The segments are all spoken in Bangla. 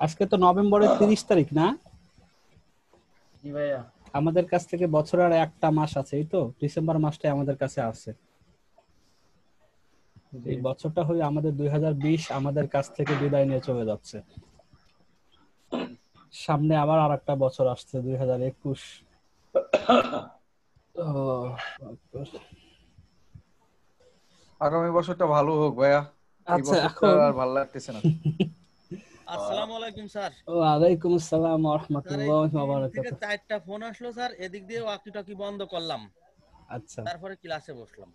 আজকে তো নভেম্বরের 30 তারিখ না? জি ভাইয়া। আমাদের কাছ থেকে বছরের আর একটা মাস আছে, এই তো ডিসেম্বর মাসটাই আমাদের কাছে আছে। এই বছরটা হয়ে আমাদের 2020 আমাদের কাছ থেকে বিদায় নিয়ে চলে যাচ্ছে। সামনে আবার আর একটা বছর আসছে 2021। আগামী বছরটা ভালো হোক ভাইয়া, এই আচ্ছা, বছরটা এখন আর ভালো লাগতেছে না। আসসালামু আলাইকুম স্যার। ওয়ালাইকুম আসসালাম ওয়া স্যার এই রাহমাতুল্লাহি ওয়া 3 থেকে বারাকাতুহু। 4টা ফোন আসলো স্যার, এদিক দিয়ে ওয়াকি টকি বন্ধ করলাম, আচ্ছা, তারপরে ক্লাসে বসলাম।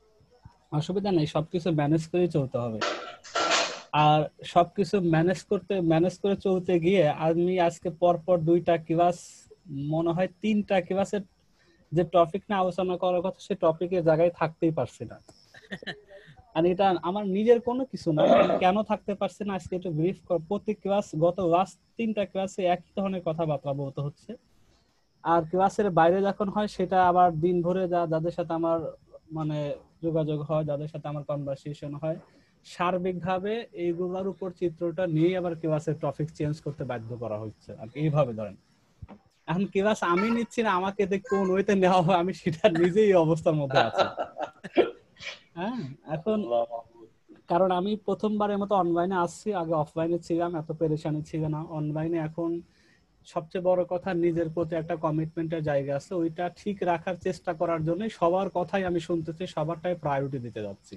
অসুবিধা নেই, সবকিছু ম্যানেজ করে চলতে হবে। আর সবকিছু ম্যানেজ করে চলতে গিয়ে আমি আজকে পরপর 2টা ক্লাস, মনে হয় 3টা ক্লাসের যে টপিক না আলোচনা করার কথা, সেই টপিকের জায়গায় থাকতেই পারছি না। আর এটা আমার নিজের কোনো কিছু না, আমি কেন থাকতে পারছি না আজকে একটু ব্রিফ কর। প্রতি ক্লাস গত লাস্ট 3টা ক্লাসে একই ধরনের কথাবার্তা বলতে হচ্ছে। আর ক্লাসের বাইরে যখন হয় সেটা আবার দিন ভরে যাদের সাথে আমার মানে যোগাযোগ হয়, যাদের সাথে আমার কনভারসেশন হয়, সার্বিকভাবে এইগুলোর উপর চিত্রটা নিয়ে আবার ক্লাসের টপিক চেঞ্জ করতে বাধ্য করা হচ্ছে। আর এইভাবে ধরেন এখন ক্লাস আমি নিচ্ছি না, আমাকে কোন ওয়েতে নেওয়া হয় আমি সেটা নিজেই অবস্থার মধ্যে আছি। হ্যাঁ, এখন কারণ আমি প্রথমবারের মতো অনলাইনে আসছি, আগে অফলাইনে ছিলাম, এত পেরেশানি ছিল না। অনলাইনে এখন সবচেয়ে বড় কথা নিজের প্রতি একটা কমিটমেন্টের জায়গা আছে, ওইটা ঠিক রাখার চেষ্টা করার জন্য সবার কথাই আমি শুনতেছি, সবারটাই প্রায়োরিটি দিতে যাচ্ছি।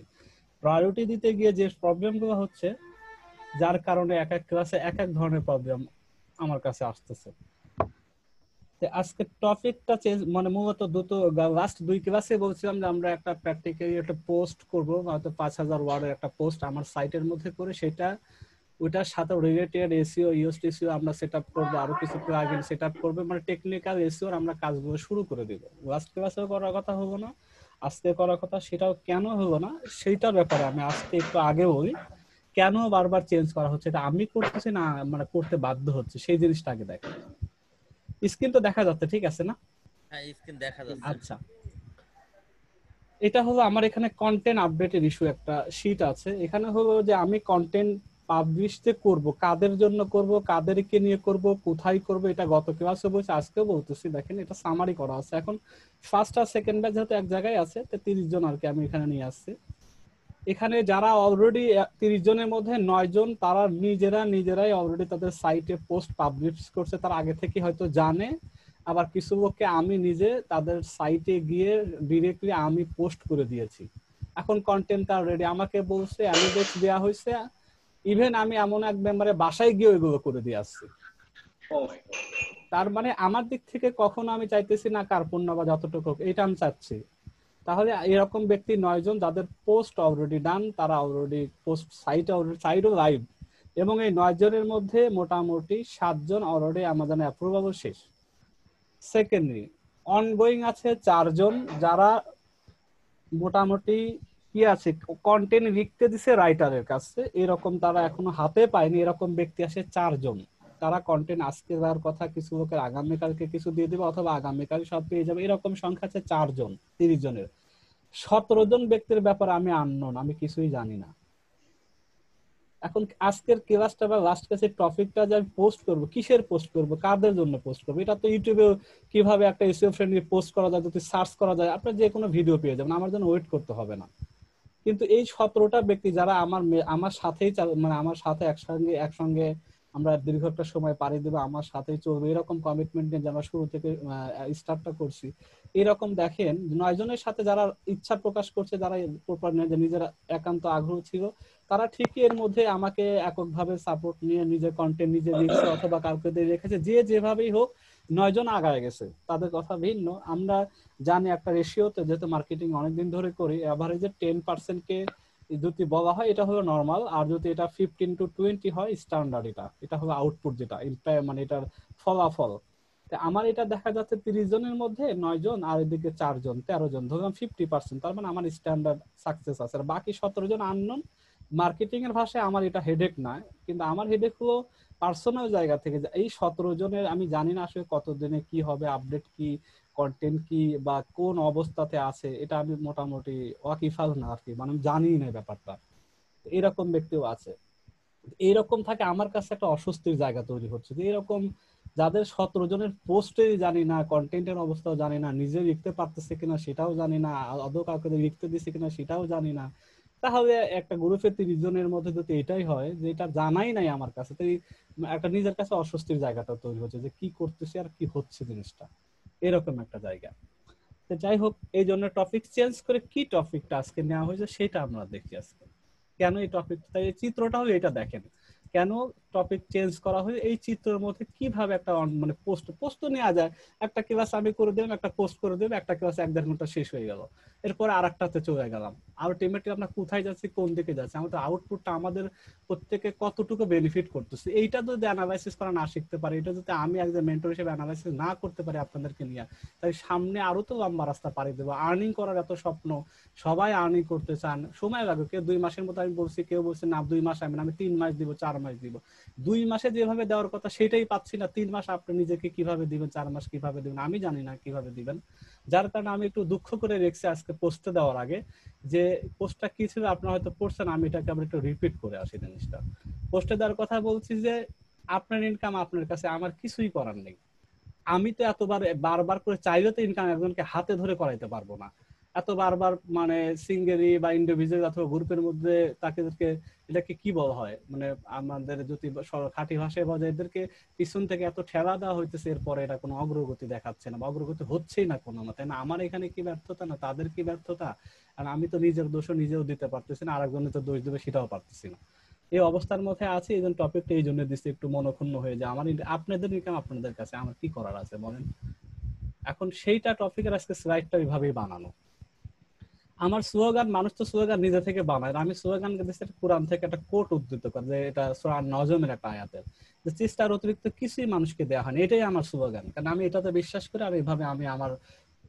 প্রায়োরিটি দিতে গিয়ে যে প্রবলেমগুলো হচ্ছে, যার কারণে এক এক ক্লাসে এক এক ধরনের প্রবলেম আমার কাছে আসতেছে। আজকে টপিকটা চেঞ্জ, মানে মূলত দুটো লাস্ট 2 ক্লাসে বলছিলাম যে আমরা একটা প্র্যাকটিক্যালি একটা পোস্ট করব, হয়তো 5000 ওয়ার্ডের একটা পোস্ট আমার সাইটের মধ্যে করে, সেটা ওইটার সাথে রিলেটেড এসইও ইউএসটিসিও আমরা সেটআপ করব, আরো কিছু প্লাগইন সেটআপ করব, মানে টেকনিক্যাল এসইওর আমরা কাজগুলো শুরু করে দিব। লাস্ট ক্লাসেও করার কথা হলো না, আজকে করার কথা, সেটাও কেন হলো না সেইটার ব্যাপারে আমি আজকে একটু আগে বলি। কেন বারবার চেঞ্জ করা হচ্ছে, এটা আমি করতেছি না মানে করতে বাধ্য হচ্ছে, সেই জিনিসটা আগে দেখেন। স্ক্রিন তো দেখা যাচ্ছে, ঠিক আছে না? হ্যাঁ, স্ক্রিন দেখা যাচ্ছে। আচ্ছা, এটা হলো আমার এখানে কন্টেন্ট আপডেটের ইস্যু, একটা শীট আছে এখানে। হলো যে আমি কন্টেন্ট পাবলিশ যে করব, কাদের জন্য করব, কাদেরকে নিয়ে করব, কোথায় করব, এটা গত ক্লাসে বলছি, আজকেও বলতেছি। দেখেন এটা সামারি করা আছে। এখন ফার্স্ট আর সেকেন্ড ব্যাচ যেহেতু এক জায়গায় আছে, তো 30 জন আর কি আমি এখানে নিয়ে আসছি। এখানে যারা অলরেডি 30 জনের মধ্যে 9 জন তারা নিজেরাই অলরেডি তাদের সাইটে পোস্ট পাবলিশ করছে, তার আগে থেকে হয়তো জানে। আবার কিছু লোককে আমি নিজে তাদের সাইটে গিয়ে ডিরেক্টলি আমি পোস্ট করে দিয়েছি। এখন কন্টেন্ট তার রেডি, আমাকে বলছে অ্যামিডেক্স দেওয়া হয়েছে, ইভেন আমি এমন এক মেম্বারে বাসায় গিয়ে ওইগুলো করে দিয়ে আসছি। তার মানে আমার দিক থেকে কখনো আমি চাইতেছি না কার্পণ্য বা যতটুকু, এটা আমি চাচ্ছি। তাহলে এরকম ব্যক্তি 9 জন যাদের পোস্ট অলরেডি ডান, তারা অলরেডি পোস্ট সাইটও লাইভ, এবং এই 9 জনের মধ্যে মোটামুটি 7 জন অলরেডি আমাদের অ্যাপ্রুভাল শেষ। সেকেন্ডলি অনগোয়িং আছে 4 জন, যারা মোটামুটি কি আছে কন্টেন্ট লিখতে দিছে রাইটারের কাছে, এরকম তারা এখনো হাতে পায়নি, এরকম ব্যক্তি আসে 4 জন। তারা কন্টেন্ট আজকে দেওয়ার কথা, কিছু লোকের আগামীকালকে কিছু দিয়ে দেবে, অথবা আগামীকাল সব পেয়ে যাবে, এরকম সংখ্যা আছে 4 জন 30 জনের। 17 জন ব্যক্তির ব্যাপারে আমি আননোন, আমি কিছুই জানি না। এখন আজকের ক্লাসটা বা লাস্ট ক্লাসের টপিকটা যে আমি পোস্ট করবো, কিসের পোস্ট করবো, কাদের জন্য পোস্ট করবো, এটা তো ইউটিউবে কিভাবে একটা এসইও ফ্রেন্ডলি পোস্ট করা যায়, যদি সার্চ করা যায় আপনার যে কোনো ভিডিও পেয়ে যাবেন, আমার জন্য ওয়েট করতে হবে না। কিন্তু এই 17টা ব্যক্তি যারা আমার সাথেই মানে আমার সাথে একসঙ্গে আমরা দীর্ঘ একটা সময় পাড়ি দেবো, আমার সাথেই চলবে, এরকম কমিটমেন্ট নিয়ে আমরা শুরু থেকে স্টার্টটা করছি। এরকম দেখেন 9 জনের সাথে যারা ইচ্ছা প্রকাশ করছে, যারা নিজেরা একান্ত আগ্রহ ছিল, তারা ঠিকই এর মধ্যে আমাকে এককভাবে সাপোর্ট নিয়ে নিজের কন্টেন্ট নিজে লিখছে অথবা কাউকে দিয়ে রেখেছে, যে যেভাবেই হোক 9 জন আগায় গেছে। তাদের কথা ভিন্ন। আমরা জানি একটা রেশিওতে, যেহেতু মার্কেটিং অনেকদিন ধরে করি, এভারেজে 10% কে যদি বলা হয় এটা হলো নর্মাল, আর যদি এটা 15 to 20 হয় স্ট্যান্ডার্ড। এটা হলো আউটপুট, যেটা মানে এটার ফলাফল। আমার এটা দেখা যাচ্ছে 30 জনের মধ্যে 9 জন, আর এদিকে 4 জন 13 জন, ধরলাম 50%। তার মানে আমার স্ট্যান্ডার্ড সাকসেস আছে। আর বাকি 17 জন আননোন। মার্কেটিং এর ভাষায় আমার এটা হেডেক না, কিন্তু আমার হেডেক হলো পার্সোনাল জায়গা থেকে, যে এই 17 জনের আমি জানি না আসলে কতদিনে কি হবে, আপডেট কি, কন্টেন্ট কি, বা কোন অবস্থাতে আছে, এটা আমি মোটামুটি ওয়াকিফাল না আর কি, মানে আমি জানি না ব্যাপারটা। এরকম ব্যক্তিও আছে। এইরকম থাকে আমার কাছে একটা অস্বস্তির জায়গা তৈরি হচ্ছে যে এরকম যাদের 17 জনের পোস্টে জানি না, কন্টেন্টের অবস্থাও জানি না, নিজে লিখতে পারতেছে কিনা সেটাও জানি না, আদৌ কাউকে লিখতে দিচ্ছে কিনা সেটাও জানি না, তাহলে একটা গ্রুপে 30 জনের মধ্যে যদি এটাই হয় যে এটা জানাই নাই আমার কাছে, তো একটা নিজের কাছে অস্বস্তির জায়গাটা তৈরি হচ্ছে যে কি করতেছি আর কি হচ্ছে জিনিসটা, এরকম একটা জায়গা। তো যাই হোক, এই জন্য টপিক চেঞ্জ করে কি টপিকটা আজকে নেওয়া হয়েছে সেটা আমরা দেখি আজকে। কেন এই টপিকটা, এই চিত্রটা হলো এটা দেখেন, কেন টপিক চেঞ্জ করা হয়, এই চিত্রের মধ্যে কিভাবে একটা মানে পোস্ট পোস্ট নেওয়া যায়। একটা ক্লাস আমি করে দিলাম, একটা পোস্ট করে দিলাম, একটা ক্লাস 1-1.5 ঘন্টা শেষ হয়ে গেল, এরপরে আরেকটাতে চলে গেলাম। আলটিমেটলি আমরা কোথায় যাচ্ছি, কোন দিকে যাচ্ছি, আমাদের আউটপুটটা আমাদের প্রত্যেকে কতটুকু বেনিফিট করতেছে, এইটা যদি অ্যানালাইসিস করা না শিখতে পারি, এটা যদি আমি একজন মেন্টর হিসেবে অ্যানালাইসিস না করতে পারি আপনাদেরকে নিয়ে, তাই সামনে আরো তো লম্বা রাস্তা পাড়ি দেবো। আর্নিং করার এত স্বপ্ন, সবাই আর্নিং করতে চান, সময় লাগবে, কেউ 2 মাসের মতো আমি বলছি, কেউ বলছে না 2 মাস আমি 3 মাস দিব, 4 মাস দিব। 2 মাসে যেভাবে দেওয়ার কথা সেটাই পাচ্ছি না, 3 মাস আপনি নিজেকে কিভাবে দিবেন, 4 মাস কিভাবে দিবেন আমি জানি না কিভাবে দিবেন। যার কারণে আমি একটু দুঃখ করে রেখেছি আজকে পোস্টে দেওয়ার আগে, যে পোস্টটা কি ছিল আপনারা হয়তো পড়ছেন, আমি এটাকে আবার একটু রিপিট করে আসি জিনিসটা। পোস্টে দেওয়ার কথা বলছি যে আপনার ইনকাম আপনার কাছে, আমার কিছুই করার নেই। আমি তো এতবার বারবার করে চাইলে তো ইনকাম একজনকে হাতে ধরে করাইতে পারবো না, এত বারবার মানে সিঙ্গেলি বা ইন্ডিভিজুয়াল অথবা গ্রুপের মধ্যে তাদেরকে, এটাকে কি বলা হয় মানে আমাদের যদি খাঁটি ভাষায় বলা যায়, এদেরকে পিছন থেকে এত ঠেলা দেওয়া হইতেছে, এরপরে এটা কোনো অগ্রগতি দেখাচ্ছে না বা অগ্রগতি হচ্ছেই না কোনো মতে। না আমার এখানে কি ব্যর্থতা, না তাদের কি ব্যর্থতা, আর আমি তো নিজের দোষও নিজেও দিতে পারতেছি না, আরেকজনের তো দোষ দেবে সেটাও পারতেছি না। এই অবস্থার মধ্যে আছে, এই জন্য টপিকটা এই জন্য দিচ্ছি, একটু মনক্ষুণ্ণ হয়ে যায় আমার। আপনাদের ইনকাম আপনাদের কাছে, আমার কি করার আছে বলেন। এখন সেইটা টপিকের আজকে স্লাইডটা ওইভাবেই বানানো। আমার স্লোগান, মানুষ তো স্লোগান নিজে থেকে বানায়, আমি স্লোগান দিচ্ছি কোরআন থেকে একটা কোট উদ্ধৃত করে, যে এটা সূরা নজমের একটা আয়াতের, যে চেষ্টার অতিরিক্ত কিছুই মানুষকে দেওয়া হয়নি, এটাই আমার স্লোগান। কারণ আমি এটাতে বিশ্বাস করি, আর এইভাবে আমি আমার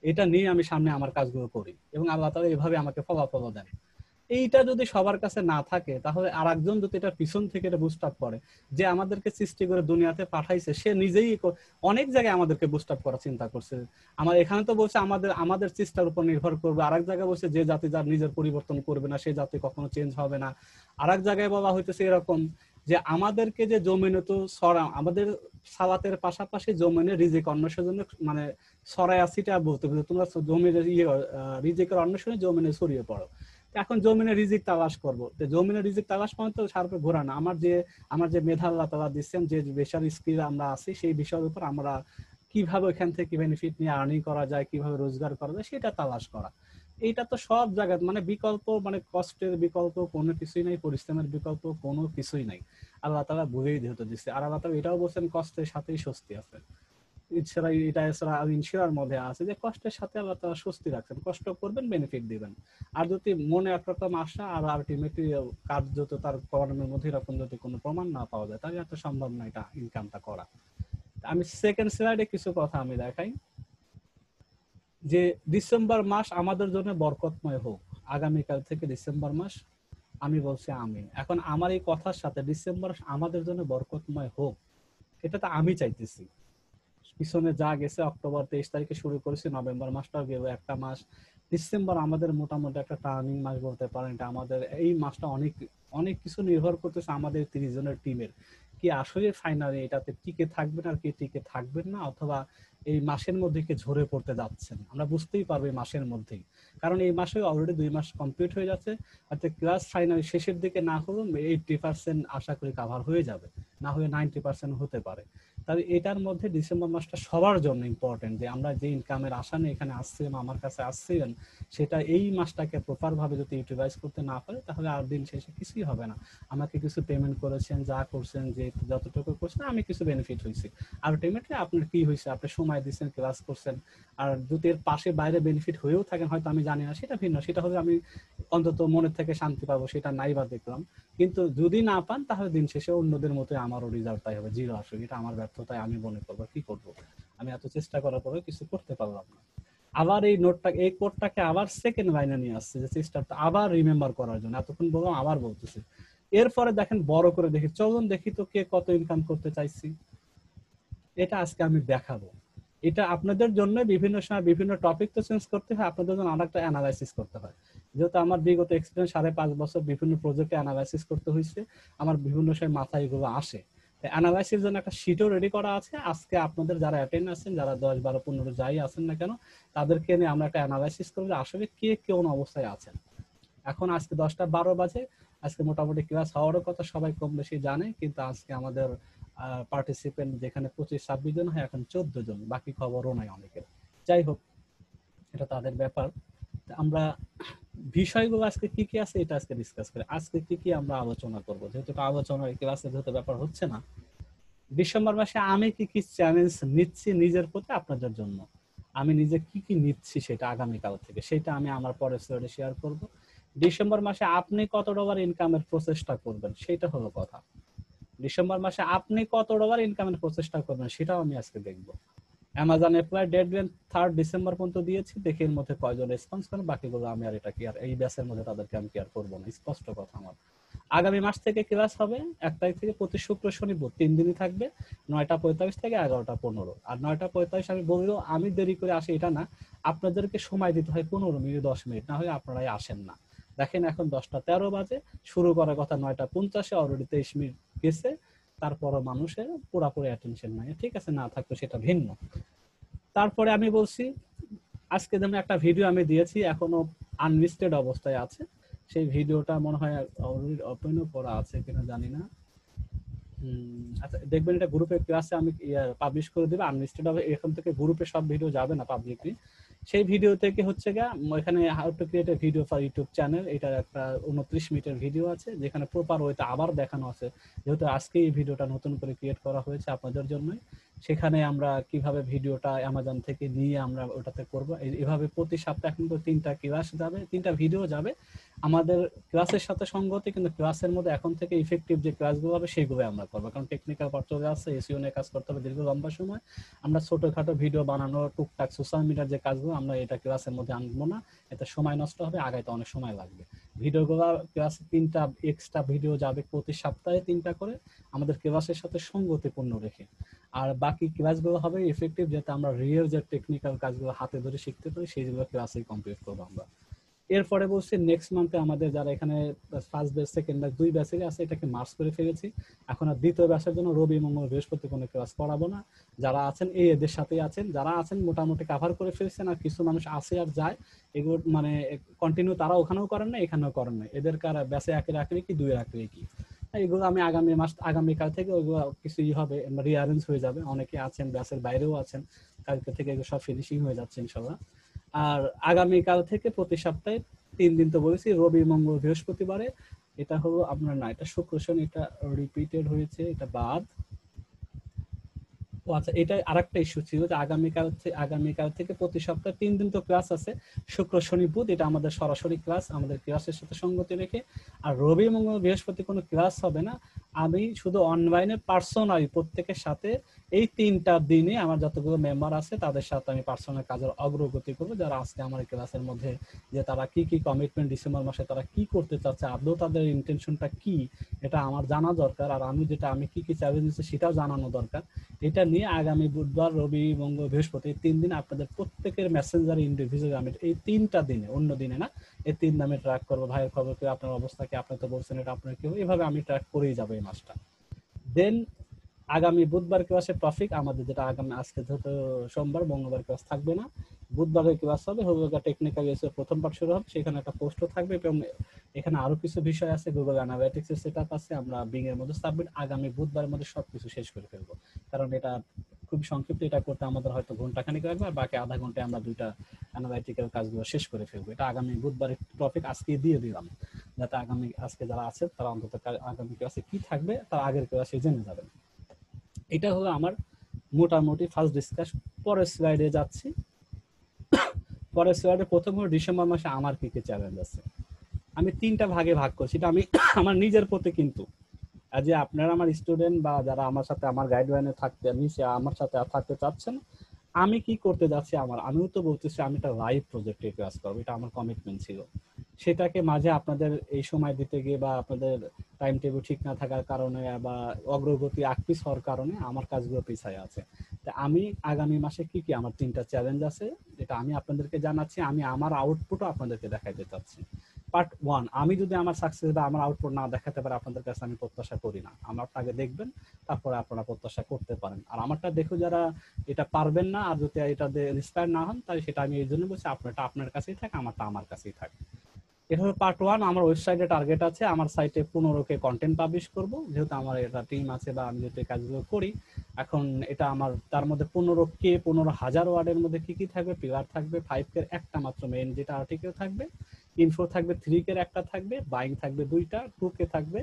এটা নিয়ে আমি সামনে আমার কাজগুলো করি, এবং আল্লাহ তাআলা এইভাবে আমাকে ফলাফল দেন। এইটা যদি সবার কাছে না থাকে, তাহলে আর একজন যদি এটা পিছন থেকে এটা বুস্ট আপ করে, যে আমাদেরকে সৃষ্টি করে দুনিয়াতে পাঠাইছে, সে নিজেই অনেক জায়গায় আমাদেরকে বুস্ট আপ করার চিন্তা করছে। আমার এখানে তো বলছে আমাদের আমাদের চেষ্টার উপর নির্ভর করবে, আরেক জায়গায় বলছে যে জাতি যার নিজের পরিবর্তন করবে না সে জাতি কখনো চেঞ্জ হবে না। আরেক জায়গায় বলা হইতেছে এরকম যে আমাদেরকে যে জমিনে তো আমাদের সালাতের পাশাপাশি জমিনে রিজিক অন্বেষণের জন্য মানে ছড়ায় আসিটা বলতে হবে, তোমরা জমিনে রিজিকের অন্বেষণে জমিনে ছড়িয়ে পড়ো। এখন জমিনে রিজিক তালাশ করবো, তো জমিনে রিজিক তালাশ মানে তো সার্ফে ঘোরা না, আমার যে মেধা আল্লাহ তাআলা দিচ্ছেন, যে বিষয়ের স্কিল আমরা আছি, সেই বিষয়ের উপর আমরা কিভাবে ওইখান থেকে বেনিফিট নিয়ে আর্নিং করা যায়, কিভাবে রোজগার করা যায় সেটা তালাশ করা। এইটা তো সব জায়গায় মানে বিকল্প, মানে কষ্টের বিকল্প কোনো কিছুই নাই, পরিশ্রমের বিকল্প কোনো কিছুই নাই। আল্লাহ তাআলা বুঝেই যেহেতু দিচ্ছে, আর আল্লাহ তাআলা এটাও বলছেন কষ্টের সাথেই স্বস্তি আছে। এছাড়া এটা এছাড়া ইনশিওর মধ্যে আছে যে কষ্টের সাথে আল্লাহ তাআলা স্বস্তি রাখছেন, কষ্ট করবেন বেনিফিট দিবেন। আর যদি মনে একরকম আশা আর আলটিমেটলি কার্যত তার কর্মের মধ্যে এরকম যদি কোনো প্রমাণ না পাওয়া যায়, তাহলে এত সম্ভব না এটা ইনকামটা করা। আমি সেকেন্ড স্লাইডে কিছু কথা আমি দেখাই, যে ডিসেম্বর মাস আমাদের জন্য বরকতময় হোক। আগামীকাল থেকে ডিসেম্বর মাস, আমি বলছি আমিন। এখন আমার এই কথার সাথে ডিসেম্বর আমাদের জন্য বরকতময় হোক, এটা তো আমি চাইতেছি। পিছনে যা গেছে, অক্টোবর 23 তারিখে শুরু করেছি, নভেম্বর মাসটাও গেল একটা মাস, ডিসেম্বর আমাদের মোটামুটি একটা টার্নিং মাস বলতে পারেন। এটা আমাদের এই মাসটা অনেক অনেক কিছু নির্ভর করতেছে আমাদের 30 জনের টিমের, কি আসলে ফাইনালি এটাতে টিকে থাকবেন আর কি টিকে থাকবেন না, অথবা এই মাসের মধ্যে কি ঝরে পড়তে যাচ্ছেন, আমরা বুঝতেই পারবো এই মাসের মধ্যেই। কারণ এই মাসে অলরেডি 2 মাস কমপ্লিট হয়ে যাচ্ছে, অর্থাৎ ক্লাস ফাইনালি শেষের দিকে না হলেও 80% আশা করি কাভার হয়ে যাবে, না হলে 90% হতে পারে। তবে এটার মধ্যে ডিসেম্বর মাসটা সবার জন্য ইম্পর্টেন্ট, যে আমরা যে ইনকামের আশা নিয়ে এখানে আসছিলাম, আমার কাছে আসছিলেন, সেটা এই মাসটাকে প্রপার ভাবে যদি ইউটিলাইজ করতে না পারে, তাহলে আর দিন শেষে কিছুই হবে না। আমাকে কিছু পেমেন্ট করেছেন, যা করছেন, যে যতটুকু করছেন, আমি কিছু বেনিফিট হয়েছি, আলটিমেটলি আপনার কি হয়েছে, আপনি সময় দিচ্ছেন, ক্লাস করছেন। আর যদি এর পাশে বাইরে বেনিফিট হয়েও থাকেন, হয়তো আমি জানি না, সেটা ভিন্ন, সেটা হলে আমি অন্তত মনের থেকে শান্তি পাবো, সেটা নাই বা দেখলাম। কিন্তু যদি না পান, তাহলে দিন শেষে অন্যদের মতো আমারও রেজাল্ট তাই হবে, জিরো আসবে, এটা আমার ব্যর্থতায় আমি মনে করবো। কি করব, আমি এত চেষ্টা করার পরেও কিছু করতে পারলাম না। আবার এই নোটটা, এই কোডটাকে আবার সেকেন্ড লাইনে নিয়ে আসছে, যে চেষ্টাটা আবার রিমেম্বার করার জন্য, এতক্ষণ বললাম আবার বলতেছি। এরপরে দেখেন বড় করে দেখি, চলুন দেখি তো কে কত ইনকাম করতে চাইছি, এটা আজকে আমি দেখাবো। এটা আপনাদের জন্য বিভিন্ন সময় বিভিন্ন টপিক তো চেঞ্জ করতে হয়, আপনাদের জন্য আরেকটা অ্যানালাইসিস করতে হয়। যেহেতু আমার বিগত এক্সপিরিয়েন্স 5.5 বছর বিভিন্ন প্রজেক্টে অ্যানালাইসিস করতে হয়েছে, আমার বিভিন্ন সময় মাথায় এগুলো আসে। অ্যানালাইসিস জন্য একটা শিটও রেডি করা আছে। আজকে আপনাদের যারা অ্যাটেন্ড আছেন, যারা 10, 12, 15 যাই আছেন না কেন, তাদেরকে নিয়ে আমরা একটা অ্যানালাইসিস করব যে আসলে কে কোন অবস্থায় আছেন। এখন আজকে 10টা 12 বাজে, আজকে মোটামুটি ক্লাস হওয়ারও কথা সবাই কম বেশি জানে, কিন্তু আজকে আমাদের পার্টিসিপেন্ট যেখানে 25-26 জন হয়, এখন 14 জন, বাকি খবরও নাই অনেকের। যাই হোক, এটা তাদের ব্যাপার। আমরা বিষয়গুলো আজকে কি কি আছে এটা আজকে ডিসকাস করি। আজকে কি কি আমরা আলোচনা করব, যেহেতু আলোচনার ক্লাসে যেহেতু ব্যাপার হচ্ছে না। ডিসেম্বর মাসে আমি কি কি চ্যালেঞ্জ নিচ্ছি নিজের প্রতি আপনাদের জন্য, আমি নিজে কি কি নিচ্ছি সেটা আগামীকাল থেকে, সেটা আমি আমার পরের স্লাইডে শেয়ার করব। ডিসেম্বর মাসে আপনি কত ডলার ইনকামের প্রচেষ্টা করবেন সেটা হলো কথা। ডিসেম্বর মাসে আপনি কত ডলার ইনকামের প্রচেষ্টা করবেন সেটাও আমি আজকে দেখব। অ্যামাজন অ্যাপ্লাই ডেডলাইন 3 ডিসেম্বর পর্যন্ত দিয়েছি, দেখি এর মধ্যে কয়জন রেসপন্স করেন, বাকিগুলো আমি আর এটা কি আর এই ব্যাচের মধ্যে তাদেরকে আমি কেয়ার করবো না, স্পষ্ট কথা আমার। আগামী মাস থেকে ক্লাস হবে 1 তারিখ থেকে প্রতি শুক্র শনি বুধ 3 দিনই থাকবে, 9টা 45 থেকে 11টা 15। আর 9টা 45 আমি বললেও আমি দেরি করে আসি এটা না, আপনাদেরকে সময় দিতে হয় 15 মিনিট 10 মিনিট, না হলে আপনারাই আসেন না। দেখেন এখন 10টা 13 বাজে, শুরু করার কথা 9টা 50, অলরেডি 23 মিনিট গেছে, তারপরও মানুষের পুরোপুরি অ্যাটেনশন নাই। ঠিক আছে, না থাকতো সেটা ভিন্ন। তারপরে আমি বলছি, আজকে যেমন একটা ভিডিও আমি দিয়েছি, এখনো আনলিস্টেড অবস্থায় আছে, সেই ভিডিওটা মনে হয় অলরেডি ওপেনও করা আছে কিনা জানি না। আচ্ছা, দেখবেন এটা গ্রুপে ক্লাসে আমি পাবলিশ করে দেব, আনলিস্টেড হবে, এখান থেকে গ্রুপে সব ভিডিও যাবে না পাবলিকলি। সেই ভিডিও থেকে হচ্ছে গা এখানে how to create a video for YouTube channel, এটা একটা 29 মিনিটের ভিডিও আছে, যেখানে প্রপার ওয়েতে আবার দেখানো আছে, যেহেতু আজকে এই ভিডিওটা নতুন করে ক্রিয়েট করা হয়েছে আপনাদের জন্যই। সেখানে আমরা কিভাবে ভিডিওটা অ্যামাজন থেকে নিয়ে আমরা ওটাতে করব, এইভাবে প্রতি সপ্তাহে কিন্তু 3টা ক্লাস যাবে, 3টা ভিডিও যাবে আমাদের ক্লাসের সাথে সঙ্গতি, কিন্তু ক্লাসের মধ্যে এখন থেকে ইফেক্টিভ যে ক্লাসগুলো হবে সেগুলো আমরা করবো, কারণ টেকনিক্যাল পার্ট চলে আসছে, এসইও নিয়ে কাজ করতে হবে দীর্ঘ লম্বা সময়। আমরা ছোটখাটো ভিডিও বানানো, টুকটাক সোশ্যাল মিডিয়ার যে কাজগুলো, আমরা এটা ক্লাসের মধ্যে আনবো না, এতে সময় নষ্ট হবে, আগাইতে অনেক সময় লাগবে। ভিডিওগুলো ক্লাসে 3টা এক্সট্রা ভিডিও যাবে প্রতি সপ্তাহে 3টা করে, আমাদের ক্লাসের সাথে সঙ্গতিপূর্ণ রেখে। আর বাকি ক্লাসগুলো হবে ইফেক্টিভ, যাতে আমরা রিয়েল যে টেকনিক্যাল কাজগুলো হাতে ধরে শিখতে পারি, সেইগুলো ক্লাসেই কমপ্লিট করবো আমরা। এরপরে বলছি নেক্সট মান্থে আমাদের যারা এখানে ফার্স্ট ব্যাচ সেকেন্ড ব্যাচ 2 ব্যাচেরই আছে, এটাকে মার্চ করে ফেলেছি। এখন আর দ্বিতীয় ব্যাচের জন্য রবি মঙ্গল বৃহস্পতি কোনো ক্লাস করাবো না। যারা আছেন এই এদের সাথেই আছেন, যারা আছেন মোটামুটি কভার করে ফেলছেন, আর কিছু মানুষ আসে আর যায়, এগুলো মানে কন্টিনিউ তারা ওখানেও করেন না এখানেও করেন না, এদের কার ব্যাচে একের আঁকড়ে কি 2-এর আঁকড়ে কি, এগুলো আমি আগামীকাল থেকে ওইগুলো কিছুই হবে, রিঅ্যারেঞ্জ হয়ে যাবে। অনেকে আছেন ব্যাচের বাইরেও আছেন, কালকে থেকে এগুলো সব ফিনিশিং হয়ে যাচ্ছে ইনশাল্লাহ। আর আগামীকাল থেকে প্রতি সপ্তাহে 3 দিন তো বলেছি, রবি মঙ্গল বৃহস্পতিবারে, এটা হলো আপনার না, এটা শুক্র শনি, এটা রিপিটেড হয়েছে, এটা বাদ। ও আচ্ছা, এটা আরেকটা ইস্যু ছিল যে আগামীকাল থেকে প্রতি সপ্তাহে 3 দিন তো ক্লাস আছে, শুক্র শনি বুধ, এটা আমাদের সরাসরি ক্লাস, আমাদের ক্লাসের সাথে সঙ্গতি রেখে। আর রবি মঙ্গল বৃহস্পতি কোনো ক্লাস হবে না, আমি শুধু অনলাইনে পার্সোনালি প্রত্যেকের সাথে এই 3টা দিনে আমার যতগুলো মেম্বার আছে তাদের সাথে আমি পার্সোনাল কাজের অগ্রগতি করবো, যারা আজকে আমার ক্লাসের মধ্যে, যে তারা কি কি কমিটমেন্ট ডিসেম্বর মাসে তারা কি করতে চাচ্ছে, আদৌ তাদের ইন্টেনশনটা কি, এটা আমার জানা দরকার। আর আমি কি কি চ্যালেঞ্জ দিচ্ছি সেটাও জানানো দরকার। এটা নিয়ে আগামী বুধবার রবি মঙ্গল বৃহস্পতি 3 দিন আপনাদের প্রত্যেকের মেসেঞ্জারে ইন্ডিভিজুয়ালি আমি এই 3টা দিনে, অন্য দিনে না, এই 3 দিনে আমি ট্র্যাক করবো ভাইয়ের খবর কি, আপনার অবস্থা কি, আপনি তো বলছেন এটা আপনার কি, এইভাবে আমি ট্র্যাক করেই যাবো এই মাসটা। দেন আগামী বুধবার ক্লাসের টপিক আমাদের, যেটা আজকে যেহেতু সোমবার, মঙ্গলবার ক্লাস থাকবে না, বুধবারের ক্লাস হবে টেকনিক্যাল এসে প্রথম পার্ট শুরু হবে, সেখানে একটা পোস্টও থাকবে, এবং এখানে আরো কিছু বিষয় আছে, গুগল অ্যানালিটিক্স এর সেটআপ আছে, আমরা বিং এর মধ্যে সাবমিট আগামী বুধবারের মধ্যে সবকিছু শেষ করে ফেলবো, কারণ এটা খুব সংক্ষিপ্ত, এটা করতে আমাদের হয়তো ঘন্টাখানেক লাগবে, আর বাকি আধা ঘন্টায় আমরা 2টা অ্যানালিটিক্যাল কাজগুলো শেষ করে ফেলবো। এটা আগামী বুধবারের টপিক আজকে দিয়ে দিলাম, যাতে আজকে যারা আছে তারা অন্তত আগামী ক্লাসে কি থাকবে তার আগের ক্লাসে জেনে যাবেন। এটা হলো আমার মোটামুটি ফার্স্ট ডিসকাস। পরের স্লাইডে যাচ্ছি। পরের স্লাইডে প্রথম হলো ডিসেম্বর মাসে আমার কি কি চ্যালেঞ্জ আছে। আমি 3টা ভাগে ভাগ করছি, এটা আমি আমার নিজের প্রতি, কিন্তু যে আপনারা আমার স্টুডেন্ট বা যারা আমার সাথে আমার গাইডলাইনে থাকতে নিচে আমার সাথে থাকতে চাচ্ছেন, আমি কি করতে যাচ্ছি, আমিও তো বলতেছি আমি একটা লাইভ প্রজেক্টে ক্লাস করবো, এটা আমার কমিটমেন্ট ছিল। সেটাকে মাঝে আপনাদের এই সময় দিতে গিয়ে বা আপনাদের টাইম টেবিল ঠিক না থাকার কারণে বা অগ্রগতি আকপিস হওয়ার কারণে আমার কাজগুলো পিছায় আছে। তা আমি আগামী মাসে কি কি আমার 3টা চ্যালেঞ্জ আছে যেটা আমি আপনাদেরকে জানাচ্ছি, আমি আমার আউটপুটও আপনাদেরকে দেখাইতে চাচ্ছি। পার্ট 1, আমি যদি আমার সাকসেস বা আমার আউটপুট না দেখাতে পারি আপনাদের কাছে আমি প্রত্যাশা করি না। আমারটা আগে দেখবেন, তারপরে আপনারা প্রত্যাশা করতে পারেন। আর আমারটা দেখে যারা এটা পারবেন না আর যদি এটা ইন্সপায়ার না হন, তাহলে সেটা আমি এই জন্য বলছি আপনারটা আপনার কাছেই থাকে, আমারটা আমার কাছেই থাকে। এটা হলো পার্ট 1। আমার ওয়েবসাইটে টার্গেট আছে আমার সাইটে 15কে কন্টেন্ট পাবলিশ করব, যেহেতু আমার এটা টিম আছে বা আমি যেহেতু এই কাজগুলো করি। এখন এটা আমার তার মধ্যে 15কে 15,000 ওয়ার্ডের মধ্যে কি কি থাকবে, পিলার থাকবে 5 কে একটা মাত্র মেইন যেটা আর্টিকেল থাকবে, ইনফো থাকবে 3 কে একটা থাকবে, বাইং থাকবে 2টা, 2 কে থাকবে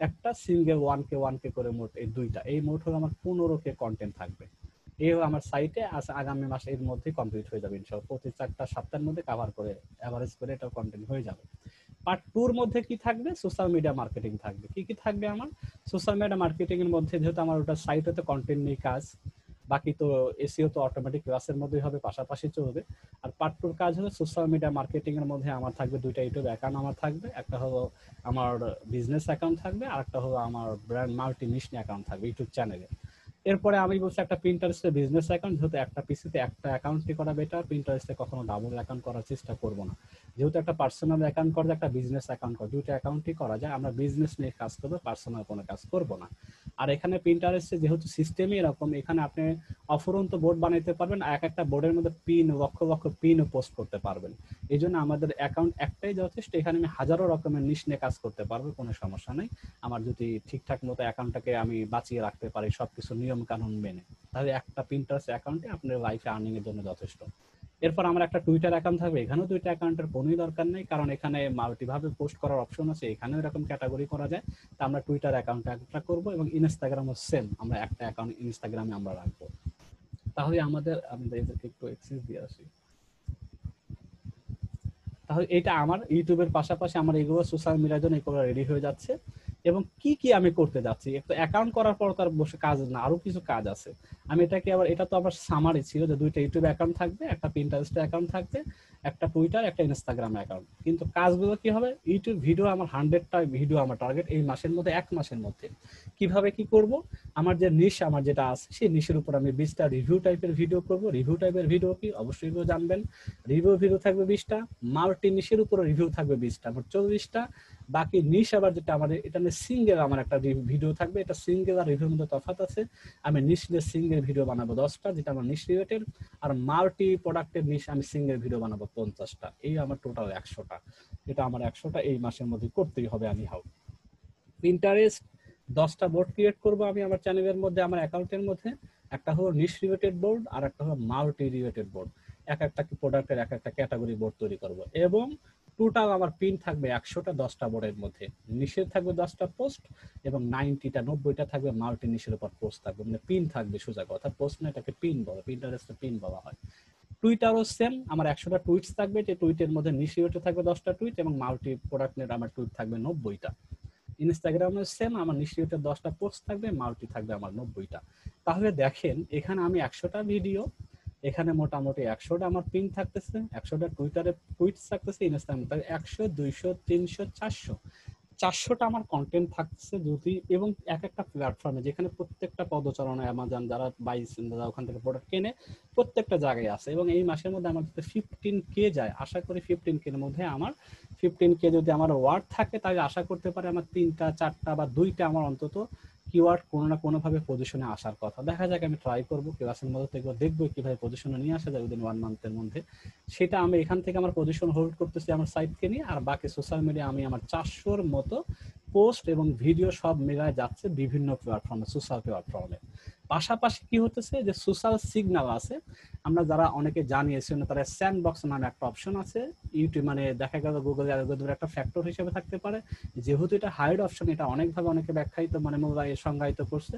একটা, সিঙ্গেল 1কে করে মোট এই 2টা, এই মোট হলো আমার 15কে কন্টেন্ট থাকবে। এই আমার সাইটে আগামী মাসে এর মধ্যে কমপ্লিট হয়ে যাবে ইনশাআল্লাহ। প্রতি 4টা সপ্তাহের মধ্যে কভার করে এভারেজ করে এটা কন্টেন্ট হয়ে যাবে। পার্ট 2 এর মধ্যে কি থাকবে, সোশ্যাল মিডিয়া মার্কেটিং থাকবে। কি কি থাকবে আমার সোশ্যাল মিডিয়া মার্কেটিং এর মধ্যে, যেহেতু আমার ওটা সাইটে তো কন্টেন্ট নিয়ে কাজ, বাকি তো এসইও তো অটোমেটিক ক্লাসের মধ্যেই হবে, পাশাপাশি চলবে। আর পার্ট 2 এর কাজ হলো সোশ্যাল মিডিয়া মার্কেটিং এর মধ্যে আমার থাকবে 2টা ইউটিউব অ্যাকাউন্ট আমার থাকবে, একটা হলো আমার বিজনেস অ্যাকাউন্ট থাকবে আর একটা হলো আমার ব্র্যান্ড মাল্টি নিশন অ্যাকাউন্ট থাকবে ইউটিউব চ্যানেলে। এরপরে আমি বলছি একটা প্রিন্টারেস্টে বিজনেস অ্যাকাউন্ট, যেহেতু একটা পিসিতে একটা অ্যাকাউন্টই করা বেটার, প্রিন্টারেস্টে কখনো ডাবল অ্যাকাউন্ট করার চেষ্টা করব না। যেহেতু একটা পার্সোনাল অ্যাকাউন্ট করা যায়, একটা বিজনেস অ্যাকাউন্ট করা, 2টা অ্যাকাউন্টই করা যায়। আমরা বিজনেস নিয়ে কাজ করবো, পার্সোনাল কোনো কাজ করব না। আর এখানে প্রিন্টারেস্টে যেহেতু সিস্টেমই এরকম, এখানে আপনি অফুরন্ত বোর্ড বানাইতে পারবেন, এক একটা বোর্ডের মধ্যে পিন লক্ষ লক্ষ পিনও পোস্ট করতে পারবেন। এই জন্য আমাদের অ্যাকাউন্ট একটাই যথেষ্ট, এখানে আমি হাজারো রকমের নিশ নিয়ে কাজ করতে পারবো, কোনো সমস্যা নেই। আমার যদি ঠিকঠাক মতো অ্যাকাউন্টটাকে আমি বাঁচিয়ে রাখতে পারি সবকিছু নিয়ম কানুন মেনে, তাহলে একটা প্রিন্টারেস্ট অ্যাকাউন্টে আপনার লাইফে আর্নিং এর জন্য যথেষ্ট। এরপর আমার একটা টুইটার অ্যাকাউন্ট থাকবে, এখানেও 2টা অ্যাকাউন্টের কোনোই দরকার নেই, কারণ এখানে মাল্টিভাবে পোস্ট করার অপশন আছে, এখানেও এরকম ক্যাটাগরি করা যায়। তা আমরা টুইটার অ্যাকাউন্ট একটা করবো এবং ইনস্টাগ্রামও সেম, আমরা একটা অ্যাকাউন্ট ইনস্টাগ্রামে আমরা রাখবো। তাহলে আমাদের এদেরকে একটু এক্সেস দিয়ে আসি। তাহলে এটা আমার ইউটিউবের পাশাপাশি আমার এগুলো সোশ্যাল মিডিয়ার জন্য এগুলো রেডি হয়ে যাচ্ছে। এবং কি কি আমি করতে যাচ্ছি, একটা অ্যাকাউন্ট করার পর তার বসে কাজ না, আরো কিছু কাজ আছে। আমি এটাকে আবার, এটা তো আবার সামারি ছিল যে 2টা ইউটিউব অ্যাকাউন্ট থাকবে, একটা পিন্টারেস্ট অ্যাকাউন্ট থাকবে, একটা টুইটার, একটা ইনস্টাগ্রাম অ্যাকাউন্ট। কিন্তু কাজগুলো কি হবে, ইউটিউব ভিডিও আমার 100টা ভিডিও আমার টার্গেট এই মাসের মধ্যে, 1 মাসের মধ্যে। কিভাবে কি করব, আমার যে নিশ আমার যেটা আছে সেই নিশের উপর আমি 20টা রিভিউ টাইপের ভিডিও করব। রিভিউ টাইপের ভিডিও কি অবশ্যই জানবেন, রিভিউ ভিডিও থাকবে 20টা, মাল্টি নিশের উপর রিভিউ থাকবে 20টা, মোট 40টা। বাকি নিশ আবার যেটা আমাদের, এটা সিঙ্গেল আমার একটা ভিডিও থাকবে, এটা সিঙ্গেল আর রিভিউর মধ্যে তফাৎ আছে। আমি নিশ দিয়ে সিঙ্গেল ভিডিও বানাবো 10টা, যেটা আমার নিশ রিলেটেড। আর মাল্টি প্রোডাক্টের নিশ আমি সিঙ্গেল ভিডিও বানাবো 50টা। এই আমার টোটাল 100টা। এটা আমার 100টা এই মাসের মধ্যে করতেই হবে। আমি হাউ পিন্টারেস্ট 10টা বোর্ড ক্রিয়েট করব আমি আমার চ্যানেলের মধ্যে, আমার অ্যাকাউন্টের মধ্যে। একটা হলো নিশ রিলেটেড বোর্ড আর একটা হলো মাল্টি রিলেটেড বোর্ড, এক একটা প্রোডাক্টের এক একটা ক্যাটাগরি বোর্ড তৈরি করব। এবং টোটাল আমার পিন থাকবে 100টা 10টা বোর্ডের মধ্যে। নিশের থাকবে 10টা পোস্ট এবং 90টা থাকবে মাল্টি নিশের উপর পোস্ট থাকবে, মানে পিন থাকবে সোজা কথা, পোস্ট না, এটাকে পিন বলে, পিন্টারেস্টে পিন বলা হয়। টুইটারও সেম, আমার 100টা টুইটস থাকবে, যে টুইটের মধ্যে নিশ রিলেটেড থাকবে 10টা টুইট এবং মাল্টি প্রোডাক্ট নিয়ে আমার টুইট থাকবে 90টা। ইনস্টাগ্রামে সেম, আমার নিশ্চয়ই 10টা পোস্ট থাকবে, মাল্টি থাকবে আমার 90টা। তাহলে দেখেন এখানে আমি 100টা ভিডিও, এখানে মোটামুটি 100টা আমার পিন থাকতেছে, 100টা টুইটারে টুইটস থাকতেছে, ইনস্টাগ্রামে 100, 200, 300, 400টা আমার কন্টেন্ট থাকছে। যদি এবং এক একটা প্ল্যাটফর্মে, যেখানে প্রত্যেকটা পদচারণা অ্যামাজন যারা বাইছেন, যারা ওখান থেকে প্রোডাক্ট কেনে, প্রত্যেকটা জায়গায় আছে। এবং এই মাসের মধ্যে আমার যদি 15K যায়, আশা করি 15K এর মধ্যে আমার 15K যদি আমার ওয়ার্ড থাকে, তাহলে আশা করতে পারে আমার 3টা 4টা বা 2টা আমার অন্তত কিওয়ার্ড কোনো না কোনোভাবে পজিশনে আসার কথা। দেখা যাক, আমি ট্রাই করবো ক্লাসের মধ্যে থেকে, দেখবো কিভাবে পজিশনে নিয়ে আসা যায় উইদিন 1 মান্থের মধ্যে। সেটা আমি এখান থেকে আমার পজিশন হোল্ড করতেছি আমার সাইটকে নিয়ে। আর বাকি সোশ্যাল মিডিয়া আমি আমার 400-র মতো পোস্ট এবং ভিডিও সব মেলায় যাচ্ছে বিভিন্ন প্ল্যাটফর্মে, সোশ্যাল প্ল্যাটফর্মে। পাশাপাশি কি হতেছে, যে সোশ্যাল সিগন্যাল আছে, আমরা যারা অনেকে জানিয়েছেন, তারা স্যান্ডবক্স নামে একটা অপশন আছে ইউটিউব, মানে দেখা গেল গুগল অ্যালগরিদমের একটা ফ্যাক্টর হিসেবে থাকতে পারে। যেহেতু এটা হাইড অপশন, এটা অনেকভাবে অনেকে ব্যাখ্যায়িত মানে সংজ্ঞায়িত করছে।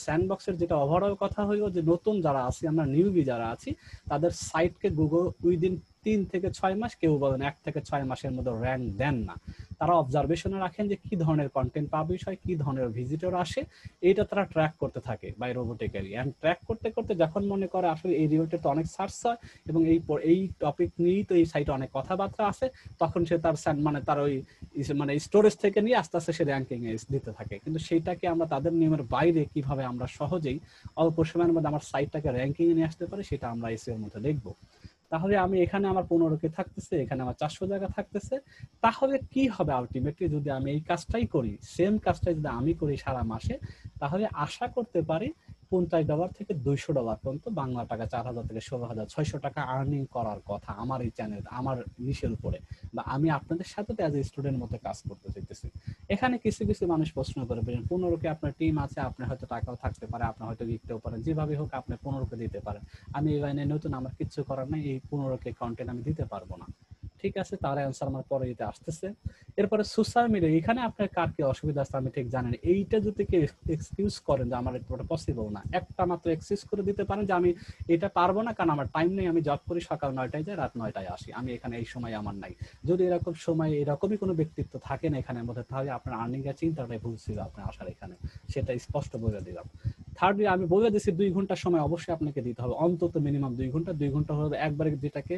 স্যান্ডবক্সের যেটা ওভারঅল কথা হইল, যে নতুন যারা আছি, আমরা নিউবি যারা আছি, তাদের সাইটকে গুগল উইদিন 3 থেকে 6 মাস, কেউ বলেন 1 থেকে 6 মাসের মধ্যে র্যাঙ্ক দেন না। তারা অবজারভেশনে রাখেন যে কি ধরনের কন্টেন্ট পাবলিশ হয়, কি ধরনের ভিজিটর আসে, এইটা তারা ট্র্যাক করতে থাকে বাই রোবোটিক্যালি। এন্ড ট্র্যাক করতে করতে যখন মনে করে আসলে এই রিলেটেড তো অনেক সার্চ হয় এবং এই টপিক নিয়েই তো এই সাইটে অনেক কথাবার্তা আছে, তখন সে তার মানে তার ওই মানে স্টোরেজ থেকে নিয়ে আস্তে আস্তে সে র্যাঙ্কিং এ দিতে থাকে। কিন্তু সেইটাকে আমরা তাদের নিয়মের বাইরে কিভাবে আমরা সহজেই অল্প সময়ের মধ্যে আমার সাইটটাকে র্যাঙ্কিং এ নিয়ে আসতে পারি, সেটা আমরা এসইও এর মধ্যে দেখবো। তাহলে আমি এখানে আমার 15K থাকতেছে, এখানে আমার 400 জায়গা থাকতেছে। তাহলে কি হবে আলটিমেটলি যদি আমি এই কাজটাই করি, সেম কাজটাই যদি আমি করি সারা মাসে, তাহলে আশা করতে পারি $50 থেকে $200 পর্যন্ত, বাংলা টাকা 4,000 থেকে 16,600 টাকা আর্নিং করার কথা আমার এই চ্যানেল, আমার নিশের উপরে, বা আমি আপনাদের সাথে অ্যাজ এ স্টুডেন্ট মতো কাজ করতে চাইতেছি। এখানে কিছু কিছু মানুষ প্রশ্ন করবে 15K আপনার টিম আছে, আপনার হয়তো টাকাও থাকতে পারে, আপনার হয়তো লিখতেও পারেন, যেভাবে হোক আপনি 15K দিতে পারেন। আমি এই লাইনে নতুন, আমার কিচ্ছু করার নাই, এই 15K কন্টেন্ট আমি দিতে পারবো না। ঠিক আছে, তার অ্যান্সার আমার পরে দিতে আসতেছে। এরপরে সোশ্যাল মিডিয়া, এখানে আপনার কার কি অসুবিধা আছে আমি ঠিক জানেন। এইটা যদি কেউ এক্সকিউজ করেন যে আমার এটা পসিবল না, একটা মাত্র এক্সকিউজ করে দিতে পারেন যে আমি এটা পারবো না, কারণ আমার টাইম নেই, আমি জব করি, সকাল 9টায় যাই, রাত 9টায় আসি, আমি এখানে এই সময় আমার নাই। যদি এরকম সময় এরকমই কোনো ব্যক্তিত্ব থাকে না এখানের মধ্যে, তাহলে আপনার আর্নিং এর চিন্তাটাই ভুল ছিল আপনার আসার এখানে, সেটা স্পষ্ট বলে দিলাম। থার্ডলি আমি বলে দিচ্ছি 2 ঘন্টার সময় অবশ্যই আপনাকে দিতে হবে, অন্তত মিনিমাম 2 ঘন্টা হলে একবারে, যেটাকে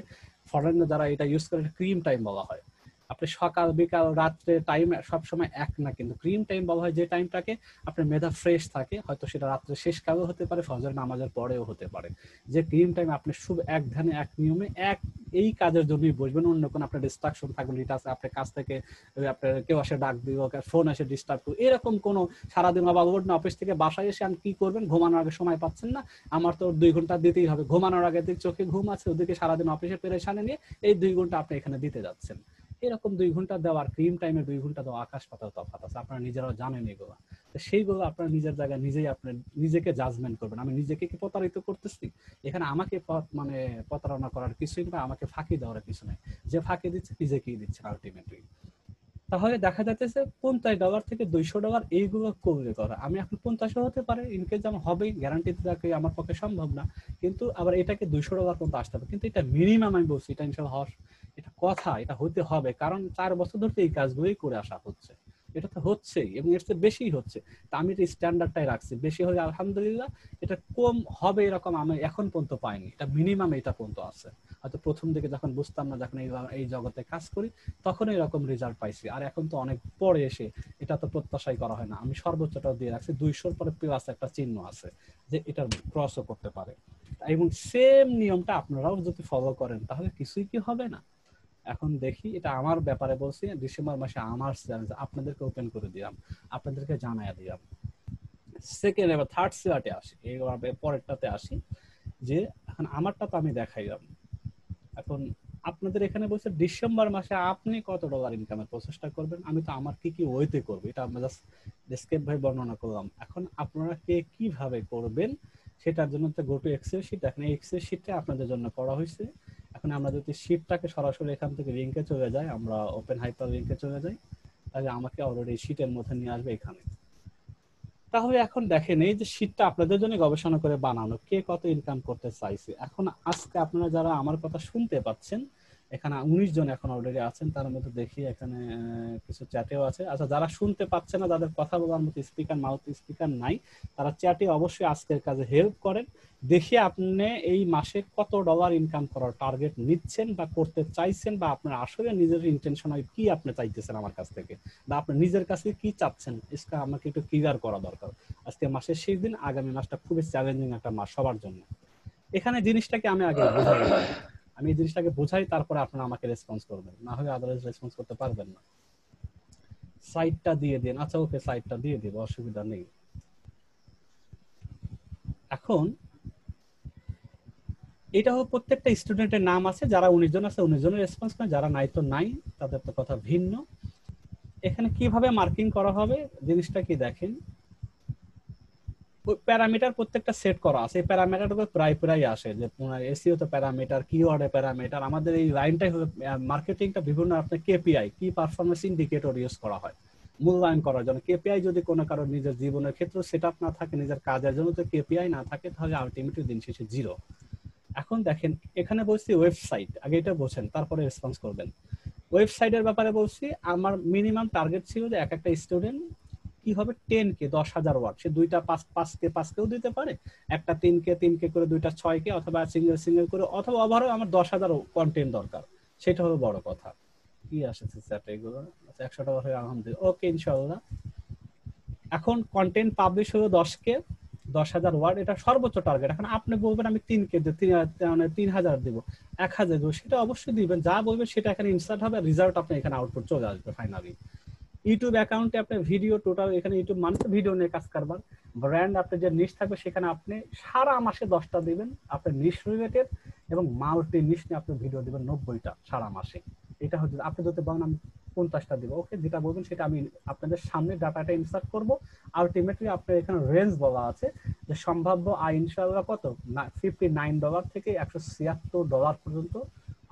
ফরেনে যারা এটা ইউজ করে ক্রিম টাইম বলা হয়। আপনি সকাল বিকাল রাত্রে টাইম সবসময় এক না, কিন্তু ক্রিম টাইম বলা হয় যে টাইমটাকে আপনার মেধা ফ্রেশ থাকে, হয়তো সেটা রাত্রে শেষ কালেও হতে পারে, ফজর নামাজের পরেও হতে পারে, যে ক্রিম টাইম আপনি শুভ এক ধ্যানে এক নিয়মে এক এই কাজের জন্যই বসবেন, অন্য কোনো আপনার ডিস্ট্রাকশন থাকবে, এটা আছে আপনার কাছ থেকে আপনার কেউ আসে ডাক দিব, ফোন এসে ডিস্টার্ব করবে, এরকম কোনো সারাদিন আবার ওর না অফিস থেকে বাসায় এসে আমি কি করবেন, ঘুমানোর আগে সময় পাচ্ছেন না, আমার তো 2 ঘন্টা দিতেই হবে, ঘুমানোর আগে দিক চোখে ঘুম আছে, ওদিকে সারাদিন অফিসে পেরেশানি নিয়ে এই 2 ঘন্টা আপনি এখানে দিতে যাচ্ছেন। এরকম 2 ঘন্টা দেওয়ার ক্রিম টাইমে 2 ঘন্টা দেওয়া আকাশ পাতাল তফাৎ আছে, আপনারা নিজেরাও জানেন এগুলো। তো সেইগুলো আপনার নিজের জায়গায় নিজেই আপনার নিজেকে জাজমেন্ট করবেন, আমি নিজেকে কি প্রতারিত করতেছি এখানে, আমাকে মানে প্রতারণা করার কিছুই না, আমাকে ফাঁকি দেওয়ার কিছু নাই, যে ফাঁকি দিচ্ছে নিজেকেই দিচ্ছেন আলটিমেটলি। তাহলে দেখা যাচ্ছে $50 থেকে $200 এইগুলো করলে করা, আমি এখন 50 হতে পারে, ইনকেস আমার হবেই, গ্যারান্টি দিতে আমার পক্ষে সম্ভব না, কিন্তু আবার এটাকে $200 পর্যন্ত আসতে হবে, কিন্তু এটা মিনিমাম আমি বলছি, এটা ইনশাআল্লাহ হওয়ার এটা কথা, এটা হতে হবে, কারণ 4 বছর ধরে এই কাজগুলোই করে আসা হচ্ছে, এটা তো হচ্ছেই এবং এর চেয়ে বেশি হচ্ছে। তা আমি এটা স্ট্যান্ডার্ডটাই রাখছি, বেশি হলে আলহামদুলিল্লাহ, এটা কম হবে এরকম আমি এখন পর্যন্ত পাইনি, এটা মিনিমাম এটা পর্যন্ত আছে। হয়তো প্রথম দিকে যখন বুঝতাম না, যখন এই জগতে কাজ করি তখন এরকম রেজাল্ট পাইছি, আর এখন তো অনেক পরে এসে এটা তো প্রত্যাশাই করা হয় না, আমি সর্বোচ্চটাও দিয়ে রাখছি, 200-র পরে প্লাস একটা চিহ্ন আছে যে এটা ক্রসও করতে পারে, এবং সেম নিয়মটা আপনারাও যদি ফলো করেন তাহলে কিছুই কি হবে না। এখন দেখি, এটা আমার ব্যাপারে বলছি, ডিসেম্বর মাসে আমার চ্যালেঞ্জ আপনাদেরকে ওপেন করে দিলাম, আপনাদেরকে জানাইয়া দিলাম। সেকেন্ড এবার থার্ড সিয়ারটে আসি, এইবার পরেরটাতে আসি, যে এখন আমারটা তো আমি দেখাইলাম, এখন আপনাদের এখানে বলছে ডিসেম্বর মাসে আপনি কত ডলার ইনকামের প্রচেষ্টা করবেন, আমি তো আমার কি কি ওয়েতে করবো এটা আমরা জাস্ট ডেসক্রিপ ভাই বর্ণনা করলাম। এখন আপনারা কে কিভাবে করবেন সেটার জন্য তো গো টু এক্সেল শিট, এখন এই এক্সেল শিটটা আপনাদের জন্য করা হয়েছে। এখন আমরা যদি শিটটাকে সরাসরি এখান থেকে লিংকে চলে যাই, আমরা ওপেন হাইপার লিংকে চলে যাই, তাহলে আমাকে অলরেডি শিটের মধ্যে নিয়ে আসবে এখানে। তাহলে এখন দেখেন এই যে শীটটা আপনাদের জন্য গবেষণা করে বানানো, কে কত ইনকাম করতে চাইছে। এখন আজকে আপনারা যারা আমার কথা শুনতে পাচ্ছেন, এখানে 19 জন এখন অলরেডি আছেন, তার মধ্যে দেখি এখানে কিছু চ্যাটেও আছে। আচ্ছা, যারা শুনতে পাচ্ছে না, যাদের কথা বলার মতো স্পিকার মাউথ স্পিকার নাই, তারা চ্যাটে অবশ্যই আজকের কাজে হেল্প করেন। দেখি আপনি এই মাসে কত ডলার ইনকাম করার টার্গেট নিচ্ছেন বা করতে চাইছেন, বা আপনার আসলে নিজের ইন্টেনশন কি আপনি চাইতেছেন আমার কাছ থেকে, বা আপনি নিজের কাছে কি চাচ্ছেন, এটা আমাকে একটু ক্লিয়ার করা দরকার। আজকে মাসের শেষ দিন, আগামী মাসটা খুবই চ্যালেঞ্জিং একটা মাস সবার জন্য। এখানে জিনিসটাকে আমি আগে বোঝাই, আমি এই জিনিসটাকে বোঝাই, তারপরে আপনারা আমাকে রেসপন্স করবেন, না হলে আদারওয়াইজ রেসপন্স করতে পারবেন না। সাইটটা দিয়ে দিন, আচ্ছা ওকে সাইটটা দিয়ে দিব, অসুবিধা নেই। এখন এটা প্রত্যেকটা স্টুডেন্টের নাম আছে, যারা 19 জন আছে 19 জনের রেসপন্স করে, যারা নাই তো নাই, তাদের তো কথা ভিন্ন। এখানে কিভাবে মার্কিং করা হবে জিনিসটা কি দেখেন, প্যারামিটার প্রত্যেকটা সেট করা আছে, এই প্যারামিটারগুলো প্রায় আসে, যে এসইও তো প্যারামিটার, কিওয়ার্ডে প্যারামিটার, আমাদের এই লাইনটাই হলো মার্কেটিংটা বিভিন্ন আপনার কেপিআই, কি পারফরম্যান্স ইন্ডিকেটর ইউজ করা হয় মূল্যায়ন করার জন্য। কেপিআই যদি কোনো কারো নিজের জীবনের ক্ষেত্রে সেটআপ না থাকে, নিজের কাজের জন্য তো কেপিআই না থাকে, তাহলে আলটিমেটলি দিন শেষে জিরো। এখন দেখেন এখানে বলছি ওয়েবসাইট, আগে এটা বোঝেন তারপরে রেসপন্স করবেন। ওয়েবসাইটের ব্যাপারে বলছি, আমার মিনিমাম টার্গেট ছিল যে এক একটা স্টুডেন্ট কি হবে 10K 10,000 ওয়াট, সে দুইটা 5K 5Kও দিতে পারে, একটা 3K করে, দুইটা 6K, অথবা সিঙ্গেল করে, অথবা ওভারঅল আমার 10,000 কন্টেন্ট দরকার, সেটা হলো বড় কথা। কি আসছে স্যার এগুলো? আচ্ছা 100 টাকা হয়ে আলহামদুলিল্লাহ, ওকে ইনশাআল্লাহ। এখন কন্টেন্ট পাবলিশ হলো 10K 10,000 ওয়ার্ড, এটা সর্বোচ্চ টার্গেট। এখন আপনি বলবেন আমি 3K দেব, 3,000 দেব, 1,000 দেবো, সেটা অবশ্যই দিবেন, যা বলবেন সেটা এখানে ইনসার্ট হবে, রেজাল্ট আপনার এখানে আউটপুট চলে আসবে ফাইনালি। ইউটিউব অ্যাকাউন্টে আপনার ভিডিও টোটাল, এখানে ইউটিউব মানুষ ভিডিও নিয়ে কাজ করবেন, ব্র্যান্ড আপনার যে নিশ থাকবে সেখানে আপনি সারা মাসে 10টা দিবেন আপনার নিশ রিলেটেড, এবং মাল্টি নিশ নিয়ে আপনি ভিডিও দিবেন 90টা সারা মাসে। এটা হচ্ছে আপনি যদি বলেন আমি 50টা দিব, ওকে, যেটা বলবেন সেটা আমি আপনাদের সামনে ডাটাটা ইনসার্ট করব। আলটিমেটলি আপনার এখানে রেঞ্জ বলা আছে যে সম্ভাব্য আয় ইনশাআল্লাহ কত, $59 থেকে $176 পর্যন্ত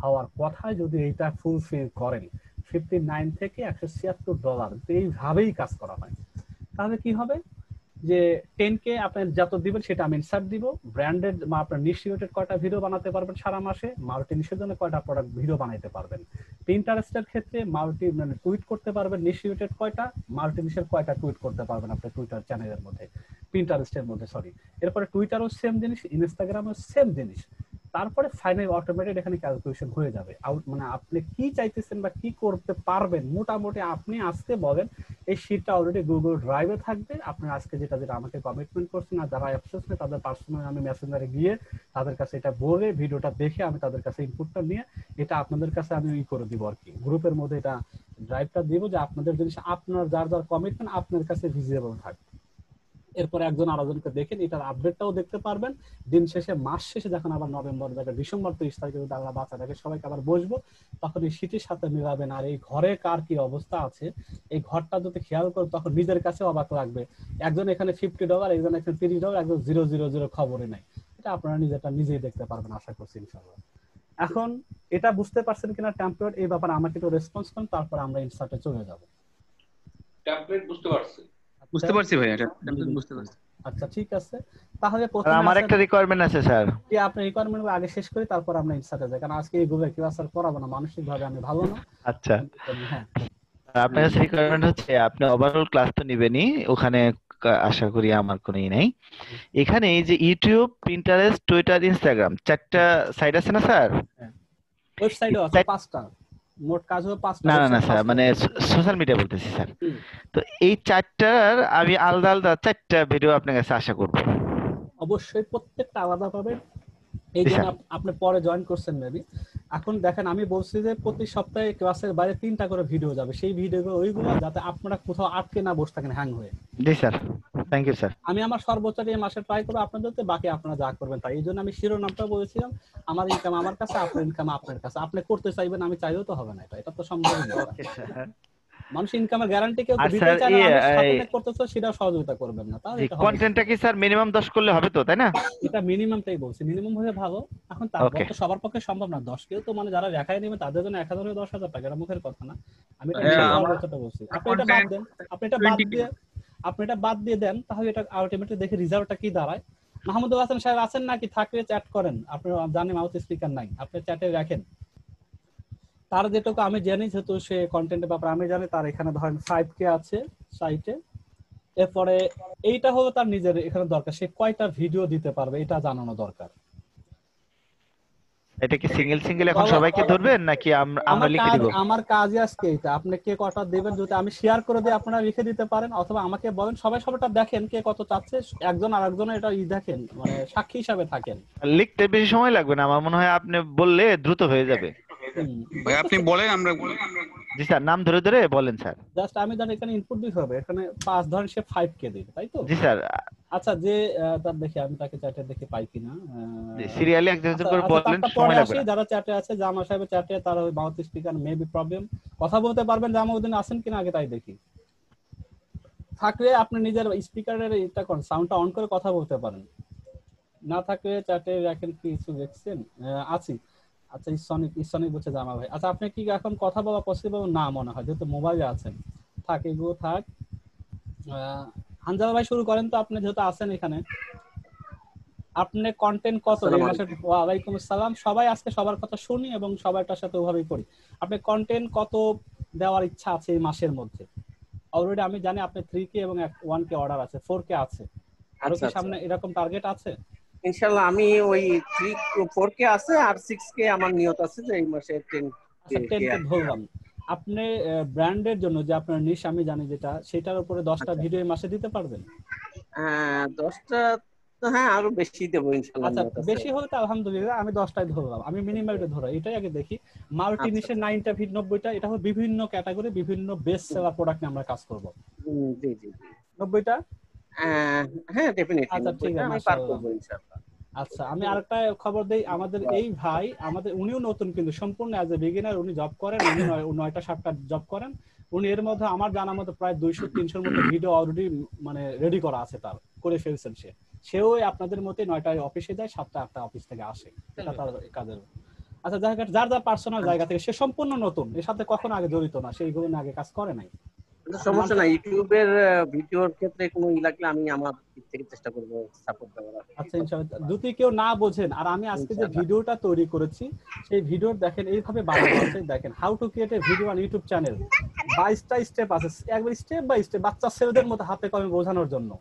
হওয়ার কথা, যদি এইটা ফুলফিল করেন। 59 থেকে $176, এইভাবেই কাজ করা হয়। তাহলে কি হবে যে 10K আপনার যত দিবেন সেটা আমি ইনসার্ট দিব, ব্র্যান্ডেড বা আপনার নিশ রিলেটেড কয়টা ভিডিও বানাতে পারবেন সারা মাসে, মাল্টি নিশের জন্য কয়টা প্রোডাক্ট ভিডিও বানাতে পারবেন, পিন্টারেস্টের ক্ষেত্রে মাল্টি মানে টুইট করতে পারবেন নিশ রিলেটেড কয়টা, মাল্টি নিশের কয়টা টুইট করতে পারবেন আপনার টুইটার চ্যানেলের মধ্যে, পিন্টারেস্টের মধ্যে, সরি। এরপরে টুইটারও সেম জিনিস, ইনস্টাগ্রামও সেম জিনিস। তারপরে ফাইনাল অটোমেটেড এখানে ক্যালকুলেশন হয়ে যাবে। মানে আপনি কি চাইতেছেন বা কি করতে পারবেন মোটামুটি আপনি আজকে বলেন, এই শীটটা অলরেডি গুগল ড্রাইভে থাকবে। আপনি আজকে যেটা যেটা আমাকে কমিটমেন্ট করছেন, আর যারা অ্যাপসেস নেই তাদের পার্সোনালি আমি মেসেঞ্জারে গিয়ে তাদের কাছে এটা বলে, ভিডিওটা দেখে আমি তাদের কাছে ইনপুটটা নিয়ে এটা আপনাদের কাছে আমি করে দিব আর কি, গ্রুপের মধ্যে এটা ড্রাইভটা দিব, যে আপনাদের জিনিস আপনার যার যার কমিটমেন্ট আপনার কাছে ভিজিবল থাকবে। এরপরে একজন আরেকজনকে দেখেন, এটার আপডেটটাও দেখতে পারবেন। দিন শেষে মাস শেষে যখন আবার নভেম্বর থেকে ডিসেম্বর 30 তারিখে যদি আল্লাহ বাঁচা থাকে সবাইকে আবার বসবো, তখন এই শীতের সাথে মিলাবেন আর এই ঘরে কার কি অবস্থা আছে এই ঘরটা যদি খেয়াল করেন তখন নিজের কাছে অবাক লাগবে। একজন এখানে $50, একজন এখানে $30, একজন 000 খবরই নাই। এটা আপনারা নিজেরটা নিজেই দেখতে পারবেন আশা করছি ইনশাআল্লাহ। এখন এটা বুঝতে পারছেন কিনা টেমপ্লেট, এই ব্যাপারে আমাকে একটু রেসপন্স করেন, তারপর আমরা ইনসার্টে চলে যাব। টেমপ্লেট বুঝতে পারছি। বুঝতে পারছি ভাই, এটা টেমপ্লেট বুঝতে পারছি। আচ্ছা ঠিক আছে, তাহলে আর প্রথমে আমার একটা রিকোয়ারমেন্ট আছে স্যার। কি আপনি রিকোয়ারমেন্ট আগে শেষ করি তারপর আমরা ইনসার্টে যাই, কারণ আজকে এইগুলো কি আসার করাবো না, মানসিক ভাবে আমি ভালো না। আচ্ছা, হ্যাঁ আপনার কাছে রিকোয়ারমেন্ট হচ্ছে আপনি ওভারঅল ক্লাস তো নিবেনই, ওখানে আশা করি আমার কোনো ই নাই। এখানে এই যে ইউটিউব, পিন্টারেস্ট, টুইটার, ইনস্টাগ্রাম 4টা সাইট আছে না স্যার? ওয়েবসাইটও আছে 5টা, মোট কাজ হবে 5টা। না না না স্যার, মানে সোশ্যাল মিডিয়া বলতেছি স্যার। তো এই 4টার আমি আলাদা আলাদা 4টা ভিডিও আপনার কাছে আশা করব। অবশ্যই প্রত্যেকটা আলাদা পাবেন, এই জন্য আপনি পরে জয়েন করছেন মেবি। এখন দেখেন আমি বলছি যে প্রতি সপ্তাহে ক্লাসের বাইরে 3টা করে ভিডিও যাবে, সেই ভিডিওগুলো ওইগুলো যাতে আপনারা কোথাও আটকে না বসে থাকেন হ্যাং হয়ে। জি স্যার, থ্যাংক ইউ স্যার। আমি আমার সর্বোচ্চ এই মাসে ট্রাই করবো আপনাদেরতে, বাকি আপনারা যা করবেন তাই। এই জন্য আমি শিরোনামটা বলেছিলাম, আমার ইনকাম আমার কাছে, আপনার ইনকাম আপনার কাছে। আপনি করতে চাইবেন, আমি চাইলেও তো হবে না, এটা তো সম্ভব না। Okay sir. মানুষ ইনকামের গ্যারান্টি কেউ দিতে চায় না, আমি সাপোর্ট করতেছ সেটা সহযোগিতা করবেন না, তাহলে এটা হবে। কন্টেন্টটা কি স্যার মিনিমাম 10 করলে হবে তো, তাই না? এটা মিনিমামটাই বলছি, মিনিমাম হলে ভালো। এখন তারপর তো সবার পক্ষে সম্ভব না 10 কেউ তো, মানে যারা রেখায় নেবে তাদের জন্য 1000 থেকে 10,000 টাকা, এটা মুখের কথা না, আমি এটা সর্বোচ্চটা বলছি। আপনি এটা বাদ দেন, আপনি এটা বাদ দিয়ে দেন, তাহলে এটা আলটিমেটলি দেখে রেজাল্টটা কি দাঁড়ায়। মাহমুদুল হাসান সাহেব আছেন নাকি? থাকলে চ্যাট করেন, আপনি জানেন মাউথ স্পিকার নাই, আপনি চ্যাটে রাখেন। তার যেটুকু আমি জানি, যেহেতু সে কন্টেন্টের ব্যাপারে আমি জানি, তার এখানে ধরেন 5K আছে সাইটে। এরপরে এইটা হলো তার নিজের এখানে দরকার, সে কয়টা ভিডিও দিতে পারবে এটা জানানো দরকার। এটা কি সিঙ্গেল সিঙ্গেল এখন সবাইকে ধরবেন নাকি আমরা লিখে দিব? আমার কাজই আজকে এটা, আপনি কে কটা দিবেন যদি আমি শেয়ার করে দিই আপনারা লিখে দিতে পারেন, অথবা আমাকে বলেন, সবাই সবটা দেখেন কে কত চাচ্ছে, একজন আরেকজনের এটা দেখেন, মানে সাক্ষী হিসাবে থাকেন। লিখতে বেশি সময় লাগবে না, আমার মনে হয় আপনি বললে দ্রুত হয়ে যাবে। ভাই আপনি বলেন, আমরা জি স্যার, নাম ধরে ধরে বলেন স্যার। জাস্ট আমি জানি এখানে ইনপুট দিতে হবে, এখানে 5 ধরেন সে 5K দিবে, তাই তো? জি স্যার। আচ্ছা, যে তার দেখি আমি তাকে চ্যাটে দেখে পাই কিনা, সিরিয়ালি একজন করে বলেন, সময় লাগবে না। যারা চ্যাটে আছে, জামা সাহেব চ্যাটে, তার ওই মাউথ স্পিকার মেবি প্রবলেম, কথা বলতে পারবেন, জামাউদ্দিন আছেন কিনা আগে তাই দেখি। থাকলে আপনি নিজের স্পিকারের এটা কোন সাউন্ডটা অন করে কথা বলতে পারেন, না থাকলে চ্যাটে রাখেন। কিছু দেখছেন? আছি। আচ্ছা, ইসনিক বলছে জামা ভাই। আচ্ছা, আপনি কি এখন কথা বলা পসিবল না মনে হয়, যেহেতু মোবাইলে আছেন? থাক, এগুলো থাক। হানজালা ভাই শুরু করেন তো, আপনি যেহেতু আছেন এখানে। আপনি কন্টেন্ট কত এই মাসে? ওয়ালাইকুম আসসালাম। সবাই আজকে সবার কথা শুনি এবং সবাইটার সাথে ওভাবেই করি। আপনি কন্টেন্ট কত দেওয়ার ইচ্ছা আছে এই মাসের মধ্যে? অলরেডি আমি জানি আপনার 3K এবং 1K অর্ডার আছে, 4K আছে, আরো আচ্ছা কি আচ্ছা সামনে এরকম টার্গেট আছে? ইনশাআল্লাহ আমি ওই 4K আছে আর 6K আমার নিয়ত আছে যে এই মাসে 10K আচ্ছা 10K ধরলাম। আপনি ব্র্যান্ডের জন্য যে আপনার নিশ আমি জানি যেটা, সেটার উপরে 10টা ভিডিও এই মাসে দিতে পারবেন? 10টা তো হ্যাঁ আরো বেশি দেবো ইনশাআল্লাহ আচ্ছা নিয়ত আছে। বেশি হলে তো আলহামদুলিল্লাহ, আমি 10টাই ধরলাম, আমি মিনিমাম এটা ধরা, এটাই আগে দেখি। মাল্টি নিশের 9টা 90টা, এটা হলো বিভিন্ন ক্যাটাগরি বিভিন্ন বেস্ট সেলার প্রোডাক্ট নিয়ে আমরা কাজ করব। জি জি 90টা হ্যাঁ ডেফিনেটলি আচ্ছা ঠিক আছে আমি পার মাশাআল্লাহ। করব ইনশাআল্লাহ। আচ্ছা আমি আরেকটা খবর দেই, আমাদের এই ভাই উনিও নতুন কিন্তু সম্পূর্ণ অ্যাজ এ বিগিনার, উনি জব করেন, উনি 9টা 7টা জব করেন। উনি এর মধ্যে আমার জানার মতো প্রায় 200-300 মতো ভিডিও অলরেডি মানে রেডি করা আছে, তার করে ফেলছেন সেও আপনাদের মতোই 9টায় অফিসে যায়, 7টা 8টা অফিস থেকে আসে, এটা তার কাজের। আচ্ছা যার যার পার্সোনাল জায়গা থেকে, সে সম্পূর্ণ নতুন, এর সাথে কখনো আগে জড়িত না, সেইগুলো নিয়ে আগে কাজ করে নাই। সমস্যা নাই, ইউটিউবের ভিডিওর ক্ষেত্রে কোনো লাগলে আমি আমার দিক থেকে চেষ্টা করব সাপোর্ট দেওয়ার। আচ্ছা ইনশাআল্লাহ, যদি কেউ না বোঝেন, আর আমি আজকে যে ভিডিওটা তৈরি করেছি সেই ভিডিও দেখেন, এইভাবে বানানো আছে, দেখেন how to create a video on YouTube channel, 22টা স্টেপ আছে, একবার স্টেপ বাই স্টেপ বাচ্চা ছেলেদের মতো হাতে কলমে বোঝানোর জন্য।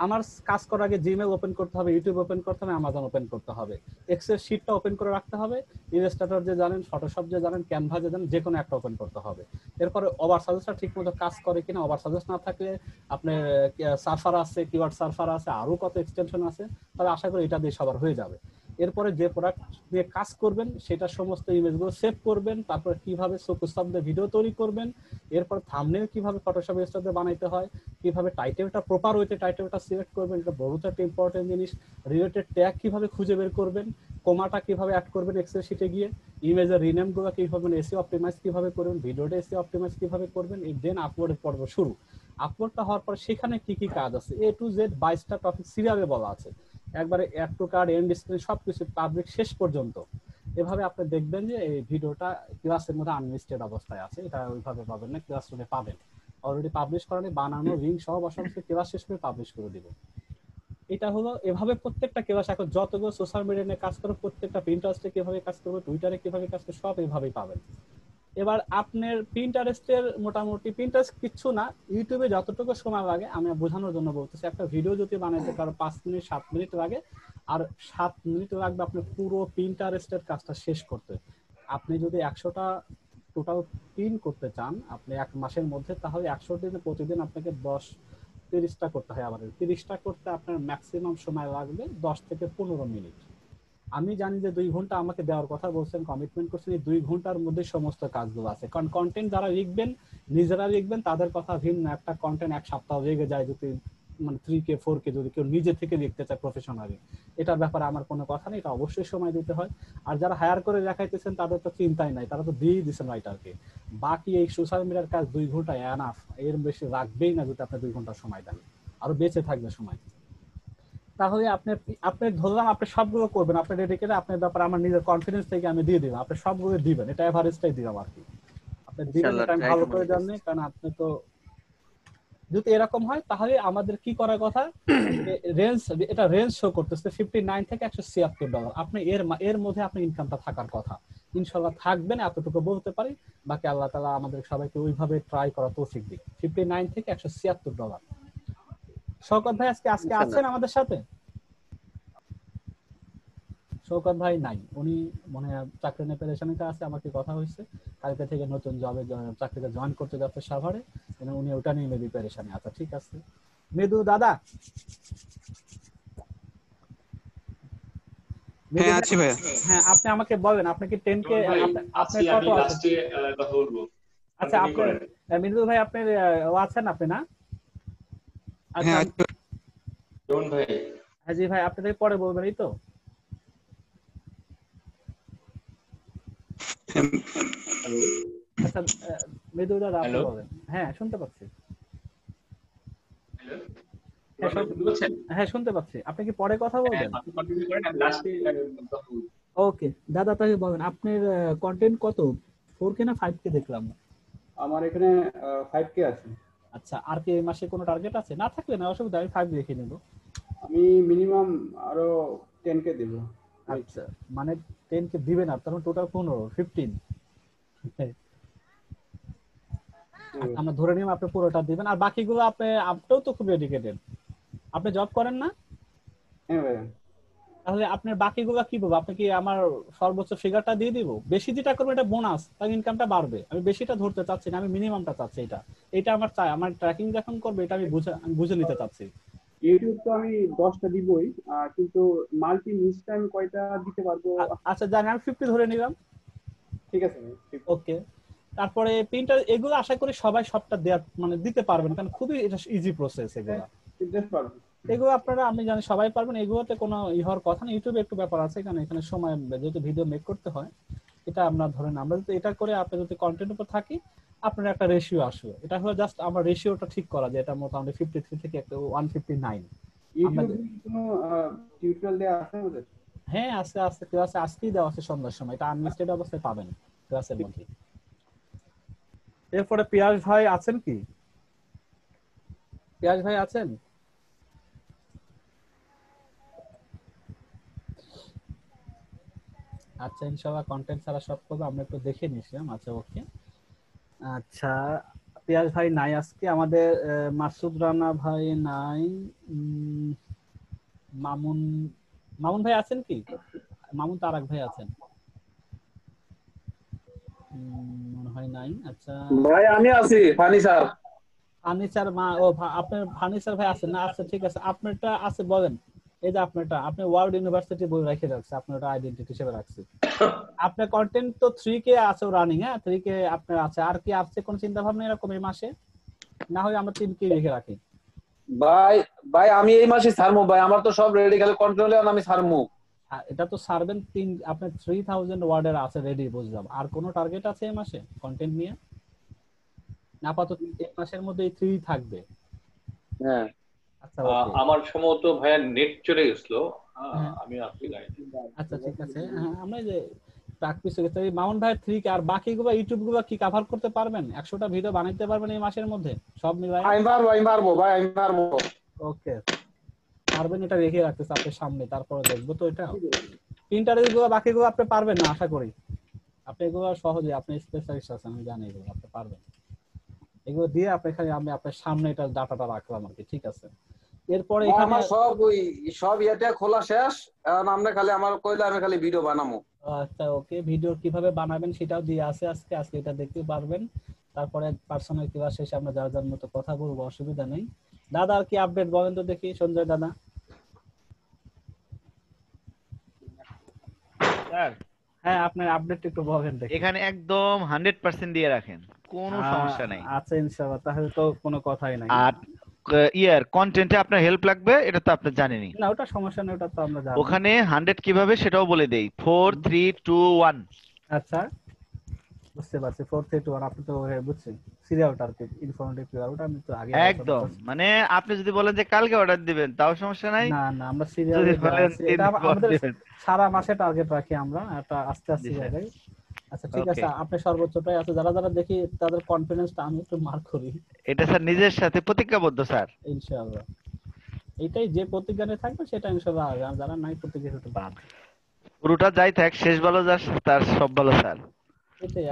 আমার কাজ করার আগে জিমেল ওপেন করতে হবে, ইউটিউব ওপেন করতে হবে, অ্যামাজন ওপেন করতে হবে, এক্সেল শিটটা ওপেন করে রাখতে হবে, ইলাস্ট্রেটর যে জানেন, ফটোশপ যে জানেন, ক্যানভা যে জানেন, যে কোনো একটা ওপেন করতে হবে। এরপরে ওভার সাজেস্টটা ঠিকমতো কাজ করে কিনা, ওভার সাজেস্ট না থাকলে আপনার সার্ফার আছে, কিওয়ার্ড সার্ফার আছে, আরো কত এক্সটেনশন আছে, তবে আশা করি এটা দিয়ে সবার হয়ে যাবে। এরপরে যে প্রোডাক্ট নিয়ে কাজ করবেন সেটা সমস্ত ইমেজগুলো সেভ করবেন, তারপর কিভাবে শব্দে ভিডিও তৈরি করবেন, এরপর থাম্বনেল কিভাবে ফটোশপ ইলাস্ট্রেটরে বানাইতে হয়, কিভাবে টাইটেলটা প্রপার ওয়েতে টাইটেলটা সিলেক্ট করবেন, এটা বহুত একটা ইম্পর্টেন্ট জিনিস, রিলেটেড ট্যাগ কিভাবে খুঁজে বের করবেন, কোমাটা কিভাবে অ্যাড করবেন এক্সেল শিটে গিয়ে, ইমেজের রিনেম গুলো কিভাবে এসইও অপটিমাইজ কিভাবে করবেন, ভিডিওটা এসইও অপটিমাইজ কিভাবে করবেন, দেন আপলোডের পর্ব শুরু। আপলোডটা হওয়ার পর সেখানে কি কি কাজ আছে, A to Z 22টা টপিক সিরিয়ালে বলা আছে, একবারে add to cart, end screen সবকিছু পাবলিক শেষ পর্যন্ত। এভাবে আপনি দেখবেন যে এই ভিডিওটা ক্লাসের মধ্যে আনলিস্টেড অবস্থায় আছে, এটা ওইভাবে পাবেন না, ক্লাসরুমে পাবেন, অলরেডি পাবলিশ করানি, বানানো লিংক সহ বসানো, ক্লাস শেষ করে পাবলিশ করে দিব। এটা হলো এভাবে প্রত্যেকটা ক্লাস, এখন যতগুলো সোশ্যাল মিডিয়া নিয়ে কাজ করো, প্রত্যেকটা পিন্টারেস্টে কিভাবে কাজ করবো, টুইটারে কিভাবে কাজ করবো, সব এইভাবেই পাবেন। এবার আপনার পিন্টারেস্টের মোটামুটি, পিন্টারেস্ট কিচ্ছু না, ইউটিউবে যতটুকু সময় লাগে আমি বোঝানোর জন্য বলতেছি, একটা ভিডিও যদি বানাইতে কারো 5 মিনিট 7 মিনিট লাগে, আর 7 মিনিট লাগবে আপনার পুরো পিন্টারেস্টের কাজটা শেষ করতে। আপনি যদি 100টা টোটাল পিন করতে চান আপনি এক মাসের মধ্যে, তাহলে 100 দিনে প্রতিদিন আপনাকে 30টা করতে হয়, আবার 30টা করতে আপনার ম্যাক্সিমাম সময় লাগবে 10 থেকে 15 মিনিট। আমি জানি যে 2 ঘন্টা আমাকে দেওয়ার কথা বলছেন, কমিটমেন্ট করছেন, এই 2 ঘন্টার মধ্যে সমস্ত কাজগুলো আছে, কারণ কন্টেন্ট যারা লিখবেন নিজেরা লিখবেন তাদের কথা ভিন্ন, একটা কন্টেন্ট এক সপ্তাহ লেগে যায় যদি মানে 3K 4K যদি কেউ নিজে থেকে লিখতে চায় প্রফেশনালি, এটার ব্যাপারে আমার কোনো কথা নেই, এটা অবশ্যই সময় দিতে হয়। আর যারা হায়ার করে দেখাইতেছেন তাদের তো চিন্তাই নাই, তারা তো দিয়েই দিচ্ছেন রাইটারকে। বাকি এই সোশ্যাল মিডিয়ার কাজ 2 ঘন্টা এনাফ, এর বেশি রাখবেই না যদি আপনি 2 ঘন্টা সময় দেন, আরো বেঁচে থাকবে সময়। তাহলে আপনি ধরলাম আপনি সবগুলো করবেন, আপনি ডেডিকেটেড, আপনার ব্যাপারে আমার নিজের কনফিডেন্স থেকে আমি দিয়ে দিলাম, আপনি সবগুলো দিবেন, এটা এভারেজটাই দিলাম আর কি, আপনি দিবেন, এটা আমি ভালো করে জানি, কারণ আপনি তো যদি এরকম হয় তাহলে আমাদের কি করার কথা, রেঞ্জ, এটা রেঞ্জ শো করতেছে $59 থেকে $176, আপনি এর মধ্যে আপনি ইনকামটা থাকার কথা, ইনশাআল্লাহ থাকবেন, এতটুকু বলতে পারি। বাকি আল্লাহ তাআলা আমাদের সবাইকে ওইভাবে ট্রাই করা তৌফিক দিক। $59 থেকে $176। শওকত ভাই আজকে আছেন আমাদের সাথে? শওকত ভাই নাই, উনি মনে হয় চাকরি নিয়ে পেরেশানিতে আছে, আমাকে কথা হয়েছে কালকে থেকে নতুন জবে চাকরিতে জয়েন করতে যাচ্ছে সাভারে, উনি ওটা নিয়ে মেবি পেরেশানি। আচ্ছা ঠিক আছে, মৃদু দাদা। হ্যাঁ আছি ভাইয়া। হ্যাঁ আপনি আমাকে বলেন, আপনি কি 10K আপনার কত আছে? কথা বলবো। আচ্ছা আপনার মৃদু ভাই আপনার আছেন আপনি না? আচ্ছা জন ভাই, হ্যাঁ জি ভাই, আপনি পরে বলবেন, এই তো। আচ্ছা মৃদু দাদা আপনি বলেন। হ্যাঁ শুনতে পাচ্ছি। হ্যাঁ শুনতে পাচ্ছি, আপনি কি পরে কথা বলবেন? ওকে দাদা তাহলে বলেন আপনার কন্টেন্ট কত, 4K না 5K দেখলাম? আমার এখানে 5K আছে। আচ্ছা আর কি এই মাসে কোনো টার্গেট আছে? না থাকলে না অসুবিধা, আমি 5 দেখে নেব। আমি মিনিমাম আরো 10K দেব। আচ্ছা মানে 10K দিবেন, আর তাহলে টোটাল 15 15। হ্যাঁ আমরা ধরে নিলাম আপনি পুরোটা দিবেন, আর বাকিগুলো আপনিও তো খুব এডুকেটেড, আপনি জব করেন না? হ্যাঁ ভাইয়া। তাহলে আপনার বাকিগুলো কি বলবো, আপনি কি আমার সর্বোচ্চ ফিগারটা দিয়ে দিব? বেশি যেটা করবো এটা বোনাস, তার ইনকামটা বাড়বে। আমি বেশিটা ধরতে চাচ্ছি না, আমি মিনিমামটা চাচ্ছি। এটা আমার চাই, আমার ট্র্যাকিং যখন করবে এটা আমি বুঝে নিতে চাচ্ছি। ইউটিউব তো আমি 10টা দিবই, কিন্তু মাল্টি নিচ টাইম কয়টা দিতে পারবো? আচ্ছা জানি, আমি 50 ধরে নিলাম। ঠিক আছে ভাই, ঠিক আছে। ওকে, তারপরে প্রিন্টার এগুলো আশা করি সবাই সবটা দেওয়ার মানে দিতে পারবেন, কারণ খুবই এটা ইজি প্রসেস। Just পারবো। এগুলো আপনারা আমি জানি সবাই পারবেন, এগুলোতে কোনো হওয়ার কথা না। ইউটিউবে একটু ব্যাপার আছে, কারণ এখানে সময় যেহেতু ভিডিও মেক করতে হয়, এটা আমরা ধরেন আমরা যদি এটা করে আপনি যদি কন্টেন্ট উপর থাকি, আপনার একটা রেশিও আসবে। এটা হলো জাস্ট আমার রেশিওটা ঠিক করা, যে এটা মোটামুটি 53 থেকে একটা 159। ইউটিউবে কোনো টিউটোরিয়াল দেয়া আছে আমাদের? হ্যাঁ আছে ক্লাসে আজকেই দেওয়া আছে সন্ধ্যার সময়, এটা আনলিস্টেড অবস্থায় পাবেন ক্লাসের মধ্যে। এরপরে পিয়াস ভাই আছেন কি? পিয়াস ভাই আছেন? আচ্ছা ইনশাআল্লাহ কন্টেন্ট ছাড়া সব করবো, আমরা একটু দেখে নিছিলাম। আচ্ছা ওকে, আচ্ছা পিয়াস ভাই নাই আজকে আমাদের, মাসুদ রানা ভাই নাই, মামুন ভাই আছেন কি? মামুন তারাক ভাই আছেন মনে হয় নাই। আচ্ছা ভাই আমি আছি ফানি স্যার। ফার্নিচার আপনার ফার্নিচার ভাই আছেন না? আচ্ছা ঠিক আছে, আপনারটা আছে বলেন। এই যে আপনারটা, আপনি ওয়ার্ল্ড ইউনিভার্সিটি বই রেখে রাখছে, আপনারটা আইডেন্টিটি হিসেবে রাখছে। আপনার কন্টেন্ট তো 3K আছে রানিং, হ্যাঁ 3K আপনার আছে। আর কি আছে কোন চিন্তা ভাবনা এরকম এই মাসে? না হয় আমরা 3K রেখে রাখি। ভাই আমি এই মাসে ছাড়মু ভাই, আমার তো সব রেডি, খালি কন্ট্রোলে আমি ছাড়মু। এটা তো সার্ভেন আপনার 3000 ওয়ার্ডের আছে রেডি, বুঝলাম। আর কোন টার্গেট আছে এই মাসে কন্টেন্ট নিয়ে? আপাতত এই মাসের মধ্যে 3 থাকবে। হ্যাঁ আচ্ছা ওকে, আমার সম্ভবত ভাইয়া নেট চলে গেছিল, আমি আসলে গাইড। আচ্ছা ঠিক আছে। হ্যাঁ আমরা যে প্র্যাকটিস হয়ে গেছে। মামুন ভাই 3K আর বাকিগুলো ইউটিউব গুলো কি কভার করতে পারবেন? 100টা ভিডিও বানাইতে পারবেন এই মাসের মধ্যে সব মিলাই? আমি পারবো ভাই, আমি পারবো। ওকে পারবেন, এটা রেখে রাখতেছে আপনার সামনে, তারপরে দেখবো তো। এটা প্রিন্টারের গুলো বাকিগুলো আপনি পারবেন না আশা করি, আপনি এগুলো সহজে, আপনি স্পেশালিস্ট আছেন আমি জানি, এগুলো আপনি পারবেন। এগুলো দিয়ে আপনি খালি আমি আপনার সামনে এটা ডাটাটা রাখলাম আর কি, ঠিক আছে। এরপরে এখানে আমার সব ইয়েটা খোলা শেষ, এখন আমরা খালি আমার কইলে আমি খালি ভিডিও বানামু। আচ্ছা ওকে, ভিডিও কিভাবে বানাবেন সেটাও দিয়ে আছে আজকে এটা দেখতে পারবেন। তারপরে পার্সোনাল ক্লাস শেষে আমরা যার যার মতো কথা বলবো, অসুবিধা নেই। দাদা আর কি আপডেট বলেন তো দেখি, সঞ্জয় দাদা। স্যার হ্যাঁ আপনার আপডেট একটু বলেন দেখি। এখানে একদম 100% দিয়ে রাখেন, কোনো সমস্যা নাই। আচ্ছা ইনশাআল্লাহ, তাহলে তো কোনো কথাই নাই। আর কন্টেন্টে আপনার হেল্প লাগবে, এটা তো আপনি জানেনই। না ওটা সমস্যা নেই, ওটা তো আমরা জানি। ওখানে 100 কিভাবে সেটাও বলে দেই। 4 3 2 1। আচ্ছা বুঝতে পারছি, 4 3 2 1, আপনি তো বুঝছেন সিরিয়ালটা আর কি, ইনফরমেটিভ সিরিয়াল, ওটা আমি তো আগে একদম মানে আপনি যদি বলেন যে কালকে অর্ডার দিবেন তাও সমস্যা নাই। না আমরা সিরিয়াল যদি বলেন এটা আমাদের দিবেন। সারা মাসে টার্গেট রাখি আমরা, এটা আস্তে আস্তে যাবে। আচ্ছা ঠিক আছে, আপনি সর্বোচ্চটাই আছে, যারা যারা দেখি তাদের কনফিডেন্সটা আমি একটু মার্ক করি। এটা স্যার নিজের সাথে প্রতিজ্ঞাবদ্ধ স্যার। ইনশাআল্লাহ এটাই, যে প্রতিজ্ঞানে থাকবে সেটা ইনশাআল্লাহ হবে, আর যারা নাই প্রতিজ্ঞা হতে বাদ। পুরোটা যাই থাক, শেষ ভালো যার তার সব ভালো স্যার। এটাই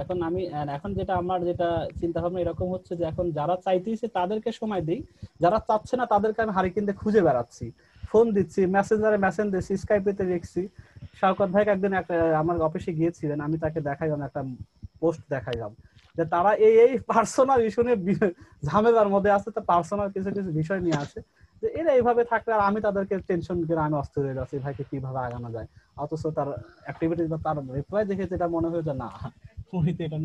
এখন যেটা আমার যেটা চিন্তা ভাবনা এরকম হচ্ছে যে এখন যারা চাইতেছে তাদেরকে সময় দিই, যারা চাচ্ছে না তাদেরকে আমি হারিকেন দিয়ে খুঁজে বেড়াচ্ছি, ফোন দিচ্ছি, মেসেঞ্জারে মেসেজ দিচ্ছি, স্কাইপেতে দেখছি। শাওকত ভাই একদিন একটা আমার অফিসে গিয়েছিলেন, আমি তাকে দেখাইলাম একটা পোস্ট দেখাইলাম যে তারা এই পার্সোনাল ইস্যু নিয়ে ঝামেলার মধ্যে আছে, তো পার্সোনাল কিছু কিছু বিষয় নিয়ে আছে, যে এরা এইভাবে থাকলে আর আমি তাদেরকে টেনশন করে আমি অস্থির হয়ে যাচ্ছি, ভাইকে কিভাবে আগানো যায়। অথচ তার অ্যাক্টিভিটিস বা তার রিপ্লাই দেখে যেটা মনে হয় যে না উনি তো এটা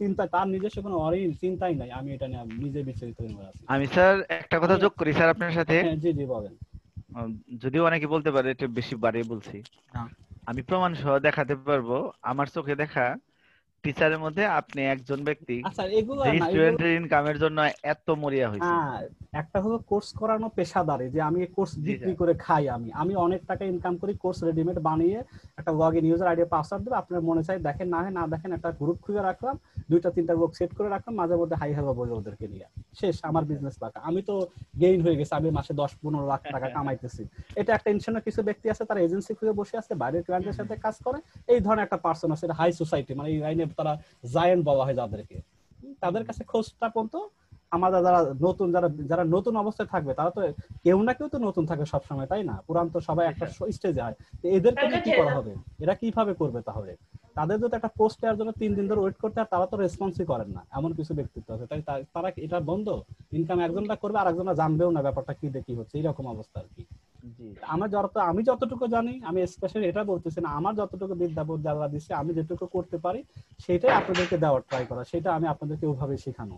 চিন্তা, তার নিজস্ব কোনো চিন্তাই নাই, আমি এটা নিয়ে নিজে বিচলিত হয়ে আছি। আমি স্যার একটা কথা যোগ করি স্যার আপনার সাথে। জি জি বলেন। যদিও অনেকে বলতে পারে এটা বেশি বাড়িয়ে বলছি, আমি প্রমাণ সহ দেখাতে পারবো আমার চোখে দেখা টিচারের মধ্যে আপনি একজন ব্যক্তি আচ্ছা এগুলো যে না, স্টুডেন্টের ইনকামের জন্য এত মরিয়া হয়েছে। একটা হলো কোর্স করানো পেশাদারি, যে আমি কোর্স বিক্রি করে খাই, আমি অনেক টাকা ইনকাম করি, কোর্স রেডিমেড বানিয়ে একটা লগইন ইউজার আইডি পাসওয়ার্ড দেব, আপনার মনে চাই দেখেন, না দেখেন, একটা গ্রুপ খুলে রাখলাম, 2-3টা লোক সেট করে রাখলাম, মাঝে মধ্যে হাই হ্যালো বলে ওদেরকে নিয়ে শেষ, আমার বিজনেস টাকা। আমি তো গেইন হয়ে গেছে, আমি মাসে 10-15 লাখ টাকা কামাইতেছি। এটা একটা টেনশনের কিছু ব্যক্তি আছে, তারা এজেন্সি খুলে বসে আছে, বাইরের ক্লায়েন্টের সাথে কাজ করে, এই ধরনের একটা পার্সন আছে, হাই সোসাইটি, মানে এই লাইনে তারা জায়ান্ট বলা হয় যাদেরকে। তাদের কাছে খোঁজটা পর্যন্ত আমাদের যারা নতুন যারা নতুন অবস্থায় থাকবে তারা তো কেউ না কেউ তো নতুন থাকে সবসময়, তাই না? পুরান তো সবাই একটা স্টেজে হয়। তো এদেরকে নিয়ে কি করা হবে? এরা কিভাবে করবে তাহলে? তাদের যদি একটা পোস্ট দেওয়ার জন্য 3 দিন ধরে ওয়েট করতে হয়, তারা তো রেসপন্সই করেন না, এমন কিছু ব্যক্তিত্ব আছে। তাই তারা এটা বন্ধ, ইনকাম একজনটা করবে আর একজনটা জানবেও না ব্যাপারটা কি দেখি হচ্ছে, এরকম অবস্থা আর কি। আমি যতটুকু জানি, আমি স্পেশালি এটা বলতেছি না, আমার যতটুকু বিদ্যাবোধ যারা দিচ্ছে, আমি যেটুকু করতে পারি সেটাই আপনাদেরকে দেওয়ার ট্রাই করা, সেটা আমি আপনাদেরকে ওইভাবে শেখানো,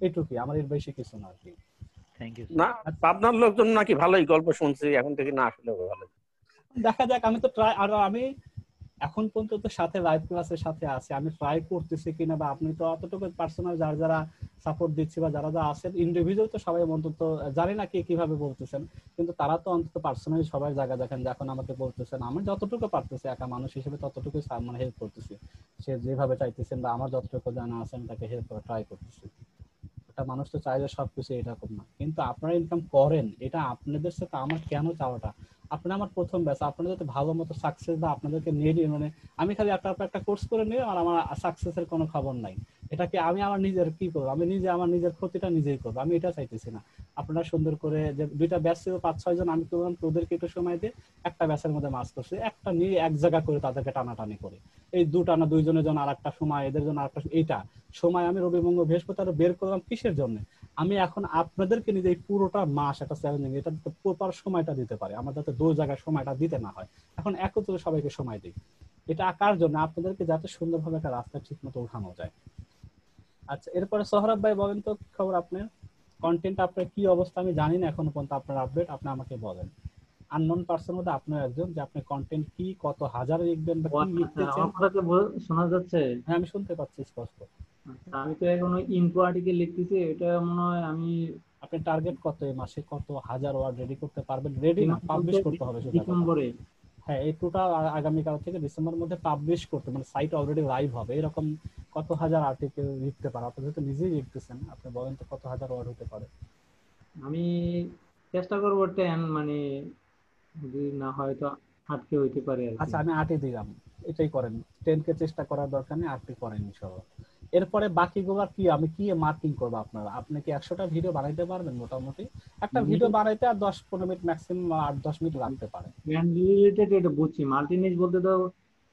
এইটুকুই, আমার এর বেশি কিছু না আর কি। Thank you. না, আপনার লোকজন নাকি ভালোই গল্প শুনছি এখন থেকে, না আসলে ভালো দেখা যাক, আমি তো ট্রাই, আর আমি এখন পর্যন্ত সাথে লাইভ ক্লাসের সাথে আছি, আমি ট্রাই করতেছি কিনা, বা আপনি তো অতটুকু পার্সোনাল যারা সাপোর্ট দিচ্ছে বা যারা আছেন ইন্ডিভিজুয়াল, তো সবাই অন্তত জানি না কে কিভাবে বলতেছেন, কিন্তু তারা তো অন্তত পার্সোনালি সবাই জায়গা দেখেন যখন আমাকে বলতেছেন, আমি যতটুকু পারতেছি একা মানুষ হিসেবে ততটুকু মানে হেল্প করতেছি, সে যেভাবে চাইতেছেন বা আমার যতটুকু জানা আছে আমি তাকে হেল্প করা ট্রাই করতেছি। একটা মানুষ তো চাই যে সবকিছু এরকম না, কিন্তু আপনারা ইনকাম করেন, এটা আপনাদের সাথে আমার কেন চাওয়াটা? আপনারা আমার প্রথম ব্যাচ, আপনাদের যাতে ভালো মতো সাকসেস বা আপনাদেরকে নিয়ে মানে আমি খালি একটা কোর্স করে নিয়ে আর আমার সাকসেসের কোনো খবর নাই, এটাকে আমি আমার নিজের কি করবো, আমি নিজে আমার নিজের ক্ষতিটা নিজেই করবো, আমি এটা চাইতেছি না। আপনারা সুন্দর করে যে 2টা ব্যাচ ছিল 5-6 জন, আমি করলাম তোদেরকে একটু সময় দিয়ে একটা ব্যাচের মধ্যে মাস করছি, একটা নিয়ে এক জায়গা করে তাদেরকে টানাটানি করে, এই দুটানা দুইজনের জন্য আর একটা সময়, এদের জন্য আর একটা, এইটা সময় আমি রবি মঙ্গল বৃহস্পতিবার বের করলাম কিসের জন্য? আমি এখন আপনাদেরকে নিজে এই পুরোটা মাস একটা চ্যালেঞ্জিং, এটা প্রপার সময়টা দিতে পারে, আমার যাতে 2 জায়গায় সময়টা দিতে না হয়, এখন একত্রে সবাইকে সময় দিই, এটা আকার জন্য আপনাদেরকে যাতে সুন্দরভাবে একটা রাস্তা ঠিক মতো উঠানো যায়। আচ্ছা, এরপরে সোহরাব ভাই বলেন তো খবর, আপনার কন্টেন্ট আপনার কি অবস্থা? আমি জানি না এখনো পর্যন্ত আপনার আপডেট, আপনি আমাকে বলেন। আননোন পারসন মধ্যে আপনার একজন, যে আপনি কন্টেন্ট কি কত হাজার লিখবেন বা কি লিখতে চান? আপনাকে শোনা যাচ্ছে? হ্যাঁ, আমি শুনতে পাচ্ছি স্পষ্ট। আমি তো এখন ইনফো আর্টিকেল লিখতেছি, এটা মনে হয় আমি, আপনি টার্গেট কত এই মাসে, কত হাজার ওয়ার্ড রেডি করতে পারবেন? রেডি না, পাবলিশ করতে হবে সেটা। ডিসেম্বরে? হ্যাঁ, এই টোটাল আগামীকাল থেকে ডিসেম্বরের মধ্যে পাবলিশ করতে, মানে সাইট অলরেডি লাইভ হবে, এরকম কত হাজার আর্টিকেল লিখতে পারে? আপনি যেহেতু নিজেই লিখতেছেন, আপনি বলেন তো কত হাজার ওয়ার্ড হতে পারে? আমি চেষ্টা করবো 10, মানে যদি না হয় তো 8 হইতে পারে আর কি। আচ্ছা, আমি 8 দিলাম, এটাই করেন, 10 কে চেষ্টা করার দরকার নেই, 8 করেন ইনশাআল্লাহ। এরপরে বাকিগুলো কি আমি কি মার্কিং করব? আপনারা আপনি কি 100টা ভিডিও বানাইতে পারবেন? মোটামুটি একটা ভিডিও বানাইতে আর 10-15 মিনিট ম্যাক্সিমাম 8-10 মিনিট লাগতে পারে। ব্র্যান্ড রিলেটেড এটা বুঝছি, মাল্টি নিশ বলতে তো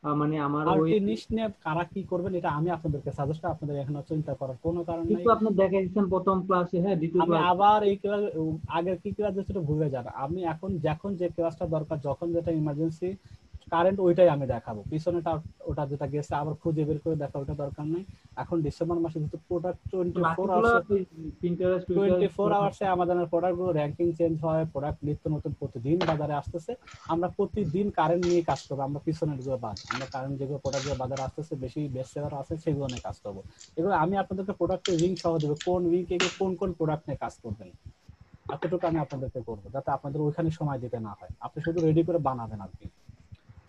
মানে আমার ওই মাল্টি নিশ নিয়ে কারা কি করবেন এটা আমি আপনাদেরকে সাজেস্ট, আপনাদের এখনো চিন্তা করার কোনো কারণ নাই। কিন্তু আপনি দেখাইছেন প্রথম ক্লাসে, হ্যাঁ দ্বিতীয় আমি ক্লাসে আবার এই ক্লাস, আগের কি ক্লাস যেটা ভুলে যান, আমি যখন যে ক্লাসটা দরকার, যখন যেটা ইমার্জেন্সি কারেন্ট, ওইটাই আমি দেখাবো, পিছনেটা ওটা যেটা গেছে আবার খুঁজে বের করে দেখা, ওটা দরকার নেই। এখন ডিসেম্বর মাসে যেহেতু প্রোডাক্ট 24 আওয়ার্সে আমাদের প্রোডাক্ট গুলো র্যাঙ্কিং চেঞ্জ হয়, প্রোডাক্ট নিত্য নতুন প্রতিদিন বাজারে আসতেছে, আমরা প্রতিদিন কারেন্ট নিয়ে কাজ করবো, আমরা পিছনের গুলো বাদ, আমরা কারেন্ট যেগুলো প্রোডাক্ট গুলো বাজারে আসতেছে বেশি বেস্ট সেলার আছে সেগুলো নিয়ে কাজ করবো। এগুলো আমি আপনাদেরকে প্রোডাক্টের লিঙ্ক সহ দেবো, কোন উইকে কোন কোন প্রোডাক্ট নিয়ে কাজ করবেন, এতটুকু আমি আপনাদেরকে করবো, যাতে আপনাদের ওইখানে সময় দিতে না হয়, আপনি শুধু রেডি করে বানাবেন আর কি।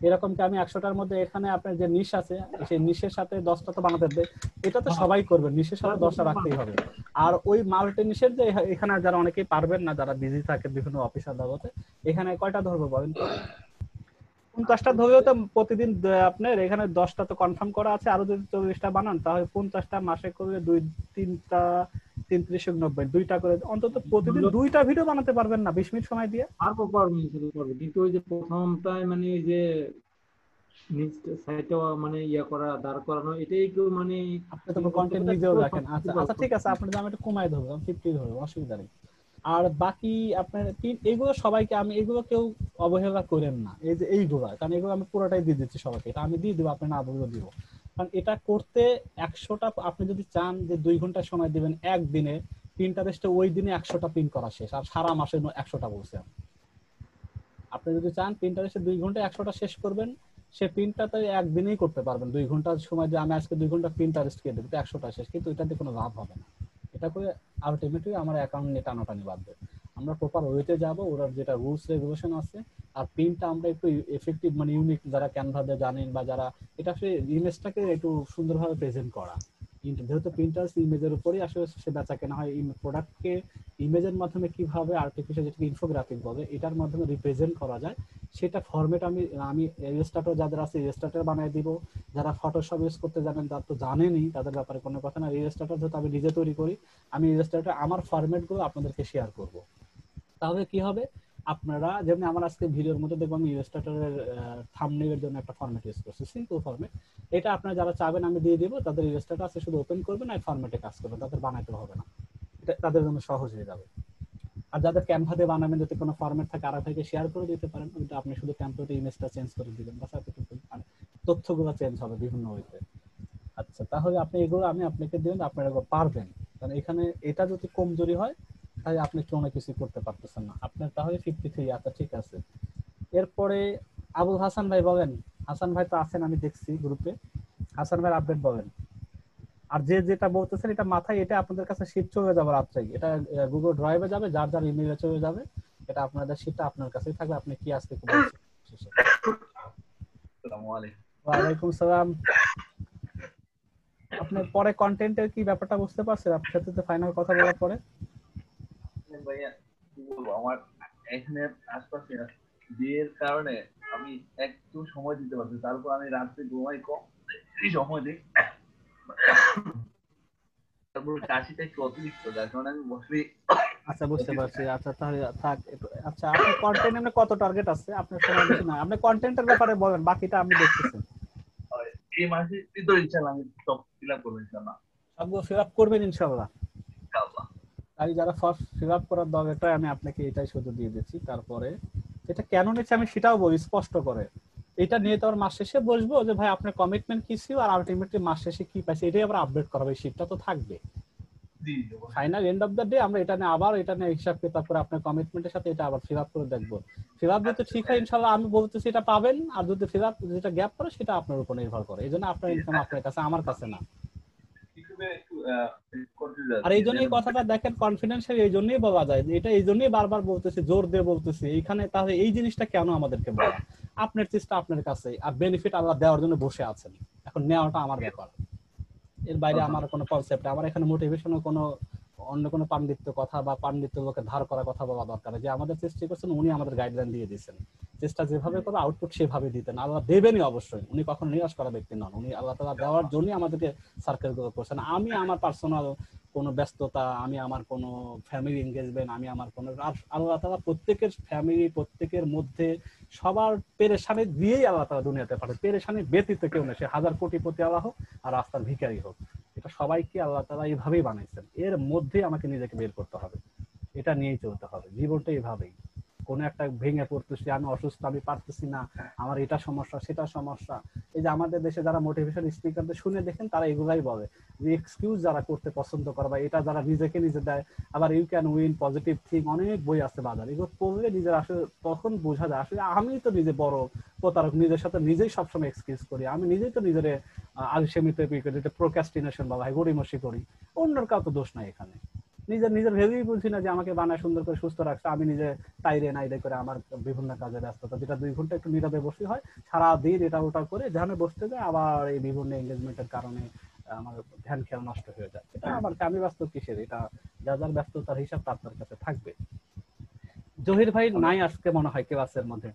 এরকম কি আমি 100টার মধ্যে এখানে আপনার যে নিশ আছে সেই নিশের সাথে 10টা তো বানাতে হবে, এটা তো সবাই করবে, নিশের সাথে 10টা রাখতেই হবে। আর ওই মাল্টি নিশের যে এখানে যারা অনেকেই পারবেন না, যারা বিজি থাকে বিভিন্ন অফিসার দাবতে, এখানে কয়টা ধরবো বলেন তো? 50টা ধরেও তো প্রতিদিন আপনার এখানে 10টা তো কনফার্ম করা আছে, আরো যদি 40টা বানান তাহলে 50টা মাসে করে 2-3টা 3-3-90 2টা করে অন্তত প্রতিদিন 2টা ভিডিও বানাতে পারবেন না 20 মিনিট সময় দিয়ে? পারবো, কিন্তু ওই যে প্রথমটাই মানে ওই যে সাইটে মানে করা, দাঁড় করানো, এটাই একটু মানে আপনি তো কন্টেন্ট নিজেও রাখেন। আচ্ছা আচ্ছা, ঠিক আছে, আপনার দাম একটু কমায় ধরবো, 50 ধরবো, অসুবিধা নেই। আর বাকি আপনার এগুলো সবাইকে আমি, এগুলো কেউ অবহেলা করেন না, এই যে এইগুলো, কারণ এগুলো আমি পুরোটাই দিয়ে দিচ্ছি সবাইকে, এটা আমি দিয়ে দিব, আপনি না বললেও দিব, কারণ এটা করতে 100টা, আপনি যদি চান যে 2 ঘন্টা সময় দিবেন একদিনে, পিন্টারেস্টে ওই দিনে 100টা প্রিন্ট করা শেষ, আর সারা মাসে 100টা বলছে। আপনি যদি চান পিন্টারেস্টে 2 ঘন্টা 100টা শেষ করবেন, সে প্রিন্টটা তো একদিনেই করতে পারবেন, 2 ঘন্টা সময় যে আমি আজকে 2 ঘন্টা পিন্টারেস্ট কে দেবো, 100টা শেষ, কিন্তু এটাতে কোনো লাভ হবে না। এটা করে আলটিমেটলি আমার অ্যাকাউন্ট নিয়ে টানাটানি বাঁধবে। আমরা প্রপার ওয়েতে যাব, ওরা যেটা রুলস রেগুলেশন আছে, আর প্রিন্টটা আমরা একটু এফেক্টিভ মানে ইউনিক, যারা ক্যানভা দিয়ে জানেন বা যারা, এটা আসলে ইমেজটাকে একটু সুন্দরভাবে প্রেজেন্ট করা, যেহেতু প্রিন্টারেস্ট ইমেজের উপরই আসলে সে বেচা কেনা হয়, প্রোডাক্টকে ইমেজের মাধ্যমে কিভাবে আর্টিফিশিয়াল যেটাকে ইনফোগ্রাফিক বলে এটার মাধ্যমে রিপ্রেজেন্ট করা যায় সেটা ফরম্যাট আমি ইলাস্ট্রেটর যাদের আছে ইলাস্ট্রেটর বানিয়ে দিব, যারা ফটোশপ ইউজ করতে জানেন তারা তো জানেনই, তাদের ব্যাপারে কোনো কথা না। ইলাস্ট্রেটর যেহেতু আমি নিজে তৈরি করি, আমি ইলাস্ট্রেটর আমার ফরম্যাটগুলো আপনাদেরকে শেয়ার করব। তাহলে কি হবে, আপনারা যেমন আমার আজকে ভিডিওর মধ্যে দেখবো আমি ইলাস্ট্রেটরের থাম্বনেইলের জন্য একটা ফরম্যাট ইউজ করছি, সিম্পল ফরম্যাট। এটা আপনারা যারা চাবেন আমি দিয়ে দিব, তাদের ইলাস্ট্রেটর আছে শুধু ওপেন করবেন আর ফরম্যাটে কাজ করবেন, তাদের বানাইতে হবে না, এটা তাদের জন্য সহজ হয়ে যাবে। আর যাদের ক্যানভা দিয়ে বানাবেন যদি কোনো ফরম্যাট থাকে আর ভাইকে শেয়ার করে দিতে পারেন, ওইটা আপনি শুধু টেমপ্লেটে ইমেজটা চেঞ্জ করে দিবেন, বাস এতটুকু, আর তথ্যগুলো চেঞ্জ হবে বিভিন্ন ওয়েতে। আচ্ছা, তাহলে আপনি এগুলো আমি আপনাকে দিবেন, আপনারা এগুলো পারবেন। কারণ এখানে এটা যদি কমজোরি হয় তাহলে আপনি কোনো কিছু করতে পারতেছেন না আপনার। তাহলে 53, আচ্ছা ঠিক আছে। এরপরে আবুল হাসান ভাই বলেন। হাসান ভাই তো আছেন, আমি দেখছি গ্রুপে। হাসান ভাই আপডেট বলেন। আর যে যেটা বলতেছেন এটা মাথায়, এটা আপনাদের কাছে শীট চলে যাবে রাত্রেই, এটা গুগল ড্রাইভে যাবে, যার যার ইমেইলে চলে যাবে, এটা আপনাদের শীটটা আপনার কাছেই থাকবে। আপনি কি আজকে আসসালামু আলাইকুম। ওয়ালাইকুম সালাম। আপনি পরে কন্টেন্টের কি ব্যাপারটা বুঝতে পারছেন আপনার সাথে তো ফাইনাল কথা বলার পরে? ভাইয়া কি বলবো, আমার এখানে আশপাশে বিয়ের কারণে আমি একটু সময় দিতে পারছি, তারপর আমি রাত্রে ঘুমাই কম, এই সময় দিই, তারপর কাশিটা একটু অতিরিক্ত, যার কারণে আমি বসে। আচ্ছা বুঝতে পারছি। আচ্ছা তাহলে থাক। আচ্ছা আপনি কন্টেন্ট এমনি কত টার্গেট আছে আপনার? সময় বেশি না, আপনি কন্টেন্টের ব্যাপারে বলেন, বাকিটা আমি দেখতেছি। এই মাসে ভিতরে ইনশাআল্লাহ আমি সব ফিল আপ করব ইনশাআল্লাহ। সবগুলো ফিল আপ করবেন ইনশাআল্লাহ। ইনশাআল্লাহ। তাই যারা ফার্স্ট ফিল আপ করার দরকার আমি আপনাকে এটাই শুধু দিয়ে দিচ্ছি। তারপরে এটা কেন নিচ্ছে আমি সেটাও বলি স্পষ্ট করে। এটা নিয়ে তো আর মাস শেষে বসবো যে ভাই আপনার কমিটমেন্ট কি ছিল আর আলটিমেটলি মাস শেষে কি পাইছে, এটাই আবার আপডেট করা হবে, শীটটা তো থাকবে। Final end of the day আমরা এটা নিয়ে আবার এটা নিয়ে হিসাব কিতাব করে আপনার কমিটমেন্টের সাথে এটা আবার ফিল আপ করে দেখবো। ফিল আপ যদি ঠিক হয় ইনশাআল্লাহ আমি বলতেছি এটা পাবেন, আর যদি ফিল আপ যেটা গ্যাপ করে সেটা আপনার উপর নির্ভর করে। এই জন্য আপনার ইনকাম আপনার কাছে, আমার কাছে না। আর এই জন্য এই কথাটা দেখেন কনফিডেন্সিয়াল এই জন্যই বলা যায়, এটা এই জন্যই বারবার বলতেছি, জোর দিয়ে বলতেছি এইখানে। তাহলে এই জিনিসটা কেন আমাদেরকে বলা? আপনার চেষ্টা আপনার কাছে, আর বেনিফিট আল্লাহ দেওয়ার জন্য বসে আছেন, এখন নেওয়াটা আমার ব্যাপার। এর বাইরে আমার কোনো কনসেপ্ট, আমার এখানে মোটিভেশনাল কোনো অন্য কোনো পাণ্ডিত্য কথা বা পাণ্ডিত্য লোকে ধার করা কথা বলা দরকার। যে আমাদের চেষ্টা করছেন উনি আমাদের গাইডলাইন দিয়ে দিয়েছেন, চেষ্টা যেভাবে করো আউটপুট সেভাবে দিতেন, আল্লাহ দেবেনই অবশ্যই। উনি কখনো নিরাশ করা ব্যক্তি নন, উনি আল্লাহ তাআলা দেওয়ার জন্যই আমাদেরকে সার্কেল গুলো করছেন। আমি আমার পার্সোনাল কোনো ব্যস্ততা, আমি আমার কোনো ফ্যামিলি এনগেজমেন্ট, আমি আমার কোনো, আল্লাহ তাআলা প্রত্যেকের ফ্যামিলি প্রত্যেকের মধ্যে সবার পেরেশানি দিয়েই আল্লাহ তাআলা দুনিয়াতে পাঠায়। পেরেশানি ব্যতীত কেউ নেই, সে হাজার কোটিপতি আল্লাহ হোক আর রাস্তার ভিখারি হোক, এটা সবাইকে আল্লাহ তাআলা এইভাবেই বানাইছেন। এর মধ্যে আমাকে নিজেকে বের করতে হবে, এটা নিয়েই চলতে হবে। জীবনটা এইভাবেই, কোনো একটা ভেঙে পড়তেছি, আমি অসুস্থ, আমি পারতেছি না, আমার এটা সমস্যা সেটা সমস্যা। এই যে আমাদের দেশে যারা মোটিভেশন স্পিকারদের শুনে দেখেন তারা এগুলাই বলে যে এক্সকিউজ যারা করতে পছন্দ করে বা এটা যারা নিজেকে নিজে দেয়, আবার you can win, positive thing, অনেক বই আছে বাজারে, এগুলো পড়লে নিজের আসলে তখন বোঝা যায় আসলে আমি তো নিজে বড় প্রতারক, নিজের সাথে নিজেই সবসময় এক্সকিউজ করি, আমি নিজেই তো নিজের আলসেমিতে প্রোক্রাস্টিনেশন বা গড়িমসি করি, অন্যের কাউ তো দোষ নাই এখানে। নিজের ভেবেই বুঝি না যে আমাকে বানায় সুন্দর করে সুস্থ রাখছে, আমি নিজে তাইরে নাইরে করে আমার বিভিন্ন কাজে ব্যস্ততা, যেটা 2 ঘন্টা একটু নীরবে বসে হয়, সারা দিন এটা ওটা করে যেখানে বসতে যায় আবার এই বিভিন্ন এঙ্গেজমেন্টের কারণে আমার ধ্যান খেয়াল নষ্ট হয়ে যায়। এটা আমার, আমি ব্যস্ত কিসের, এটা যার ব্যস্ততার হিসাব তার কাছে থাকবে। জহির ভাই নাই আজকে মনে হয় ক্লাসের মধ্যে,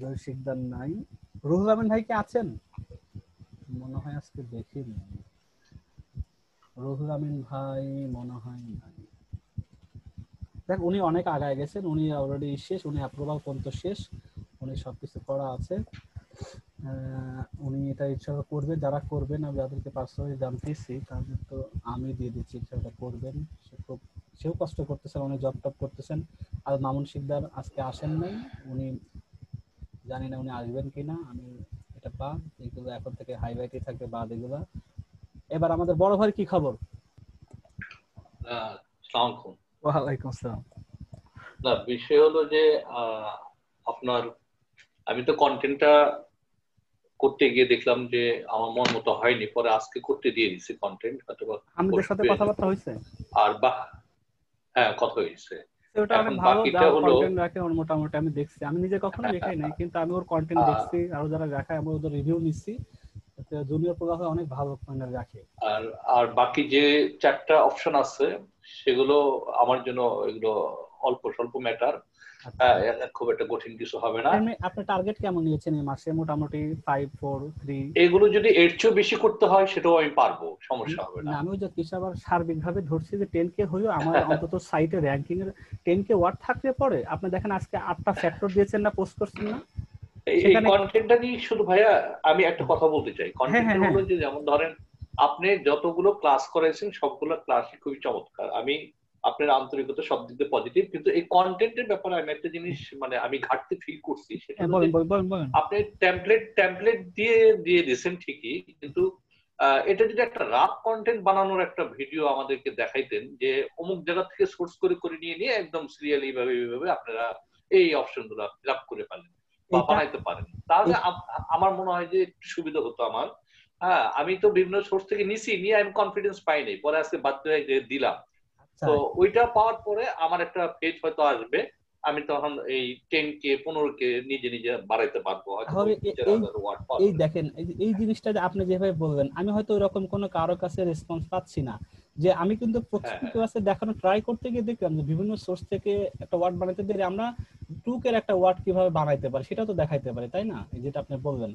জহির শিকদার নাই। রুহুল আমিন ভাই কি আছেন? মনে হয় আজকে দেখিনি। রুহুল আমিন ভাই মনে হয় নাই। দেখ উনি অনেক আগায় গেছেন, উনি অলরেডি শেষ, উনি অ্যাপ্রুভাল পর্যন্ত শেষ, উনি সবকিছু করা আছে। উনি এটা ইচ্ছা করবে, যারা করবেন আমি যাদেরকে পার্সোনালি জানতেছি তাদের তো আমি দিয়ে দিচ্ছি, ইচ্ছা করবেন। সেও কষ্ট করতেছেন, অনেক জব টপ করতেছেন। আর মামুন শিকদার আজকে আসেন নাই, উনি জানি না উনি আসবেন কিনা, আমি এটা বাদ, এগুলো এখন থেকে হাইলাইটই থাকবে বাদ এগুলা। এবার আমাদের বড় ভাই কি খবর? ওয়ালাইকুম আসসালাম। না, বিষয় হলো যে আপনার, আমি তো কন্টেন্টটা করতে গিয়ে দেখলাম যে আমার মন মতো হয়নি, পরে আজকে করতে দিয়ে দিছি কন্টেন্ট। আমাদের সাথে কথাবার্তা হয়েছে আর হ্যাঁ কথা হয়েছে, ওটা অনেক ভালো কন্টেন্ট রাখে ওর, মোটামুটি আমি দেখছি, আমি নিজে কখনো দেখাই নাই কিন্তু আমি ওর কন্টেন্ট দেখছি, আর যারা দেখায় আমি ওদের রিভিউ নিচ্ছি, জুনিয়র প্রোগ্রামার অনেক ভালো পয়েন্টার রাখে। আর আর বাকি যে 4টা অপশন আছে সেগুলো আমার জন্য এগুলো অল্প স্বল্প ম্যাটার, খুব একটা কঠিন কিছু হবে না। আপনি টার্গেট কেমন নিয়েছেন এই মাসে? মোটামুটি 5 4 3? এগুলো যদি এর চেয়ে বেশি করতে হয় সেটাও আমি পারবো, সমস্যা হবে না। আমি যে কিছু আবার সার্বিকভাবে ধরছি যে 10K হইও আমার অন্তত সাইটে র্যাঙ্কিং এর 10K ওয়ার্ড থাকলে পরে আপনি দেখেন আজকে 8টা ফ্যাক্টর দিয়েছেন না, পোস্ট করছেন না, এই কন্টেন্টটা নিয়ে শুধু ভাইয়া আমি একটা কথা বলতে চাই। কন্টেন্ট হলো যে যেমন ধরেন আপনি যতগুলো ক্লাস করেছেন সবগুলো ক্লাসই খুবই চমৎকার, আমি আপনার আন্তরিকতা সব দিক দিয়ে পজিটিভ, কিন্তু এই কন্টেন্টের ব্যাপারে আমি একটা জিনিস মানে আমি ঘাটতি ফিল করছি, সেটা আপনি টেমপ্লেট দিয়ে দিয়েছেন ঠিকই, কিন্তু এটা যদি একটা রাফ কন্টেন্ট বানানোর একটা ভিডিও আমাদেরকে দেখাইতেন যে অমুক জায়গা থেকে সোর্স করে নিয়ে একদম সিরিয়ালি এইভাবে আপনারা এই অপশনগুলো ফিল আপ করে পারলেন বা বানাইতে পারেন, তাহলে আমার মনে হয় যে একটু সুবিধা হতো আমার। হ্যাঁ, আমি তো বিভিন্ন সোর্স থেকে নিয়ে আমি কনফিডেন্স পাই নাই, পরে আজকে বাধ্য হয়ে দিলাম। তো ওইটা পাওয়ার পরে আমার একটা পেজ হয়তো আসবে, আমি তখন এই 10K 15K নিজে বাড়াইতে পারবো। এই দেখেন এই জিনিসটা আপনি যেভাবে বলবেন, আমি হয়তো এরকম কোনো কারো কাছে রেসপন্স পাচ্ছি না, যে আমি কিন্তু প্রত্যেক ক্লাসে দেখানো ট্রাই করতে গিয়ে দেখলাম যে বিভিন্ন সোর্স থেকে একটা ওয়ার্ড বানাইতে দিলে আমরা 2K এর একটা ওয়ার্ড কিভাবে বানাইতে পারি সেটা তো দেখাইতে পারি, তাই না? যেটা আপনি বলবেন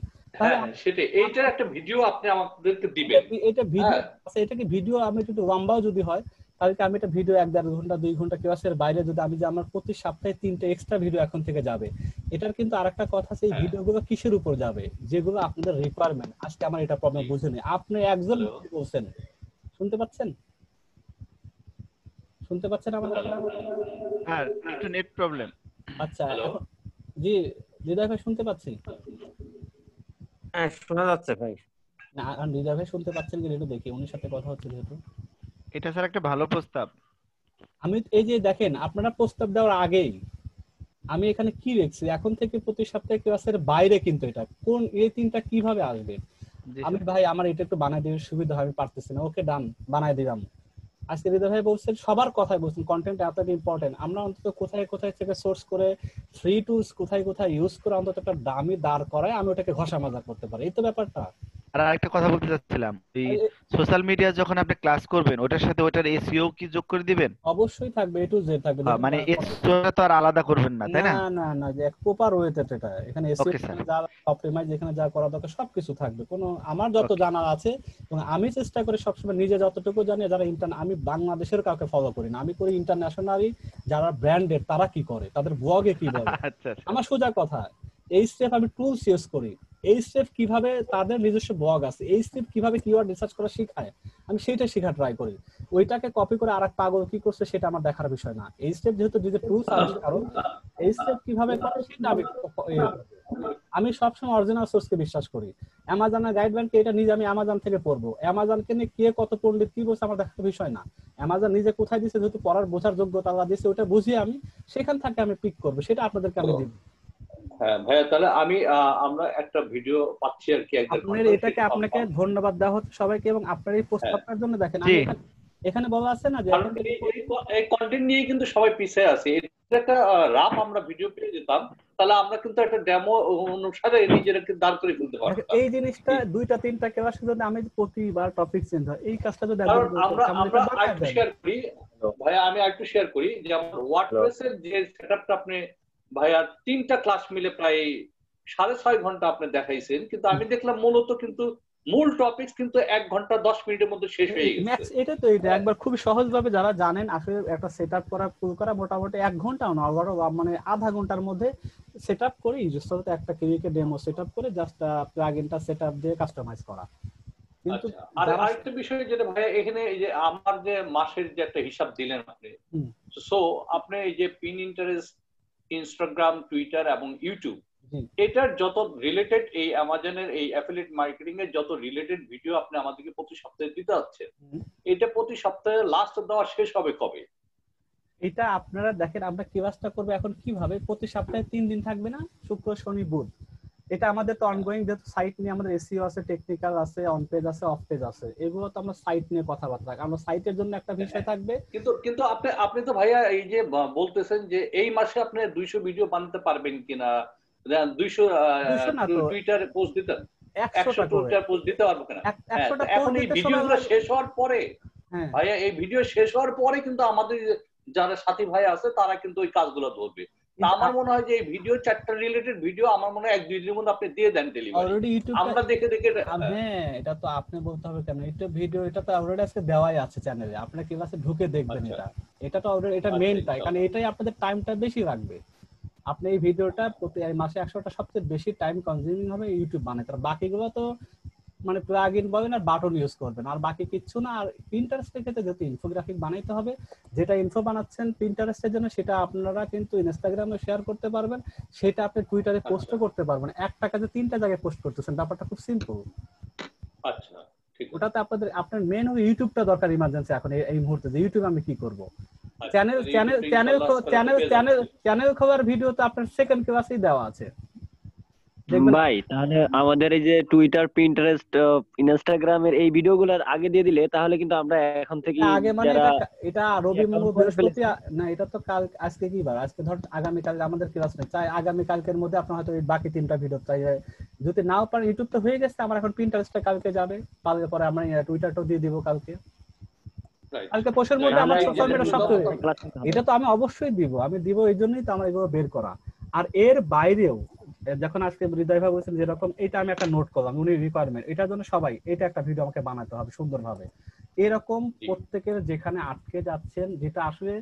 সেটা এইটার একটা ভিডিও আপনি আমাদেরকে দিবেন। এটা ভিডিও আচ্ছা, এটা কি ভিডিও আমি একটু লম্বাও যদি হয় তাহলে আমি একটা ভিডিও 1.5 ঘন্টা 2 ঘন্টা ক্লাসের বাইরে যদি আমি যে আমার প্রতি সপ্তাহে 3টে এক্সট্রা ভিডিও এখন থেকে যাবে, এটার কিন্তু আরেকটা কথা আছে, এই ভিডিওগুলো কিসের উপর যাবে? যেগুলো আপনাদের রিকোয়ারমেন্ট। আজকে আমার এটা প্রবলেম বুঝেনি, আপনি একজন বলছেন, শুনতে পাচ্ছেন আমার কথা? আর একটু নেট প্রবলেম। আচ্ছা, জি হৃদয় ভাই শুনতে পাচ্ছি? হ্যাঁ শোনা যাচ্ছে ভাই। না হৃদয় ভাই শুনতে পাচ্ছেন কি একটু দেখি, উনির সাথে কথা হচ্ছে যেহেতু। এটা স্যার একটা ভালো প্রস্তাব। আমি এই যে দেখেন আপনারা প্রস্তাব দেওয়ার আগেই আমি এখানে কি লিখছি, এখন থেকে প্রতি সপ্তাহে ক্লাসের বাইরে, কিন্তু এটা কোন এই 3টা কিভাবে আসবে? আমি ভাই আমার এটা একটু বানাই দিলে সুবিধা হয়, আমি পারতেছি না। ওকে ডান, বানাই দিলাম। আজকে হৃদয় ভাই বলছেন, সবার কথাই বলছেন কন্টেন্ট এতটা ইম্পর্টেন্ট, আমরা অন্তত কোথায় থেকে সোর্স করে ফ্রি টুলস কোথায় ইউজ করে অন্তত একটা দামি দাঁড় করায় আমি ওটাকে ঘষা মাজা করতে পারি, এই তো ব্যাপারটা। আর আরেকটা কথা বলতে চাচ্ছিলাম, এই সোশ্যাল মিডিয়া যখন আপনি ক্লাস করবেন ওটার সাথে ওটার এসইও কি যোগ করে দিবেন? অবশ্যই থাকবে, এ টু জেড থাকবে। মানে এসইওটা তো আর আলাদা করবেন না, তাই না? না যে এক প্রপার ওয়েতে এটা এখানে এসইও যা অপটিমাইজ এখানে যা করা দরকার সবকিছু থাকবে। কোনো আমার যত জানা আছে এবং আমি চেষ্টা করি সবসময় নিজে যতটুকু জানি, যারা আমি বাংলাদেশের কাউকে ফলো করি না, আমি করি ইন্টারন্যাশনালি যারা ব্র্যান্ডেড তারা কি করে, তাদের ব্লগে কি বলে। আমার সোজা কথা, এই স্টেপ আমি টুলস ইউজ করি, এই স্টেপ কিভাবে তাদের নিজস্ব ব্লগ আছে, এই স্টেপ কিভাবে কিওয়ার্ড রিসার্চ করা শেখায়, আমি সেইটা শেখা ট্রাই করি। ওইটাকে কপি করে আরেক পাগল কি করছে সেটা আমার দেখার বিষয় না। এই স্টেপ যেহেতু নিজের টুলস আছে, কারণ এই স্টেপ কিভাবে করে সেটা আমি সবসময় অরিজিনাল সোর্সকে বিশ্বাস করি। অ্যামাজনের গাইডলাইনকে এটা নিজে আমি অ্যামাজন থেকে পড়বো, অ্যামাজনকে নিয়ে কে কত পণ্ডিত কি বলছে আমার দেখার বিষয় না। অ্যামাজন নিজে কোথায় দিচ্ছে, যেহেতু পড়ার বোঝার যোগ্যতা আল্লাহ দিচ্ছে, ওটা বুঝিয়ে আমি সেখান থেকে আমি পিক করবো, সেটা আপনাদেরকে আমি দিব। হ্যাঁ ভাইয়া, তাহলে আমরা একটা ভিডিও পাচ্ছি আর কি। আপনার এটাকে আপনাকে ধন্যবাদ দেওয়া হচ্ছে সবাইকে, এবং আপনার এই প্রস্তাবটার জন্য দেখেন এখানে বলা আছে না যে এই কন্টেন্ট নিয়ে কিন্তু সবাই পিছিয়ে আছে। একটা রাফ আমরা ভিডিও পেয়ে যেতাম, তাহলে আমরা কিন্তু একটা ডেমো অনুসারে নিজেদেরকে দাঁড় করে ফেলতে পারতাম। এই জিনিসটা 2টা 3টা ক্লাসে যদি আমি প্রতিবার টপিক চেঞ্জ হয়, এই কাজটা যদি আমরা আরেকটু শেয়ার করি ভাইয়া, আমি আরেকটু শেয়ার করি যে আমার ওয়ার্ডপ্রেসের যে সেটআপটা আপনি ভাইয়া 3টা ক্লাস মিলে প্রায় 6.5 ঘন্টা আপনি দেখাইছেন, কিন্তু আমি দেখলাম মূলত কিন্তু মূল টপিকস কিন্তু 1 ঘন্টা 10 মিনিটের মধ্যে শেষ হয়ে গেছে। এটা তো এটা একবার খুব সহজ ভাবে যারা জানেন আসলে একটা সেটআপ করা ফুল করা মোটামুটি 1 ঘন্টাও না, মানে আধা ঘন্টার মধ্যে সেটআপ করি, জাস্ট একটা ক্রিয়েটে ডেমো সেটআপ করে জাস্ট প্লাগইনটা সেটআপ দিয়ে কাস্টমাইজ করা। কিন্তু আর আরেকটা বিষয় যেটা ভাইয়া এখানে এই যে আমার যে মাসের যে একটা হিসাব দিলেন আপনি, সো আপনি এই যে পিন ইন্টারেস্ট, ইনস্টাগ্রাম, টুইটার এবং ইউটিউব, এটার যত রিলেটেড এই অ্যামাজনের এই অ্যাফিলিয়েট মার্কেটিং এর যত রিলেটেড ভিডিও আপনি আমাদেরকে প্রতি সপ্তাহে দিতে হচ্ছে, এটা প্রতি সপ্তাহে লাস্ট দেওয়া শেষ হবে কবে? এটা আপনারা দেখেন আমরা ক্লাসটা করব এখন কিভাবে, প্রতি সপ্তাহে 3 দিন থাকবে না, শুক্র শনি বুধ। এটা আমাদের তো অনগোয়িং, যেহেতু সাইট নিয়ে আমাদের এসইও আছে, টেকনিক্যাল আছে, অন পেজ আছে, অফ পেজ আছে, এগুলো তো আমরা সাইট নিয়ে কথাবার্তা, আমরা সাইটের জন্য একটা বিষয় থাকবে। কিন্তু আপনি তো ভাইয়া এই যে বলতেছেন যে এই মাসে আপনি 200 ভিডিও বানাতে পারবেন কিনা, 200 টুইটারে পোস্ট দিতেন। 100টা করে পোস্ট দিতে পারবো কিনা। 100টা এখন এই ভিডিওগুলো শেষ হওয়ার পরে হ্যাঁ ভাইয়া, এই ভিডিও শেষ হওয়ার পরে কিন্তু আমাদের যারা সাথী ভাই আছে তারা কিন্তু ওই কাজগুলো ধরবে। তা আমার মনে হয় যে এই ভিডিও, চ্যাপ্টার রিলেটেড ভিডিও আমার মনে হয় 1-2 দিনের মধ্যে আপনি দিয়ে দেন ডেলিভারি, অলরেডি ইউটিউব আমরা দেখে দেখে। হ্যাঁ, এটা তো আপনি বলতে হবে কেন, ইউটিউব ভিডিও এটা তো অলরেডি আজকে দেওয়াই আছে চ্যানেলে, আপনি ক্লাসে ঢুকে দেখবেন। এটা তো অলরেডি, এটা মেইনটাই, কারণ এটাই আপনাদের টাইমটা বেশি লাগবে। আপনি এই ভিডিওটা প্রতি মাসে 100টা সবচেয়ে বেশি টাইম কনজিউমিং হবে ইউটিউব বানাতে, আর বাকিগুলো তো মানে প্লাগ ইন বলেন আর বাটন ইউজ করবেন, আর বাকি কিচ্ছু না। আর পিন্টারেস্টের ক্ষেত্রে যেহেতু ইনফোগ্রাফিক বানাইতে হবে, যেটা ইনফো বানাচ্ছেন পিন্টারেস্টের জন্য সেটা আপনারা কিন্তু ইনস্টাগ্রামে শেয়ার করতে পারবেন, সেটা আপনি টুইটারে পোস্টও করতে পারবেন। 1 টাকাতে 3টা জায়গায় পোস্ট করতেছেন, ব্যাপারটা খুব সিম্পল। আচ্ছা, ওটাতে আপনার মেন হবে ইউটিউবটা দরকার ইমার্জেন্সি এখন এই মুহূর্তে, যে ইউটিউব আমি কি করব। চ্যানেল খোলার ভিডিও তো আপনার সেকেন্ড ক্লাসেই দেওয়া আছে ভাই। তাহলে আমাদের এই যে টুইটার, পিন্টারেস্ট, ইনস্টাগ্রামের এই ভিডিওগুলো আগে দিয়ে দিলে তাহলে কিন্তু আমরা এখন থেকে আগে মানে এটা রবি মঙ্গল বৃহস্পতি না, এটা তো কাল, আজকে কি বার, আজকে ধর আগামী কাল আমাদের ক্লাস নেই, চাই আগামী কালকের মধ্যে আপনার হয়তো বাকি 3টা ভিডিও চাই, যদি নাও পারেন ইউটিউব তো হয়ে গেছে, আমার এখন পিন্টারেস্টটা কালকে যাবে, কালকে পরে আমরা টুইটারটাও দিয়ে দিব কালকে পোস্টের মধ্যে আমার সোশ্যাল মিডিয়া সব। এটা তো আমি অবশ্যই দিব, আমি দিব, এই জন্যই তো আমার এগুলো বের করা। আর এর বাইরেও যখন আজকে হৃদয় ভাই বলছেন যেরকম, এটা আমি একটা নোট করলাম, উনি রিকোয়ারমেন্ট, এটার জন্য সবাই এটা একটা ভিডিও আমাকে বানাতে হবে সুন্দরভাবে। এরকম প্রত্যেকের যেখানে আটকে যাচ্ছেন, যেটা আসলে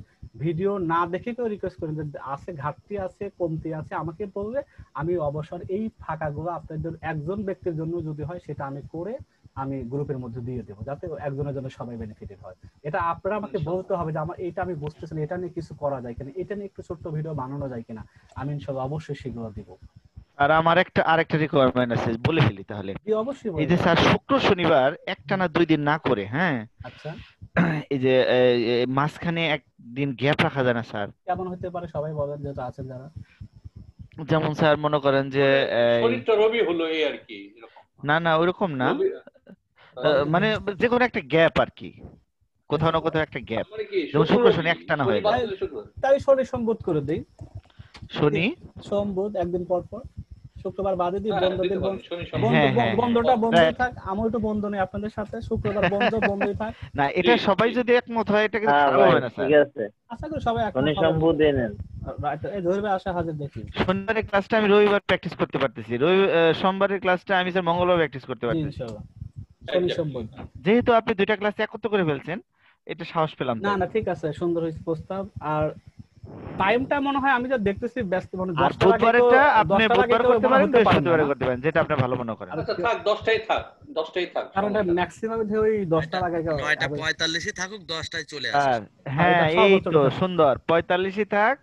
ভিডিও না দেখে কেউ রিকোয়েস্ট করেন যে আছে ঘাটতি আছে, কমতি আছে, আমাকে বললে আমি অবসর এই ফাঁকাগুলো আপনাদের একজন ব্যক্তির জন্য যদি হয় সেটা আমি করে আমি গ্রুপের মধ্যে দিয়ে দেবো, যাতে একজনের জন্য সবাই বেনিফিটেড হয়। এটা আপনারা আমাকে বলতে হবে যে আমার এটা আমি বুঝতেছি না, এটা নিয়ে কিছু করা যায় কিনা, এটা নিয়ে একটু ছোট্ট ভিডিও বানানো যায় কিনা, আমি ইনশাআল্লাহ অবশ্যই সেগুলো দিব। আর আমার আরেকটা রিকোয়ারমেন্ট আছে, বলে ফেলি তাহলে। অবশ্যই এই যে স্যার শুক্র শনিবার একটানা 2 দিন না করে, হ্যাঁ আচ্ছা, এই যে মাঝখানে একদিন গ্যাপ রাখা যায় না স্যার? কেমন হতে পারে সবাই বলেন, যেটা আছেন যারা। যেমন স্যার মনে করেন যে শনিটা রবি হলো এই আর কি, না ওইরকম না, মানে যে কোনো একটা গ্যাপ আর কি, কোথাও না কোথাও একটা গ্যাপ, যেমন শুক্র শনি একটানা হয়ে যায়। তাই শনি সোমবার করে দেই, শনি সোম বুধ একদিন পর পর, শুক্রবার বাদে দিই, বন্ধ দিন, বন্ধটা বন্ধ থাক, আমি একটু বন্ধ নেই আপনাদের সাথে, শুক্রবার বন্ধই থাক। না, এটা সবাই যদি একমত হয় এটা কিন্তু ভালো হবে না স্যার। ঠিক আছে, আশা করি সবাই একমত হবে। শনি সোম বুধ নেন, এই ধরবে আশা হাজির দেখি। শনিবারের ক্লাসটা আমি রবিবার প্র্যাকটিস করতে পারতেছি, সোমবারের ক্লাসটা আমি স্যার মঙ্গলবার প্র্যাকটিস করতে পারতেছি ইনশাআল্লাহ। শনি সোম বুধ যেহেতু আপনি 2টা ক্লাস একত্র করে ফেলছেন, এটা সাহস পেলাম। না ঠিক আছে, সুন্দর হয়েছে প্রস্তাব। আর টাইমটা মনে হয় আমি যা দেখতেছি ব্যস্ত, মানে 10টা বুধবারেরটা আপনি বুধবার করতে পারেন, বৃহস্পতিবারে করতে পারেন, যেটা আপনি ভালো মনে করেন। আচ্ছা থাক, 10টাই থাক, কারণ ম্যাক্সিমাম ওই 10টার আগে 9:45 থাকুক, 10টায় চলে আসে। হ্যাঁ এই তো সুন্দর, 45ই থাক।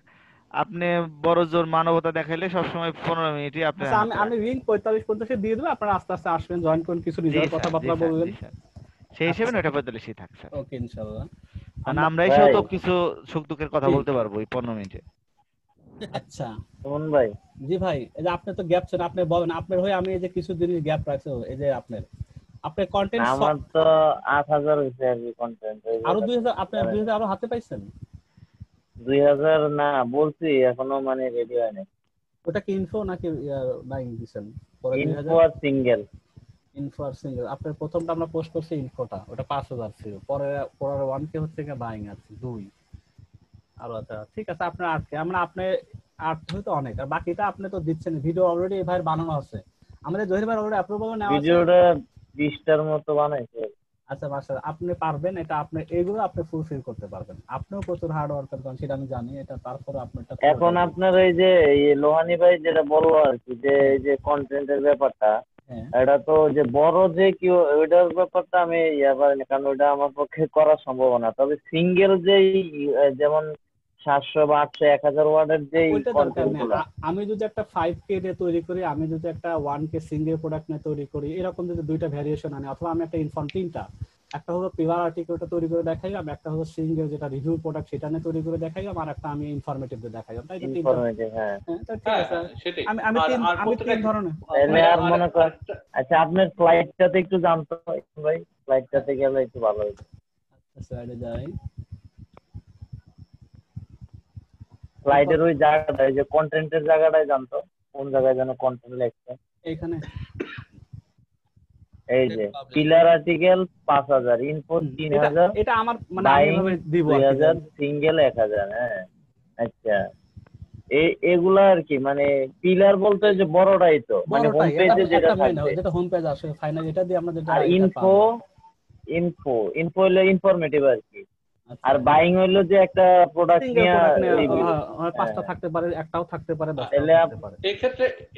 আপনি বড় জোর মানবতা দেখাইলে সবসময় 15 মিনিটই আপনি। আমি রিং 45-50 দিয়ে দেব, আপনারা আস্তে আস্তে আসবেন, জয়েন করুন, কিছু নিজের কথাবার্তা বলবেন, সেই হিসেবে 9:45ই থাক স্যার। ওকে ইনশাআল্লাহ। আমরা এসেও তো কিছু সুখ দুঃখের কথা বলতে পারবো এই 15 মিনিটে। আচ্ছা সুমন ভাই। জি ভাই, এই যে আপনি তো গ্যাপ ছেন, আপনি বলেন আপনার হয়ে আমি এই যে কিছু দিন গ্যাপ রাখছি, এই যে আপনার কন্টেন্ট আমার তো 8000 হইছে আর কি কন্টেন্ট, আরো 2000, আপনি 2000 আরো হাতে পাইছেন? 2000 না বলছি, এখনো মানে রেডি হয় নাই। ওটা কি ইনফো নাকি বাইং দিবেন পরে? ইনফো আর সিঙ্গেল, আপনার প্রথমটা আমরা পোস্ট করছি ইনফোটা, ওটা 5000 ছিল, পরে 1k হচ্ছে কি বাইং আছে 2 আর। আচ্ছা ঠিক আছে, আপনার 8k, আমরা আপনি 8 হয়তো অনেক, আর বাকিটা আপনি তো দিচ্ছেন, ভিডিও অলরেডি এই ভাই বানানো আছে, আমাদের জহির ভাই অলরেডি অ্যাপ্রুভাল নেওয়া আছে, ভিডিওটা 20টার মতো বানাইছে। আচ্ছা মাশাআল্লাহ, আপনি পারবেন, এটা আপনি এগুলো আপনি ফুলফিল করতে পারবেন, আপনিও প্রচুর হার্ড ওয়ার্কার করেন সেটা আমি জানি, এটা তারপরে আপনারটা। এখন আপনার এই যে লোহানী ভাই যেটা বললো আর কি, যে এই যে কন্টেন্টের ব্যাপারটা, এটা তো যে বড় যে কি ওইটার ব্যাপারটা আমি পারিনি, কারণ ওইটা আমার পক্ষে করা সম্ভব না। তবে সিঙ্গেল যে যেমন 700 বা 800 1000 ওয়ার্ডের যে আমি যদি একটা 5k দিয়ে তৈরি করি, আমি যদি একটা 1k সিঙ্গেল প্রোডাক্ট নিয়ে তৈরি করি, এরকম যদি 2টা ভ্যারিয়েশন আনি, অথবা আমি একটা ইনফর্ম 3টা, একটা হলো পেপার আর্টিকেলটা তৈরি করে দেখাইলাম, একটা হলো সিঙ্গেল যেটা রিভিউ প্রোডাক্ট সেটা নিয়ে তৈরি করে দেখাইলাম, আর একটা আমি ইনফরমেটিভ দিয়ে দেখাইলাম, তাই তো? হ্যাঁ ঠিক আছে, আমি তিন ধরনের। আর মনে করেন, আচ্ছা আপনার ফ্লাইটটাতে একটু জানতো ভাই, ফ্লাইটটাতে গেলে একটু ভালো হতো। আচ্ছা এটা যাই, স্লাইডের ওই জায়গাটা, যে কন্টেন্টের জায়গাটাই জানতো, কোন জায়গায় যেন কন্টেন্ট লেখছে এইখানে। এই যে পিলার আর্টিকেল 5000, ইনফো 3000, এটা আমার মানে আমি বাইং এভাবে দিব আর কি। 2000, সিঙ্গেল 1000। হ্যাঁ আচ্ছা, এগুলা আর কি মানে পিলার বলতে যে বড়টাই তো মানে হোম বড়টাই, এটা পেজে যেটা একটা মেইন থাকবে। যেটা হোম পেজ আসে ফাইনাল, এটা দিয়ে আমরা যেটা আর এটা ইনফো পাবো। ইনফো হলো ইনফরমেটিভ আর কি। আচ্ছা। আর বাইং হলো যে একটা প্রোডাক্ট সিঙ্গেল নিয়ে প্রোডাক্ট নিয়ে রিভিউ। পাঁচটা থাকতে পারে, একটাও থাকতে পারে, 10টাও তাহলে থাকতে পারে।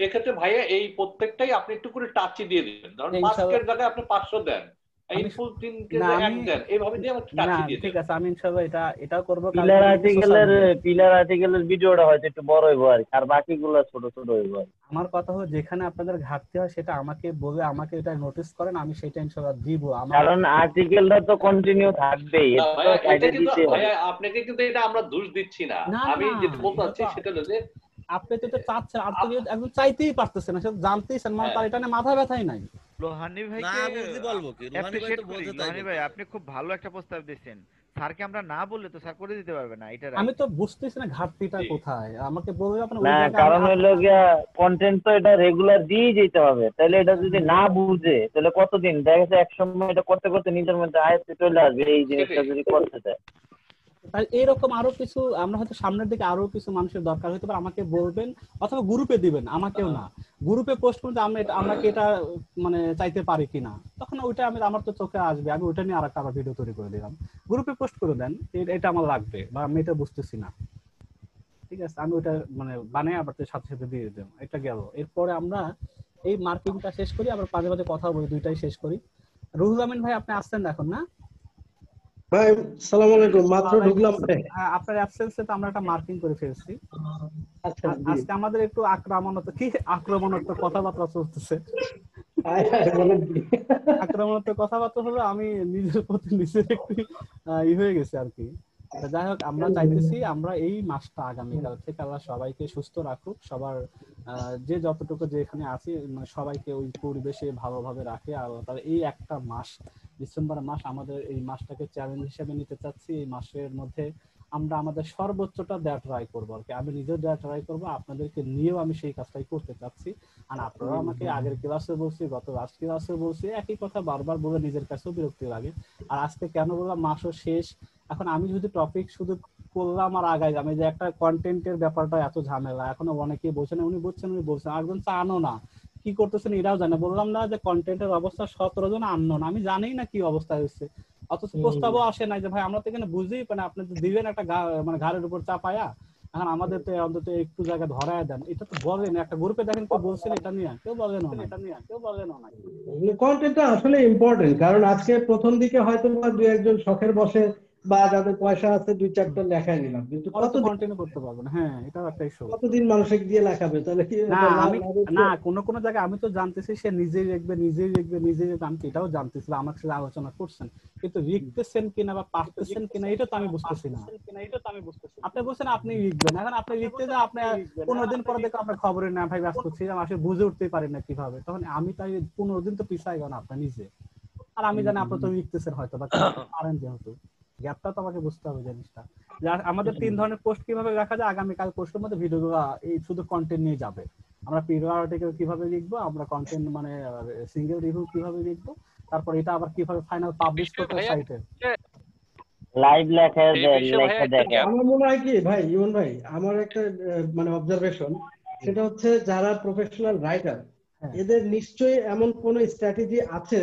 এক্ষেত্রে ভাইয়া এই প্রত্যেকটাই আপনি একটু করে টাচি দিয়ে দিবেন, ধরুন ইনশাআল্লাহ। 5K এর জায়গায় আপনি 500 দেন, ইনফুল 3K এর না, জায়গায় 1 আমি- দেন, এইভাবে দিয়ে আমাকে না টাচি দিয়ে ঠিক দেন। আছে, আমি ইনশাআল্লাহ এটাও করব। পিলার আর্টিকেলের ভিডিওটা হয়তো একটু বড় হইব আর কি, আর বাকিগুলো ছোট ছোট হইব। আমার কথা হলো যেখানে আপনাদের ঘাটতি হয় সেটা আমাকে বলে, আমাকে এটা নোটিস করেন, আমি সেটা ইনশাআল্লাহ দিব। কারণ আর্টিকেলটা তো কন্টিনিউ থাকবেই, না এটা তো ভাইয়া, এটা সাইডে কিন্তু দিতে হবে। ভাইয়া আপনাকে কিন্তু এটা আমরা দোষ দিচ্ছি না, না, আমি না, যেটা বলতে এটা চাচ্ছি তো- সেটা হলো যে আপনি তো এটা চাচ্ছেন, আপনি একদম চাইতেই পারতেছেন না, সেটা জানতেইছেন, মানে তার এটা নিয়ে মাথা ব্যথাই নাই। লোহানী না ভাইকে বুঝতে বলবো কি, রুহানি ভাই অ্যাপ্রিশিয়েট তো করি। বলতে তাই লোহানী ভাই বলতে। আপনি খুব ভালো একটা প্রস্তাব দিয়েছেন। স্যারকে আমরা না বললে তো স্যার করে দিতে পারবে না, এটা আমি তো বুঝতেছি না ঘাটতিটা কোথায়, আমাকে বলবে আপনি ওই না জায়গায় কারণ হইলো গিয়া কন্টেন্ট তো এটা রেগুলার দিয়ে যেতে হবে, তাহলে এটা যদি না বুঝে তাহলে কতদিন দেখা গেছে এক সময় এটা করতে করতে নিজের মধ্যে আয়ত্তে চলে আসবে এই জিনিসটা যদি করতে চায়। তাই এরকম আরো কিছু আমরা হয়তো সামনের দিকে আরো কিছু মানুষের দরকার হতে পারে, আমাকে বলবেন অথবা গ্রুপে দিবেন, আমাকেও না গ্রুপে পোস্ট করতে আমরা কি এটা মানে চাইতে পারি কিনা, তখন ওইটা আমার তো চোখে আসবে, আমি ওইটা নিয়ে আরেকটা আবার ভিডিও তৈরি করে দিলাম, গ্রুপে পোস্ট করে দেন এটা আমার লাগবে বা আমি এটা বুঝতেছি না, ঠিক আছে, আমি ওইটা মানে বানিয়ে আবার সাথে সাথে দিয়ে দেব। এটা গেল, এরপরে আমরা এই মার্কিংটা শেষ করি, আবার মাঝে মাঝে কথা বলি, দুইটাই শেষ করি। রুহুল আমিন ভাই আপনি আসছেন না এখন? না ভাই সালাম আলাইকুম, মাত্র ঢুকলাম। আপনার অ্যাবসেন্সে তো আমরা একটা মার্কিং করে ফেলছি। আজকে আমাদের একটু আক্রমণাত্মক কথাবার্তা চলতেছে। আক্রমণাত্মক কথাবার্তা হলো আমি নিজের প্রতি নিজের একটু হয়ে গেছে আর কি। যাই হোক, আমরা চাইতেছি আমরা এই মাসটা আগামীকাল থেকে আল্লাহ সবাইকে সুস্থ রাখুক, সবার যে যতটুকু যেখানে আছি মানে সবাইকে ওই পরিবেশে ভালোভাবে রাখে। আর তার এই একটা মাস, ডিসেম্বর মাস, আমাদের এই মাসটাকে চ্যালেঞ্জ হিসেবে নিতে চাচ্ছি। এই মাসের মধ্যে আমরা আমাদের সর্বোচ্চটা দেওয়া ট্রাই করবো আর কি, আমি নিজেও দেওয়া ট্রাই করবো, আপনাদেরকে নিয়েও আমি সেই কাজটাই করতে চাচ্ছি। আর আপনারা আমাকে আগের ক্লাসে বলছি, গত লাস্ট ক্লাসে বলছি, একই কথা বারবার বলে নিজের কাছেও বিরক্তি লাগে। আর আজকে কেন বললাম, মাসও শেষ, এখন আমি যদি টপিক শুধু করলাম আর আগাই আমি যে একটা কন্টেন্টের ব্যাপারটা এত ঝামেলা, এখনো অনেকেই বলছেন, উনি বলছেন একজন চানও না, কি করতেছেন এরাও জানে। বললাম না যে কন্টেন্টের অবস্থা 17 জন আননোন, আমি জানি না কি অবস্থা হচ্ছে, অথচ প্রস্তাবও আসে নাই যে ভাই আমরা তো এখানে বুঝতেই পারি না, আপনি তো দিবেন একটা মানে ঘাড়ের উপর চাপায়া, এখন আমাদের তো অন্তত একটু জায়গা ধরায় দেন, এটা তো বলেন। একটা গ্রুপে দেখেন কেউ বলছেন এটা নিয়ে, কেউ বলেন না। কন্টেন্টটা আসলে ইম্পর্টেন্ট, কারণ আজকে প্রথম দিকে হয়তো বা দুই একজন শখের বসে বা যাদের পয়সা আছে দুই চারটা লেখায় নিলাম, কিন্তু কন্টিনিউ করতে পারবো না। হ্যাঁ, এটাও একটা ইস্যু। কতদিন মানুষকে দিয়ে লেখাবে, তাহলে কি না আমি না কোন জায়গায় আমি তো জানতেছি সে নিজেই লিখবে, আমি এটাও জানতেছি, আমার সাথে আলোচনা করছেন, কিন্তু লিখতেছেন কিনা বা পারতেছেন কিনা এটা তো আমি বুঝতেছি না। আপনি বলছেন আপনি লিখবেন, এখন আপনি লিখতে যা আপনি 15 দিন পরে দেখো আপনার খবরে না ভাই ব্যস্ত ছিলাম, আসলে বুঝে উঠতেই পারি না কিভাবে, তখন আমি তাই 15 দিন তো পিছাই গেল আপনার নিজে, আর আমি জানি আপনি তো লিখতেছেন হয়তো বা পারেন, যেহেতু গ্যাপটা তো আমাকে বুঝতে হবে জিনিসটা। আমাদের 3 ধরনের পোস্ট কিভাবে রাখা যায়, আগামীকাল পোস্টের মধ্যে ভিডিওগুলো এই শুধু কন্টেন্ট নিয়ে যাবে। আমরা পিডিএফ আর্টিকেল কিভাবে লিখবো, আমরা কন্টেন্ট মানে সিঙ্গেল রিভিউ কিভাবে লিখবো, তারপর এটা আবার কিভাবে ফাইনাল পাবলিশ করতে সাইটে লাইভ লেখা দেখে। আমার মনে হয় কি ভাই, ইমন ভাই, আমার একটা মানে অবজারভেশন, সেটা হচ্ছে যারা প্রফেশনাল রাইটার এদের নিশ্চয়ই এমন কোন স্ট্র্যাটেজি আছে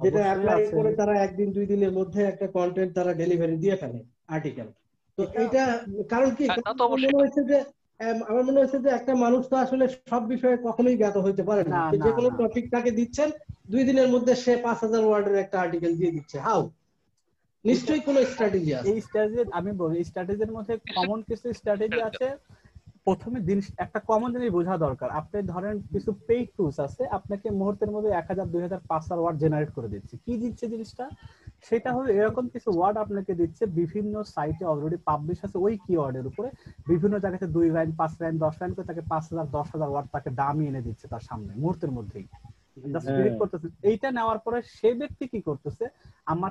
যেটা অ্যাপ্লাই করে তারা একদিন 2 দিনের মধ্যে একটা কন্টেন্ট তারা ডেলিভারি দিয়ে ফেলে আর্টিকেল। তো এটা কারণ কি আমার মনে হচ্ছে যে একটা মানুষ তো আসলে সব বিষয়ে কখনোই জ্ঞাত হইতে পারে না, যে কোনো টপিক তাকে দিচ্ছেন 2 দিনের মধ্যে সে 5000 ওয়ার্ডের একটা আর্টিকেল দিয়ে দিচ্ছে। হাউ? নিশ্চয়ই কোনো স্ট্র্যাটেজি আছে। এই স্ট্র্যাটেজি আমি বলি, স্ট্র্যাটেজির মধ্যে কমন কিছু স্ট্র্যাটেজি আছে। প্রথমে একটা কমন জিনিস বোঝা দরকার, আপনি ধরেন কিছু পেইড টুলস আছে, আপনাকে মুহূর্তের মধ্যে 1000, 2000, 5000 ওয়ার্ড জেনারেট করে দিচ্ছে। কি দিচ্ছে জিনিসটা? সেটা হলো এরকম কিছু ওয়ার্ড আপনাকে দিচ্ছে, বিভিন্ন সাইটে অলরেডি পাবলিশ আছে ওই কিওয়ার্ডের উপরে, বিভিন্ন জায়গাতে 2 লাইন 5 লাইন 10 লাইন করে তাকে 5000, 10000 ওয়ার্ড তাকে দামি এনে দিচ্ছে তার সামনে মুহূর্তের মধ্যেই। এইটা নেওয়ার পরে সেই ব্যক্তি কি করতেছে, আমার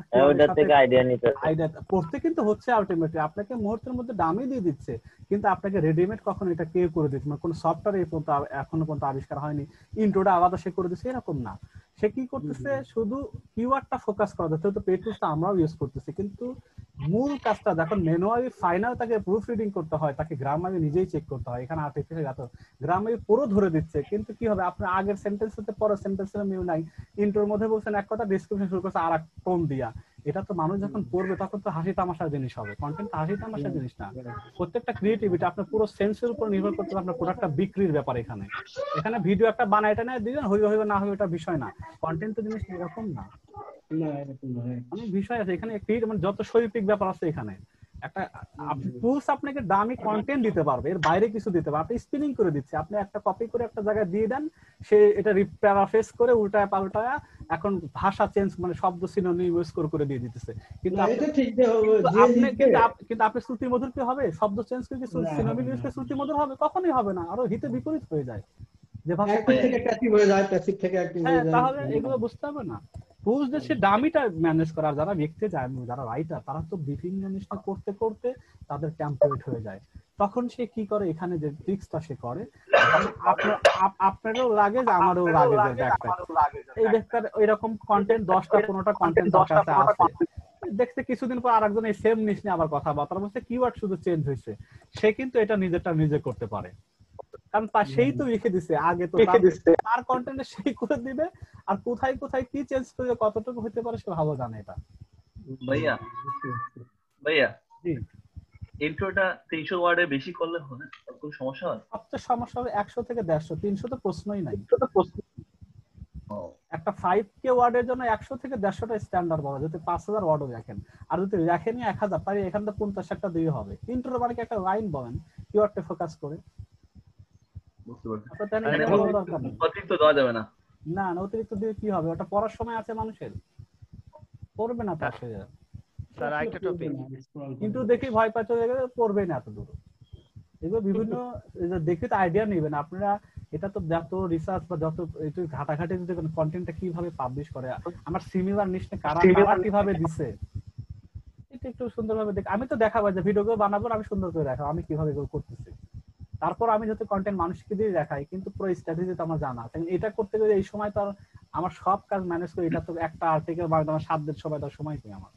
আইডিয়া পড়তে কিন্তু হচ্ছে, আলটিমেটলি আপনাকে মুহূর্তের মধ্যে দামি দিয়ে দিচ্ছে, কিন্তু আপনাকে রেডিমেড কখনো এটা কেউ করে দিচ্ছে না, কোনো সফটওয়্যার এখনো পর্যন্ত আবিষ্কার হয়নি, ইন্ট্রোটা আলাদা সে করে দিচ্ছে এরকম না। সে কি করতেছে শুধু কিওয়ার্ডটা ফোকাস করা যাচ্ছে, তো পেড টুলস আমরাও ইউজ করতেছি, কিন্তু মূল কাজটা যখন ম্যানুয়ালি ফাইনাল তাকে প্রুফ রিডিং করতে হয়, তাকে গ্রামার নিজেই চেক করতে হয়। এখানে আর্টিফিশিয়াল এত গ্রামার পুরো ধরে দিচ্ছে, কিন্তু কি হবে আপনার আগের সেন্টেন্স হতে পরের সেন্টেন্সের মিল নাই, ইন্ট্রোর মধ্যে বলছেন এক কথা, ডেসক্রিপশন শুরু করছে আর এক টোন দিয়া। এটা তো মানুষ যখন পড়বে তখন তো হাসি তামাশার জিনিস হবে, কন্টেন্ট তো হাসি তামাশার জিনিস না। প্রত্যেকটা ক্রিয়েটিভিটি আপনার পুরো সেন্সের উপর নির্ভর করতে হবে আপনার প্রোডাক্টটা বিক্রির ব্যাপার। এখানে এখানে ভিডিও একটা বানায় এটা না দিবেন, হইবে হইবে না হইবে এটা বিষয় না, কন্টেন্ট তো জিনিস এরকম না, অনেক বিষয় আছে এখানে। মানে যত শৈল্পিক ব্যাপার আছে এখানে। একটা টুলস আপনাকে দামি কন্টেন্ট দিতে পারবে, এর বাইরে কিছু দিতে পারবে। আপনি স্পিনিং করে দিচ্ছে, আপনি একটা কপি করে একটা জায়গায় দিয়ে দেন, সে এটা প্যারাফ্রেজ করে উল্টায় পাল্টায় এখন ভাষা চেঞ্জ মানে শব্দ সিনোনিম ইউজ করে দিয়ে দিতেছে। কিন্তু কিন্তু আপনি শ্রুতি মধুর কি হবে? শব্দ চেঞ্জ করে কি সিনোনিম ইউজ করে শ্রুতি মধুর হবে? কখনোই হবে না, আরো হিতে বিপরীত হয়ে যায়। যে ভাষা থেকে প্যাসিভ হয়ে যায়, প্যাসিভ থেকে অ্যাক্টিভ হয়ে যায়, তাহলে এগুলো বুঝতে হবে না। টুলস যে সে দামিটা ম্যানেজ করার যারা লিখতে যায়, যারা রাইটার, তারা তো বিভিন্ন জিনিসটা করতে করতে তাদের টেম্পলেট হয়ে যায়। তখন সে কি করে, এখানে যে ট্রিক্সটা সে করে, আপনারও লাগে যে আমারও লাগে যে এই ব্যাপার এরকম কন্টেন্ট 10টা 15টা কন্টেন্ট দরকার আছে, দেখতে কিছুদিন পর আরেকজন এই সেম জিনিস নিয়ে আবার কথা বলে, তার মধ্যে কিওয়ার্ড শুধু চেঞ্জ হয়েছে, সে কিন্তু এটা নিজেরটা নিজে করতে পারে, কারণ তার সেই তো লিখে দিছে আগে, তো তার কন্টেন্টে সেই করে দিবে, আর কোথায় কোথায় কি চেঞ্জ করে কতটুকু হতে পারে সে ভালো জানে। এটা ভাইয়া জি, ইন্ট্রোটা 300 ওয়ার্ডের বেশি করলে হবে কোনো সমস্যা হয়? সবচেয়ে সমস্যা হবে 100 থেকে 150, 300 তো প্রশ্নই নাই। একটা 5K ওয়ার্ডের জন্য 100 থেকে 150টা স্ট্যান্ডার্ড বলা, যদি 5000 ওয়ার্ডও দেখেন, আর যদি দেখেনি 1000, তাই এখান থেকে 50টা দিয়ে হবে। ইন্ট্রোর মানে একটা লাইন বলেন কিওয়ার্ডে ফোকাস করে, বুঝতে পারছি। অতিরিক্ত দেওয়া যাবে না। না না, অতিরিক্ত দিয়ে কি হবে? ওটা পড়ার সময় আছে মানুষের, পড়বে না তার সে স্যার আরেকটা টপিক, কিন্তু দেখি ভয় পাচ্ছে পড়বে না এত দূর। এগুলো বিভিন্ন দেখে তো আইডিয়া নেবেন আপনারা। এটা তো যত রিসার্চ বা যত একটু ঘাটাঘাটি যদি কন্টেন্টটা কিভাবে পাবলিশ করে, আমার সিমিলার নিশ্চয় কারা কিভাবে দিছে, এটা একটু সুন্দরভাবে দেখ। আমি তো দেখাবো যে ভিডিওগুলো বানাবো, আমি সুন্দর করে দেখাবো আমি কিভাবে এগুলো করতেছি। তারপর আমি যত কন্টেন্ট মানুষকে দিয়ে দেখাই, কিন্তু পুরো স্ট্র্যাটেজি তো আমার জানা। এটা করতে গেলে এই সময় তো আমার সব কাজ ম্যানেজ করে, এটা তো একটা আর্টিকেল বানাতে আমার 7 দিন সময় নেই আমার।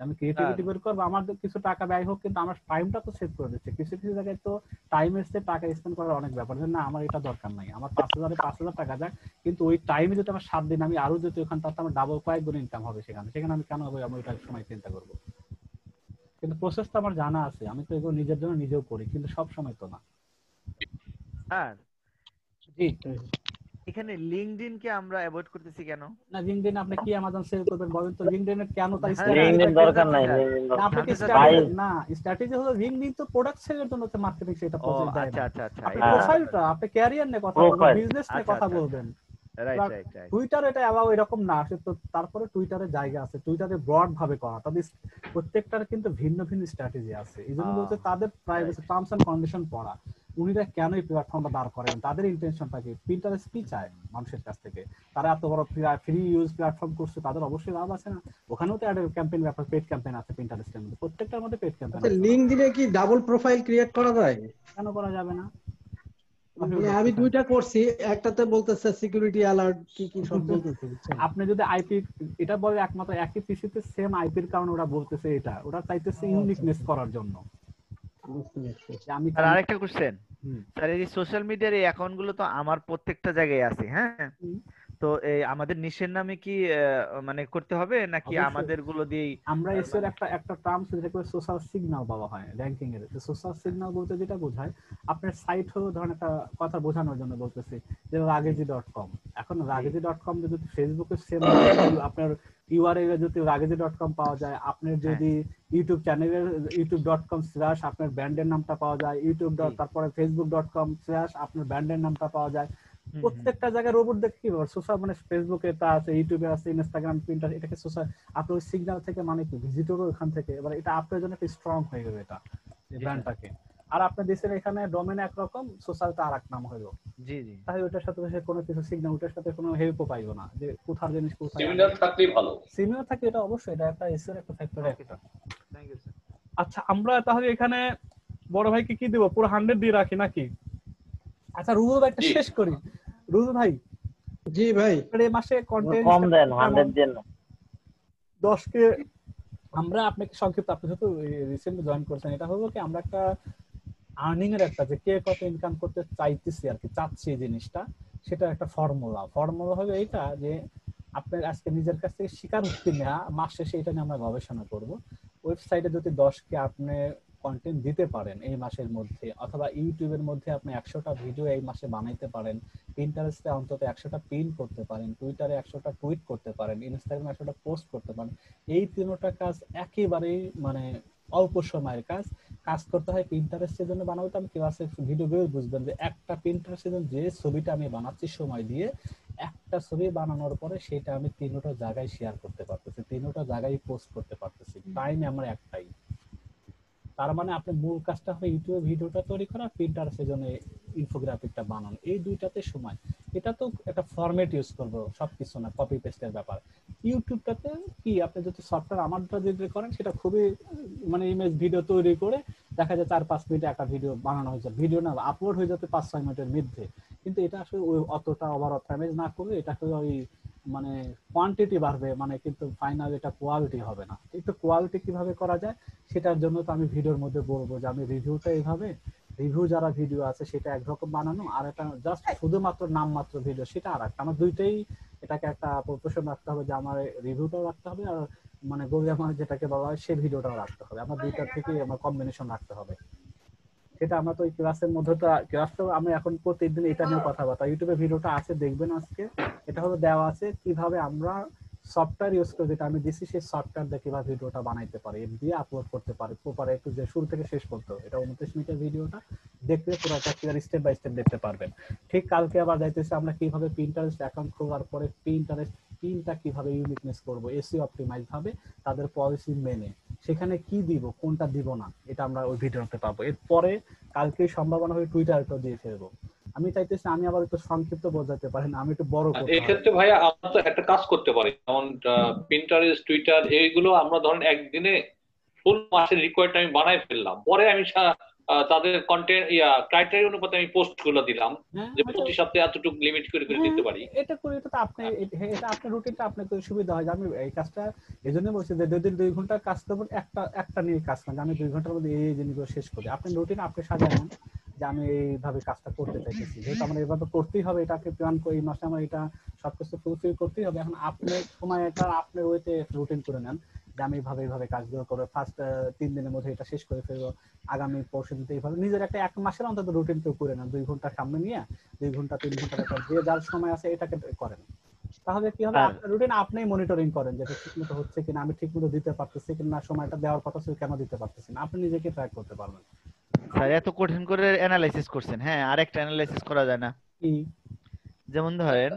আমি ক্রিয়েটিভিটি বের করবো, আমার কিছু টাকা ব্যয় হোক, কিন্তু আমার টাইমটা তো সেভ করে দিচ্ছে। কিছু কিছু জায়গায় তো টাইম এসছে, টাকা স্পেন্ড করার অনেক ব্যাপার, না আমার এটা দরকার নাই, আমার 5000 টাকা যাক, কিন্তু ওই টাইমে যদি আমার 7 দিন আমি আরো যদি ওখান থেকে আমার ডাবল কয়েক গুণ ইনকাম হবে, সেখানে আমি কেন হবে আমি ওইটা সময় চিন্তা করবো। কিন্তু প্রসেসটা আমার জানা আছে, আমি তো এগুলো নিজের জন্য নিজেও করি, কিন্তু সব সময় তো না। স্যার জি, এখানে লিংকডইন কে আমরা অ্যাভয়েড করতেছি কেন? না, লিংকডইন আপনি কি অ্যামাজন সেল করবেন বলেন তো? লিংকডইন এর কেন তার লিংকডইন দরকার নাই, আপনাকে স্ট্র্যাটেজি না, স্ট্র্যাটেজি হলো লিংকডইন তো প্রোডাক্ট সেলের জন্য তো মার্কেটিং, সেটা প্রসেস দেয়। আচ্ছা, আপনি প্রোফাইলটা, আপনি ক্যারিয়ার নিয়ে কথা বলবেন, বিজনেস নিয়ে কথা বলবেন। রাইট। টুইটার এটা অ্যালাউ এরকম না, তো তারপরে টুইটারের জায়গা আছে, টুইটারে ব্রড ভাবে করা, তাদের প্রত্যেকটার কিন্তু ভিন্ন ভিন্ন স্ট্র্যাটেজি আছে। এইজন্য বলতে তাদের প্রাইভেসি টার্মস এন্ড কন্ডিশন পড়া, উনিরা কেন এই প্ল্যাটফর্মটা দাঁড় করেন, তাদের ইন্টেনশনটা কি, পিন্টারেস্ট কি চায় মানুষের কাছ থেকে, তারা এত বড় ফ্রি ইউজ প্ল্যাটফর্ম করছে, তাদের অবশ্যই লাভ আছে না? ওখানেও তো অ্যাড ক্যাম্পেইন ব্যাপার, পেড ক্যাম্পেইন আছে পিন্টারেস্টের মধ্যে, প্রত্যেকটার মধ্যে পেড ক্যাম্পেইন আছে। লিংকডইনে কি ডাবল প্রোফাইল ক্রিয়েট করা যায়? কেন করা যাবে না? আমি দুইটা করছি, একটাতে বলতেছে সিকিউরিটি অ্যালার্ট কি কি সব বলতেছে। আপনি যদি আইপি এটা বলে একমাত্র একই পিসিতে সেম আইপির কারণে ওরা বলতেছে, এটা ওরা চাইতেছে ইউনিকনেস করার জন্য। আমি আরেকটা কোশ্চেন স্যার, এই সোশ্যাল মিডিয়ার এই অ্যাকাউন্ট গুলো তো আমার প্রত্যেকটা জায়গায় আছে, হ্যাঁ, তো এই আমাদের নিশের নামে কি মানে করতে হবে নাকি আমাদের গুলো দিয়েই? আমরা এসের একটা টার্মস যেটা সোশ্যাল সিগন্যাল বলা হয় র্যাঙ্কিং এর। সোশ্যাল সিগন্যাল বলতে যেটা বোঝায়, আপনার সাইট হলো ধরেন একটা কথা বোঝানোর জন্য বলতেছি যে রাগেজি.com, এখন রাগেজি.com যদি ফেসবুকে সেম আপনার ইউআরএল এ যদি রাগেজি.com পাওয়া যায়, আপনার যদি ইউটিউব চ্যানেলের youtube.com/ আপনার ব্র্যান্ডের নামটা পাওয়া যায়, ইউটিউব তারপরে facebook.com/ আপনার ব্র্যান্ডের নামটা পাওয়া যায়। প্রত্যেকটা জায়গায় রোবট দেখে কি ব্যাপার, সোশ্যাল মানে ফেসবুকে তা আছে, ইউটিউবে আছে, ইনস্টাগ্রাম, প্রিন্টার, এটাকে সোশ্যাল আপনার সিগন্যাল থেকে মানে কি ভিজিটরও এখান থেকে, এবার এটা আপনার জন্য একটা স্ট্রং হয়ে যাবে এটা ব্র্যান্ডটাকে। আর আপনার দেশের এখানে ডোমেন একরকম, সোশ্যালটা আরেক নাম হইলো। জি, তাই ওটার সাথে কোনো কিছু সিগন্যাল, ওটার সাথে কোনো হেল্পও পাইবো না যে কোথার জিনিস কোথায়। সিমিলার থাকলেই ভালো, সিমিলার থাকে, এটা অবশ্যই এটা একটা এসের একটা ফ্যাক্টর একটা। Thank you sir. আচ্ছা, আমরা তাহলে এখানে বড় ভাইকে কি দেব, পুরো 100 দিয়ে রাখি নাকি? আচ্ছা রুল ভাই একটা শেষ করি। রুল ভাই জি ভাই এই মাসে কন্টেন্ট কম দেন 100 দেন না 10 কে আমরা আপনাকে সংক্ষিপ্ত, আপনি যেহেতু রিসেন্টলি জয়েন করছেন, এটা হলো কি আমরা একটা আর্নিং এর একটা যে কে কত ইনকাম করতে চাইতেছি আর কি, চাচ্ছি এই জিনিসটা, সেটা একটা ফর্মুলা হবে এইটা যে আপনার আজকে নিজের কাছ থেকে স্বীকারোক্তি নেওয়া, মাস শেষে এটা নিয়ে আমরা গবেষণা করব। ওয়েবসাইটে যদি 10 কে আপনি কন্টেন্ট দিতে পারেন এই মাসের মধ্যে, অথবা ইউটিউবের মধ্যে আপনি 100টা ভিডিও এই মাসে বানাইতে পারেন, পিন্টারেস্টে অন্তত 100টা পিন করতে পারেন, টুইটারে 100টা টুইট করতে পারেন, ইনস্টাগ্রামে 100টা পোস্ট করতে পারেন, এই তিনটা কাজ একেবারেই মানে অল্প সময়ের কাজ করতে হয়। পিন্টারেস্টের জন্য বানাবো তো আমি ক্লাসে ভিডিওগুলো বুঝবেন যে একটা পিন্টারেস্টের জন্য যে ছবিটা আমি বানাচ্ছি সময় দিয়ে, একটা ছবি বানানোর পরে সেটা আমি তিনটা জায়গায় শেয়ার করতে পারতেছি, তিনটা জায়গায় পোস্ট করতে পারতেছি, টাইম আমার একটাই। তার মানে আপনার মূল কাজটা হবে ইউটিউবে ভিডিওটা তৈরি করা, পিন্টারেস্টের জন্য ইনফোগ্রাফিকটা বানানো, এই দুইটাতে সময়। এটা তো একটা ফরম্যাট ইউজ করবো, সবকিছু না কপি পেস্টের ব্যাপার। ইউটিউবটাতে কি আপনি যদি সফটওয়্যার আমারটা যদি করেন, সেটা খুবই মানে ইমেজ ভিডিও তৈরি করে দেখা যায় 4-5 মিনিটে একটা ভিডিও বানানো হয়েছে, ভিডিও না আপলোড হয়ে যাবে 5-6 মিনিটের মধ্যে। কিন্তু এটা আসলে ওই অতটা ওভার ড্যামেজ না করলে এটা আসলে ওই মানে কোয়ান্টিটি বাড়বে, মানে কিন্তু ফাইনাল এটা কোয়ালিটি হবে না। একটু কোয়ালিটি কিভাবে করা যায় সেটার জন্য তো আমি ভিডিওর মধ্যে বলবো যে আমি রিভিউটা এইভাবে, রিভিউ যারা ভিডিও আছে সেটা একরকম বানানো, আর একটা জাস্ট শুধুমাত্র নামমাত্র ভিডিও সেটা আর একটা। আমার দুইটাই এটাকে একটা প্রপোর্শন রাখতে হবে, যে আমার রিভিউটাও রাখতে হবে আর মানে আমার যেটাকে বলা হয় সে ভিডিওটাও রাখতে হবে, আমার দুইটার থেকে আমার কম্বিনেশন রাখতে হবে। সেটা আমরা তো ওই ক্লাসের মধ্যে তো ক্লাসটাও আমি এখন প্রতিদিন এটা নিয়ে কথাবার্তা, ইউটিউবে ভিডিওটা আছে দেখবেন আজকে, এটা হলো দেওয়া আছে কিভাবে আমরা সফটওয়্যার ইউজ করে, যেটা আমি দিচ্ছি সেই সফটওয়্যার দিয়ে কিভাবে ভিডিওটা বানাইতে পারি, দিয়ে আপলোড করতে পারি প্রপার একটু, যে শুরু থেকে শেষ করতে হবে। এটা 29 মিনিটের ভিডিওটা দেখলে পুরোটা ক্লিয়ার স্টেপ বাই স্টেপ দেখতে পারবেন। ঠিক কালকে আবার যাইতেছে আমরা কিভাবে পিন্টারেস্ট অ্যাকাউন্ট খোলার পরে পিন্টারেস্ট পিনটা কিভাবে ইউনিকনেস করব, এসইও অপটিমাইজ ভাবে তাদের পলিসি মেনে সেখানে কি দিব কোনটা দিব না, এটা আমরা ওই ভিডিওতে পাবো। এরপরে কালকে সম্ভাবনা হবে টুইটারটা দিয়ে ফেলবো। আমি চাইতেছি আমি আবার একটু সংক্ষিপ্ত বোঝাতে পারেন, আমি একটু বড় করব। এই ক্ষেত্রে ভাইয়া আমরা তো একটা কাজ করতে পারি, যেমন পিন্টারেস্ট, টুইটার এইগুলো আমরা ধরেন একদিনে ফুল মাসের রিকোয়ার্ড আমি বানাই ফেললাম, পরে আমি তাদের কন্টেন্ট ক্রাইটেরিয়া অনুপাতে আমি পোস্ট গুলো দিলাম যে প্রতি সপ্তাহে এতটুকু লিমিট করে দিতে পারি। এটা করে এটা তো আপনি, এটা আপনার রুটিনটা আপনার সুবিধা হয়। আমি এই কাজটা এজন্য বলছি যে 2 ঘন্টা কাজ করব, একটা নিয়ে কাজ করেন, আমি 2 ঘন্টার মধ্যে এই জিনিসগুলো শেষ করি। আপনি রুটিন আপনি সাজান যে আমি এইভাবে কাজটা করতে চাইতেছি, যেহেতু আমার এইভাবে করতেই হবে, এটাকে প্ল্যান করে এই মাসে আমার এটা সবকিছু ফুলফিল করতেই হবে। এখন আপনার সময় এটা আপনার ওইতে রুটিন করে নেন যে আমি এইভাবে কাজগুলো করে ফার্স্ট 3 দিনের মধ্যে এটা শেষ করে ফেলবো, আগামী পরশু দিতে এইভাবে নিজের একটা 1 মাসের অন্তত রুটিন তো করে নেন। 2 ঘন্টা সামনে নিয়ে 2 ঘন্টা 3 ঘন্টা একটা যে যার সময় আছে এটাকে করেন, তাহলে কি হবে আপনার রুটিন আপনিই মনিটরিং করেন যে এটা ঠিকমতো হচ্ছে কিনা, আমি ঠিকমতো দিতে পারতেছি কিনা, সময়টা দেওয়ার কথা ছিল কেন দিতে পারতেছি না, আপনি নিজেকে ট্র্যাক করতে পারবেন। স্যার এত কঠিন করে অ্যানালাইসিস করছেন, হ্যাঁ আরেকটা অ্যানালাইসিস করা যায় না? যেমন ধরেন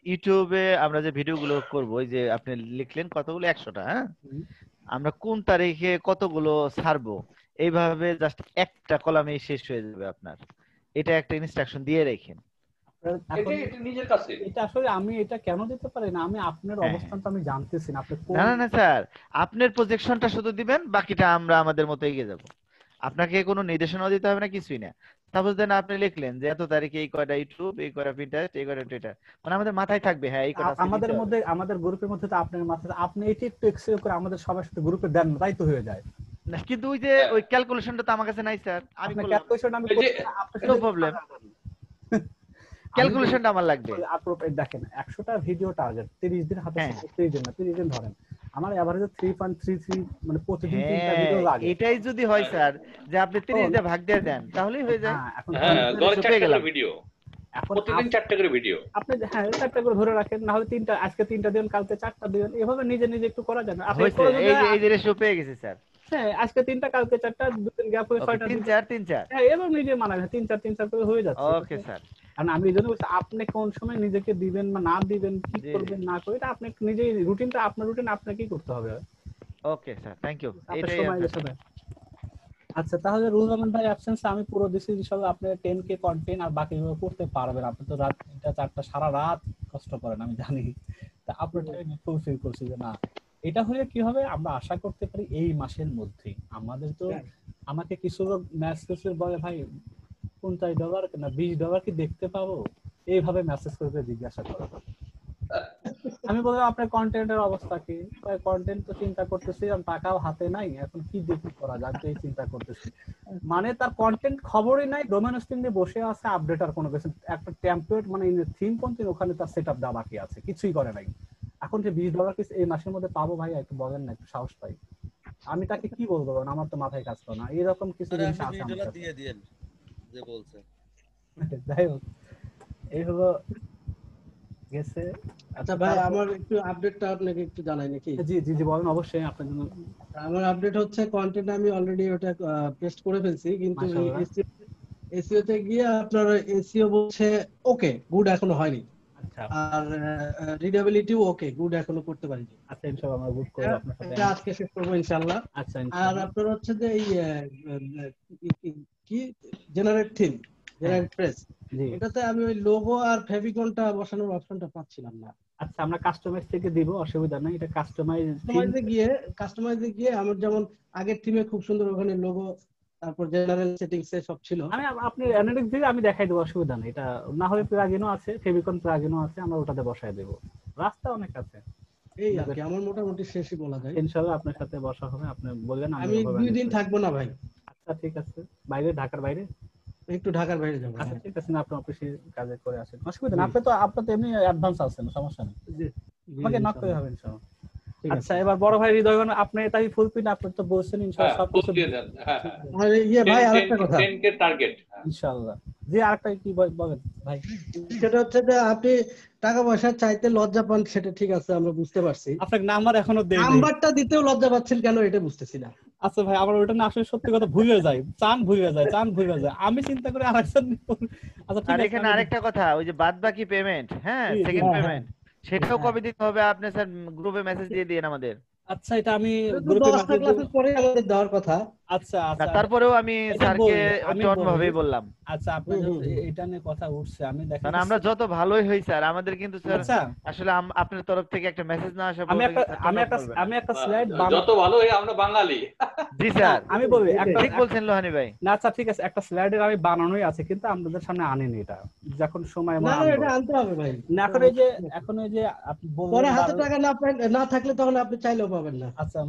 ইউটিউবে আমরা যে ভিডিওগুলো করব, ওই যে আপনি লিখলেন কতগুলো 100টা, হ্যাঁ আমরা কোন তারিখে কতগুলো ছাড়বো, এইভাবে জাস্ট একটা কলামে শেষ হয়ে যাবে আপনার, এটা একটা ইনস্ট্রাকশন দিয়ে রাখেন। নিজের কাছে এটা আসলে আমি এটা কেন দিতে পারি না, আমি আপনার অবস্থানটা আমি জানতেছি না, আপনি না না স্যার আপনার প্রজেকশনটা শুধু দিবেন, বাকিটা আমরা আমাদের মতো এগিয়ে যাব, আপনাকে কোনো নির্দেশনা দিতে হবে না, কিছুই না। সাপোজ দেন আপনি লিখলেন যে এত তারিখে এই কয়টা ইউটিউব, এই কয়টা পিন্টারেস্ট, এই কয়টা টুইটার, মানে আমাদের মাথায় থাকবে হ্যাঁ এই কয়টা। আমাদের মধ্যে আমাদের গ্রুপের মধ্যে তো আপনার মাথায় আপনি এটি একটু এক্সেল করে আমাদের সবার সাথে গ্রুপে দেন, তাই তো হয়ে যায় না। কিন্তু ওই যে ওই ক্যালকুলেশনটা তো আমার কাছে নাই স্যার, আমি ক্যালকুলেশন আমি নো প্রবলেম, ক্যালকুলেশনটা আমার লাগবে। দেখেন 100টা ভিডিও টার্গেট 30 দিন হাতে, 30 দিন না 30 দিন ধরেন, আমার এভারেজে 3.33 মানে প্রতিদিন 3টা ভিডিও লাগে। এটাই যদি হয় স্যার যে আপনি 30 দিয়ে ভাগ দিয়ে দেন তাহলেই হয়ে যায়। হ্যাঁ গড়ে 4টা করে ভিডিও, প্রতিদিন 4টা করে ভিডিও আপনি হ্যাঁ 4টা করে ধরে রাখেন, না হলে 3টা, আজকে 3টা দিন কালকে 4টা দিন, এভাবে নিজে নিজে একটু করা যায় না। আপনি এই যে রেশিও পেয়ে গেছে স্যার, হ্যাঁ আজকে 3টা কালকে 4টা, 2 দিন গ্যাপ হয়ে 6টা, 3-4 হ্যাঁ এভাবে নিজে মানায় 3-4 করে হয়ে যাচ্ছে। ওকে স্যার, আর আমি এইজন্য বলছি আপনি কোন সময় নিজেকে দিবেন বা না দিবেন, কি করবেন না করবেন, এটা আপনি নিজেই রুটিনটা, আপনার রুটিন আপনাকেই করতে হবে। Okay sir thank you. এটাই আচ্ছা তাহলে রুল রহমান ভাই অ্যাবসেন্সে আমি পুরো দিছি হিসাবে আপনি 10K কন্টেন্ট আর বাকিগুলো করতে পারবেন। আপনি তো রাত 3টা 4টা সারা রাত কষ্ট করেন আমি জানি, তা আপনার টাইমে ফুলফিল করছি যে না এটা হলে কি হবে, আমরা আশা করতে পারি এই মাসের মধ্যেই। আমাদের তো আমাকে কিছু লোক ম্যাচ বলে ভাই $50 না $20 কি দেখতে পাবো, এইভাবে মেসেজ করে জিজ্ঞাসা করে। আমি বললাম আপনার কন্টেন্টের অবস্থা কি? কন্টেন্ট তো চিন্তা করতেছি, টাকাও হাতে নাই, এখন কি দেখি করা যায়, এই চিন্তা করতেছি। মানে তার কন্টেন্ট খবরই নাই, ডোমেন হোস্টিং নিয়ে বসে আছে, আপডেট আর কোনো কিছু, একটা টেমপ্লেট মানে থিম পর্যন্ত ওখানে তার সেটআপ দেওয়া বাকি আছে, কিছুই করে নাই। এখন যে $20 কি এই মাসের মধ্যে পাবো ভাই, একটু বলেন না, একটু সাহস পাই। আমি তাকে কি বলবো, আমার তো মাথায় কাজ করে না। এরকম কিছু জিনিস আছে আমার কাছে। দিয়ে দিয়েন যে বলছে। যাই হোক, এই হলো গেছে। আচ্ছা ভাই, আমার একটু আপডেটটা আপনাকে একটু জানাই নাকি? জি জি জি বলেন, অবশ্যই আপনার জন্য। আমার আপডেট হচ্ছে কন্টেন্ট আমি অলরেডি ওটা পেস্ট করে ফেলছি, কিন্তু এসইও তে গিয়ে আপনার এসইও বলছে ওকে গুড, এখনো হয়নি। আচ্ছা, আর রিডেবিলিটিও ওকে গুড, এখনো করতে পারিনি। আচ্ছা ইনশাআল্লাহ আমরা গুড করব আপনার সাথে, এটা আজকে শেষ করব ইনশাআল্লাহ। আচ্ছা আর ইনশাআল্লাহ। আপনার হচ্ছে যে এই কি জেনারেট থিম, জেনারেট প্রেস, এটাতে আমি ওই লোগো আর ফেভিকনটা বসানোর অপশনটা পাচ্ছিলাম না। আচ্ছা, আমরা কাস্টমাইজ থেকে দিব, অসুবিধা নাই। এটা কাস্টমাইজে গিয়ে আমার যেমন আগের থিমে খুব সুন্দর ওখানে লোগো, তারপর জেনারেল সেটিংস এ সব ছিল। আমি আপনি অ্যানালিটিক্স দিয়ে আমি দেখাই দেব, অসুবিধা নেই। এটা না হলে প্লাগইনও আছে, ফেভিকন প্লাগইনও আছে, আমরা ওটাতে বসায় দেব, রাস্তা অনেক আছে। এই আর কি আমার মোটামুটি শেষই বলা যায়। ইনশাআল্লাহ আপনার সাথে বসা হবে, আপনি বলবেন। আমি 2 দিন থাকবো না ভাই। আচ্ছা ঠিক আছে, বাইরে, ঢাকার বাইরে? একটু ঢাকার বাইরে যাবো। আচ্ছা ঠিক আছে, না আপনি অফিসে কাজে করে আসেন, অসুবিধা নেই। আপনি তো এমনি অ্যাডভান্স আছেন, সমস্যা নেই, আমাকে নক করে হবে ইনশাআল্লাহ। আচ্ছা, এবার বড় ভাই হৃদয়গণ, আপনি তাই ফুল প্রিন্ট আপনি তো বলছেন ইনশাআল্লাহ সব কিছু দিয়ে দেন। হ্যাঁ আরে ভাই আরেকটা কথা, 10K টার্গেট ইনশাআল্লাহ। জি আরেকটা কি বলেন ভাই? সেটা হচ্ছে যে আপনি টাকা পয়সা চাইতে লজ্জা পান, সেটা ঠিক আছে, আমরা বুঝতে পারছি। আপনাকে নাম্বার এখনো দেই নাই, নাম্বারটা দিতেও লজ্জা পাচ্ছেন কেন এটা বুঝতেছি না। আচ্ছা ভাই, আমার ওটা না আসলে সত্যি কথা ভুলে যায়, চান ভুলে যায়, আমি চিন্তা করে আরেকজন। আচ্ছা ঠিক আছে, এখানে আরেকটা কথা, ওই যে বাদ বাকি পেমেন্ট, হ্যাঁ সেকেন্ড পেমেন্ট, সেটাও কবে দিতে হবে আপনি স্যার গ্রুপে মেসেজ দিয়ে দিন আমাদের। আচ্ছা, এটা আমি গ্রুপে মেসেজ ক্লাসের পরে আমাদের দেওয়ার কথা। আচ্ছা আচ্ছা, তারপরেও আমি স্যারকে অন্যভাবেই বললাম। আচ্ছা, আপনি এটা নিয়ে কথা উঠছে, আমি দেখেন কারণ আমরা যত ভালোই হই স্যার, আমাদের কিন্তু স্যার আসলে আপনার তরফ থেকে একটা মেসেজ না আসা পর্যন্ত আমি একটা স্লাইড যত ভালো হই আমরা বাঙালি। জি স্যার, আমি বলি, ঠিক বলছেন লোহানী ভাই। না আচ্ছা ঠিক আছে, একটা স্লাইডের আমি বানানোই আছে, কিন্তু আপনাদের সামনে আনিনি। এটা যখন সময় না এটা আনতে হবে ভাই। না, এখন এই যে আপনি বললেন পরে হাতে টাকা না থাকলে তখন আপনি চাইলেও পাবেন না। আচ্ছা,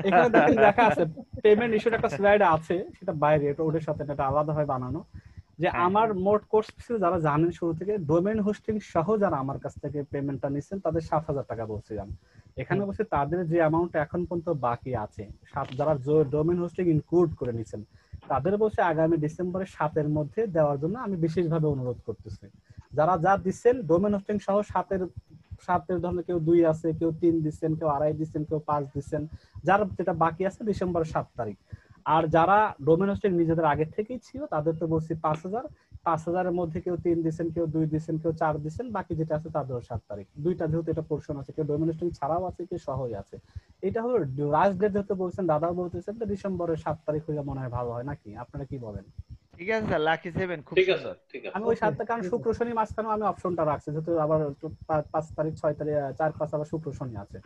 এখানে দেখা আছে পেমেন্ট ইস্যুর একটা স্লাইড আছে, সেটা বাইরে, এটা ওদের সাথে এটা আলাদা হয় বানানো। যে আমার মোট কোর্স ফি যারা জানেন শুরু থেকে, ডোমেইন হোস্টিং সহ যারা আমার কাছ থেকে পেমেন্টটা নিছেন তাদের 7,000 টাকা বলছিলাম। এখানে বসে তাদের যে অ্যামাউন্ট এখন পর্যন্ত বাকি আছে, যারা ডোমেইন হোস্টিং ইনক্লুড করে নিছেন, তাদের বসে আগামী ডিসেম্বরের 7-এর মধ্যে দেওয়ার জন্য আমি বিশেষভাবে অনুরোধ করতেছি। যারা যা দিচ্ছেন ডোমেইন হোস্টিং সহ 7-এর ধরনের, কেউ 2 আছে, কেউ 3 দিচ্ছেন, কেউ 2.5 দিচ্ছেন, কেউ 5 দিচ্ছেন, যার যেটা বাকি আছে ডিসেম্বরের 7 তারিখ। আর যারা ডোমেইন হোস্টিং নিজেদের আগে থেকেই ছিল তাদের তো বলছি 5,000-5,000-এর মধ্যে কেউ 3 দিচ্ছেন, কেউ 2 দিচ্ছেন, কেউ 4 দিচ্ছেন, বাকি যেটা আছে তাদের 7 তারিখ। দুইটা যেহেতু এটা পোর্শন আছে, কেউ ডোমেইন হোস্টিং ছাড়াও আছে, কেউ সহই আছে। এটা হলো লাস্ট ডেট যেহেতু বলছেন, দাদাও বলতেছেন তো ডিসেম্বরের 7 তারিখ হলে মনে হয় ভালো হয় নাকি? আপনারা কি বলেন? ঠিক আছে স্যার, লাকি 7 খুব সুন্দর। আমি ওই 7 কারণ শুক্র শনি মাঝখানে আমি অপশনটা রাখছি, যেহেতু আবার 5 তারিখ 6 তারিখ 4-5 আবার শুক্র শনি আছে,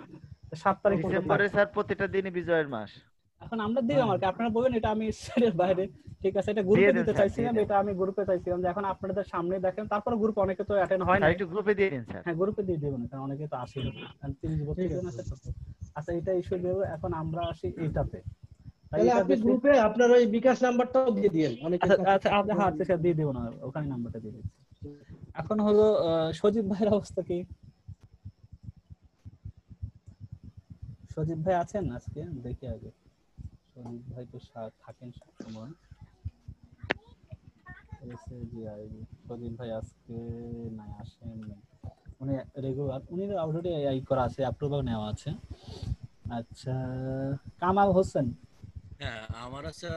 7 তারিখ ডিসেম্বরে স্যার প্রতিটা দিনই বিজয়ের মাস। এখন আমরা দিলাম আর কি, আপনারা বলবেন এটা আমি সেটের বাইরে, ঠিক আছে, এটা গ্রুপে দিতে চাইছিলাম, এটা আমি গ্রুপে চাইছিলাম যে এখন আপনাদের সামনে দেখেন, তারপর গ্রুপে অনেকে তো অ্যাটেন্ড হয় না, একটু গ্রুপে দিয়ে দিন স্যার। হ্যাঁ গ্রুপে দিয়ে দেব না, কারণ অনেকে তো আসে না, কারণ 30 বছর জন আছে। আচ্ছা, এটা ইস্যু দেব। এখন আমরা আসি এইটাতে, তাহলে আপনি গ্রুপে আপনার ওই বিকাশ নাম্বারটাও দিয়ে দিয়েন। আচ্ছা হ্যাঁ সেটা দিয়ে দেব না, ওখানে নাম্বারটা দিয়ে দিচ্ছি। এখন হলো সজীব ভাইয়ের অবস্থা কি? সজীব ভাই আছেন আজকে? দেখি আগে, সজীব ভাই তো থাকেন সবসময়। সজীব ভাই আজকে নাই, আসেন, উনি রেগুলার, উনি অলরেডি এই করা আছে, অ্যাপ্রুভাল নেওয়া আছে। আচ্ছা, কামাল হোসেন। হ্যাঁ, আমার আছে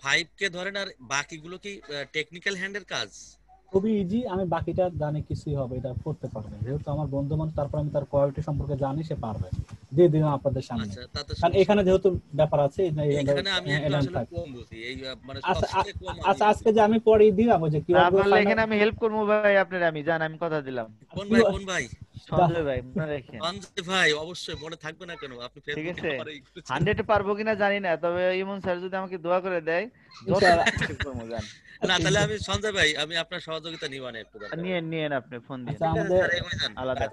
5K ধরেন, আর বাকিগুলো কি টেকনিক্যাল হ্যান্ডের কাজ? খুবই ইজি, আমি বাকিটা জানি কিছুই হবে, এটা করতে পারবে, যেহেতু আমার বন্ধু বান্ধব, তারপর আমি তার কোয়ালিটি সম্পর্কে জানি, সে পারবে, দিয়ে দিলাম আপনাদের সামনে। কারণ এখানে যেহেতু ব্যাপার আছে, এখানে আমি একটু আসলে কম বুঝি, এই মানে সবচেয়ে কম। আচ্ছা, আজকে যে আমি পড়ে দিলাম ওই যে কি আপনারা এখানে আমি হেল্প করব ভাই আপনারা, আমি জান, আমি কথা দিলাম। কোন ভাই? সঞ্জয় ভাই মনে রাখেন। সঞ্জয় ভাই অবশ্যই মনে থাকবে না কেন, আপনি ঠিক ফেসবুকে আছে, আমার একটু 100 পারবো কিনা জানি না, তবে ইমন স্যার যদি আমাকে দোয়া করে দেয় যত চেষ্টা করবো জান। না তাহলে আমি সঞ্জয় ভাই আমি আপনার সহযোগিতা নিব না একটু দরকার। নিয়েন আপনি ফোন দিয়ে। আচ্ছা আমাদের আলাদা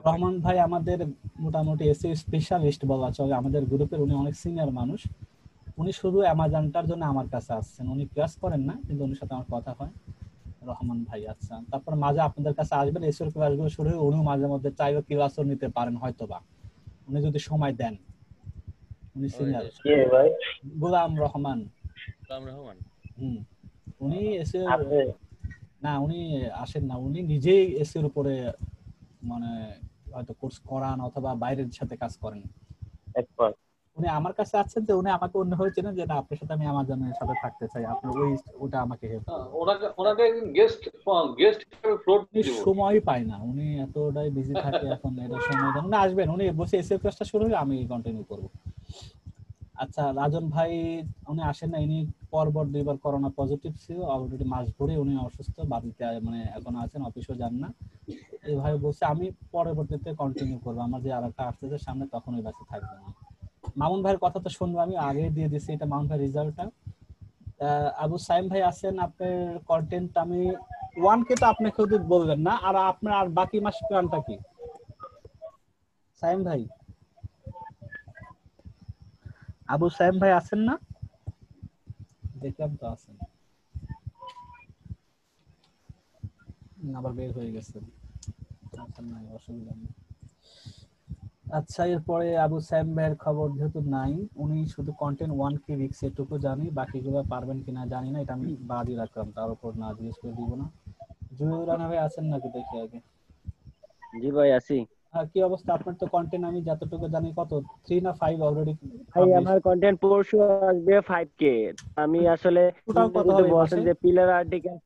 রহমান ভাই আমাদের মোটামুটি এসইও স্পেশালিস্ট বলা চলে আমাদের গ্রুপের, উনি অনেক সিনিয়র মানুষ। উনি শুধু অ্যামাজনটার জন্য আমার কাছে আসছেন, উনি ক্লাস করেন না কিন্তু উনির সাথে আমার কথা হয়। রহমান ভাই আচ্ছা, তারপর মাঝে আপনাদের কাছে আসবেন, এসইও ক্লাসগুলো শুরু হয়ে উনিও মাঝে মধ্যে চাইবে ক্লাসও নিতে পারেন হয়তোবা, উনি যদি সময় দেন। উনি সিনিয়র গোলাম রহমান। উনি এসইও না উনি আসেন না, উনি নিজেই এসইওর উপরে মানে হয়তো কোর্স করান অথবা বাইরের সাথে কাজ করেন। উনি আমার কাছে আছেন যে উনি আমাকে অন্য হয়ে চেনেন যে না আপনার সাথে আমি আমাজনের সাথে থাকতে চাই, আপনি ওটা আমাকে হেল্প ওনাকে গেস্ট হিসেবে ফ্লোট দিব। সময় পায় না, উনি এতটাই বিজি থাকে এখন, এটা সময় দেন না। আসবেন, উনি বসে এসএ ক্লাসটা শুরু হলে আমি কন্টিনিউ করব। আচ্ছা রাজন ভাই উনি আসেন না, ইনি পরপর 2বার করোনা পজিটিভ ছিল, অলরেডি মাস ধরে উনি অসুস্থ, বাড়িতে মানে এখন আছেন, অফিসও যান না। এই ভাই বলছে আমি পরবর্তীতে কন্টিনিউ করব, আমার যে আরেকটা আসতেছে সামনে তখন ওই বাসে থাকবে না। মামুন ভাইয়ের কথা তো শুনবো, আমি আগে দিয়ে দিছি এটা মামুন ভাই রেজাল্টটা। আবু সাইম ভাই আছেন, আপনার কন্টেন্ট আমি 1K তো আপনি কেউ বলবেন না, আর আপনার আর বাকি মাস প্ল্যানটা কি সাইম ভাই? আবু সাইম ভাই আছেন না? দেখলাম তো আছেন, আবার বের হয়ে গেছেন। আছেন নাই, অসুবিধা নেই। আচ্ছা এরপরে আবু সাইম ভাইয়ের খবর যেহেতু নাই, উনি শুধু কন্টেন্ট 1K উইকস এটুকু জানি, বাকিগুলো পারবেন কিনা জানি না, এটা আমি বাদই রাখলাম, তার উপর না জিজ্ঞেস করে দিব না। জুয়েল রানা ভাই আছেন নাকি দেখি আগে। জি ভাই আছি। কি অবস্থা আপনার? তো কন্টেন্ট আমি যতটুকু জানি কত 3 না 5 অলরেডি ভাই আমার কন্টেন্ট পরশু আসবে 5K। আমি আসলে যদি বলছেন যে পিলার আর্টিকেল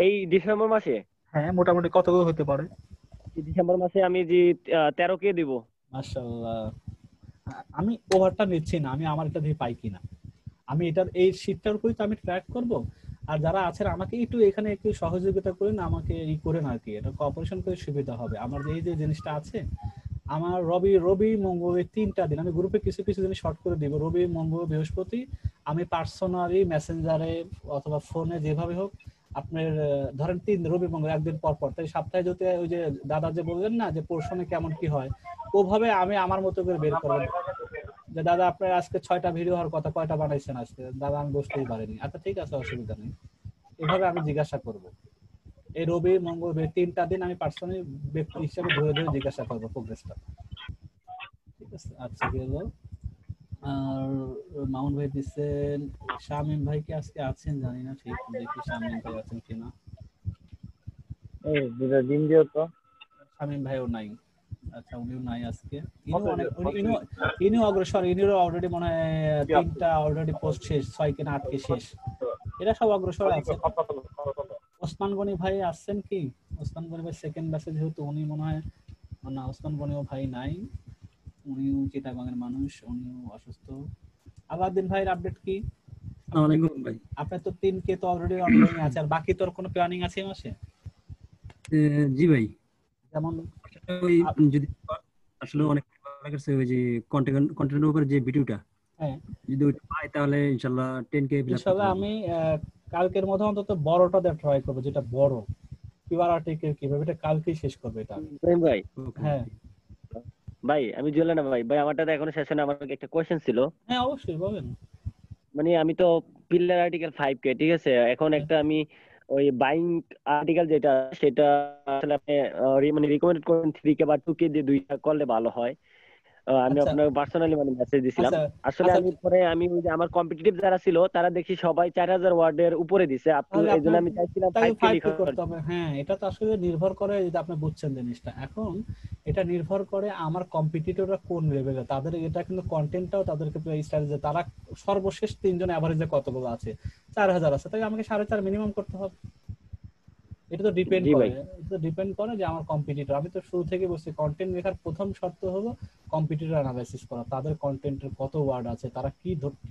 এই ডিসেম্বর মাসে, হ্যাঁ মোটামুটি কতগুলো হতে পারে? ডিসেম্বর মাসে আমি যে 13K দিব। মাশাআল্লাহ, আমি ওভারটা নিচ্ছি না, আমি আমার এটা দিয়ে পাই কিনা, আমি এটার এই শীটটার উপরই তো আমি ট্র্যাক করব। আর যারা আছেন আমাকে একটু এখানে একটু সহযোগিতা করেন, আমাকে এই করেন আর কি, এটা কোঅপারেশন করে সুবিধা হবে। আমার এই যে জিনিসটা আছে, আমার রবি মঙ্গল 3টা দিন আমি গ্রুপে কিছু কিছু জিনিস শর্ট করে দিব। রবি মঙ্গল বৃহস্পতি আমি পার্সোনালি মেসেঞ্জারে অথবা ফোনে যেভাবে হোক আপনার ধরেন 3 রবি মঙ্গল একদিন পর পর, তাই সপ্তাহে যদি ওই যে দাদা যে বললেন না যে পোর্শনে কেমন কি হয়, ওভাবে আমি আমার মতো করে বের করব যে দাদা আপনার আজকে 6টা ভিডিও হওয়ার কথা, কয়টা বানাইছেন আজকে? দাদা আমি বুঝতেই পারিনি। আচ্ছা ঠিক আছে, অসুবিধা নেই, এভাবে আমি জিজ্ঞাসা করব। এই রবি মঙ্গল 3টা দিন আমি পার্সোনালি ব্যক্তি হিসেবে ধরে ধরে জিজ্ঞাসা করবো প্রোগ্রেসটা, ঠিক আছে? আচ্ছা গেল। আর মামুন ভাই দিচ্ছেন, শামিম ভাই কি আজকে আছেন জানি না, ঠিক দেখি শামিম ভাই আছেন কিনা। দিন দিও তো। শামিম ভাইও নাই, আচ্ছা উনিও নাই আজকে। ইনিও অগ্রসর, ইনিরও অলরেডি মনে হয় 3টা অলরেডি পোস্ট শেষ, 6 কি না 8 কি শেষ, এরা সব অগ্রসর আছে। ওসমান গনি ভাই আসছেন কি? ওসমান গনি ভাই সেকেন্ড ব্যাচে যেহেতু, উনি মনে হয় না, ওসমান গনিও ভাই নাই, উনিও চিটাগাংয়ের মানুষ, উনিও অসুস্থ। আলাউদ্দিন ভাইয়ের আপডেট কি? আসসালামু আলাইকুম ভাই। আপনার তো 3K তো অলরেডি অনগোয়িং আছে, আর বাকি তোর কোনো প্ল্যানিং আছে এই মাসে? জি ভাই, যেমন ওই যদি আসলে অনেক ভালো লাগছে ওই যে কন্টেন্টের উপর যে ভিডিওটা, হ্যাঁ যদি ওইটা পাই তাহলে ইনশাআল্লাহ 10K ইনশাআল্লাহ আমি কালকের মধ্যে অন্তত বড়টা দিয়ে ট্রাই করব, যেটা বড় কিউআর আর্টিকেল কিভাবে, এটা কালকেই শেষ করব এটা আমি। ভাই হ্যাঁ ভাই আমি জুয়েল না ভাই আমারটা এখনো শেষ হয় না, আমার একটা কোশ্চেন ছিল। হ্যাঁ অবশ্যই বলেন। মানে আমি তো পিলার আর্টিকেল 5K, ঠিক আছে, এখন একটা আমি ওই বাইং আর্টিকেল যেটা সেটা আসলে আপনি মানে রিকমেন্ড করেন 3K বা 2K দিয়ে দুইটা করলে ভালো হয়। আমি আপনাকে পার্সোনালি মানে মেসেজ দিছিলাম। আসলে আমি পরে আমি ওই যে আমার কম্পিটিটিভ যারা ছিল তারা দেখি সবাই 4000 ওয়ার্ডের উপরে দিছে, আপনি এইজন্য আমি চাইছিলাম 5K করতে হবে। হ্যাঁ এটা তো আসলে নির্ভর করে, যদি আপনি বুঝছেন জিনিসটা, এখন এটা নির্ভর করে আমার কম্পিটিটররা কোন লেভেলে, তাদের এটা কিন্তু কন্টেন্টটাও তাদেরকে স্টাইল যে তারা সর্বশেষ 3 জন এভারেজে কতগুলো আছে, 4000 আছে, তাই আমাকে 4.5 মিনিমাম করতে হবে। এটা তো ডিপেন্ড করে যে আমার কম্পিটিটর, আমি তো শুরু থেকে বলছি কন্টেন্ট লেখার প্রথম শর্ত হলো কম্পিটিটর অ্যানালাইসিস করা, তাদের কন্টেন্টের কত ওয়ার্ড আছে, তারা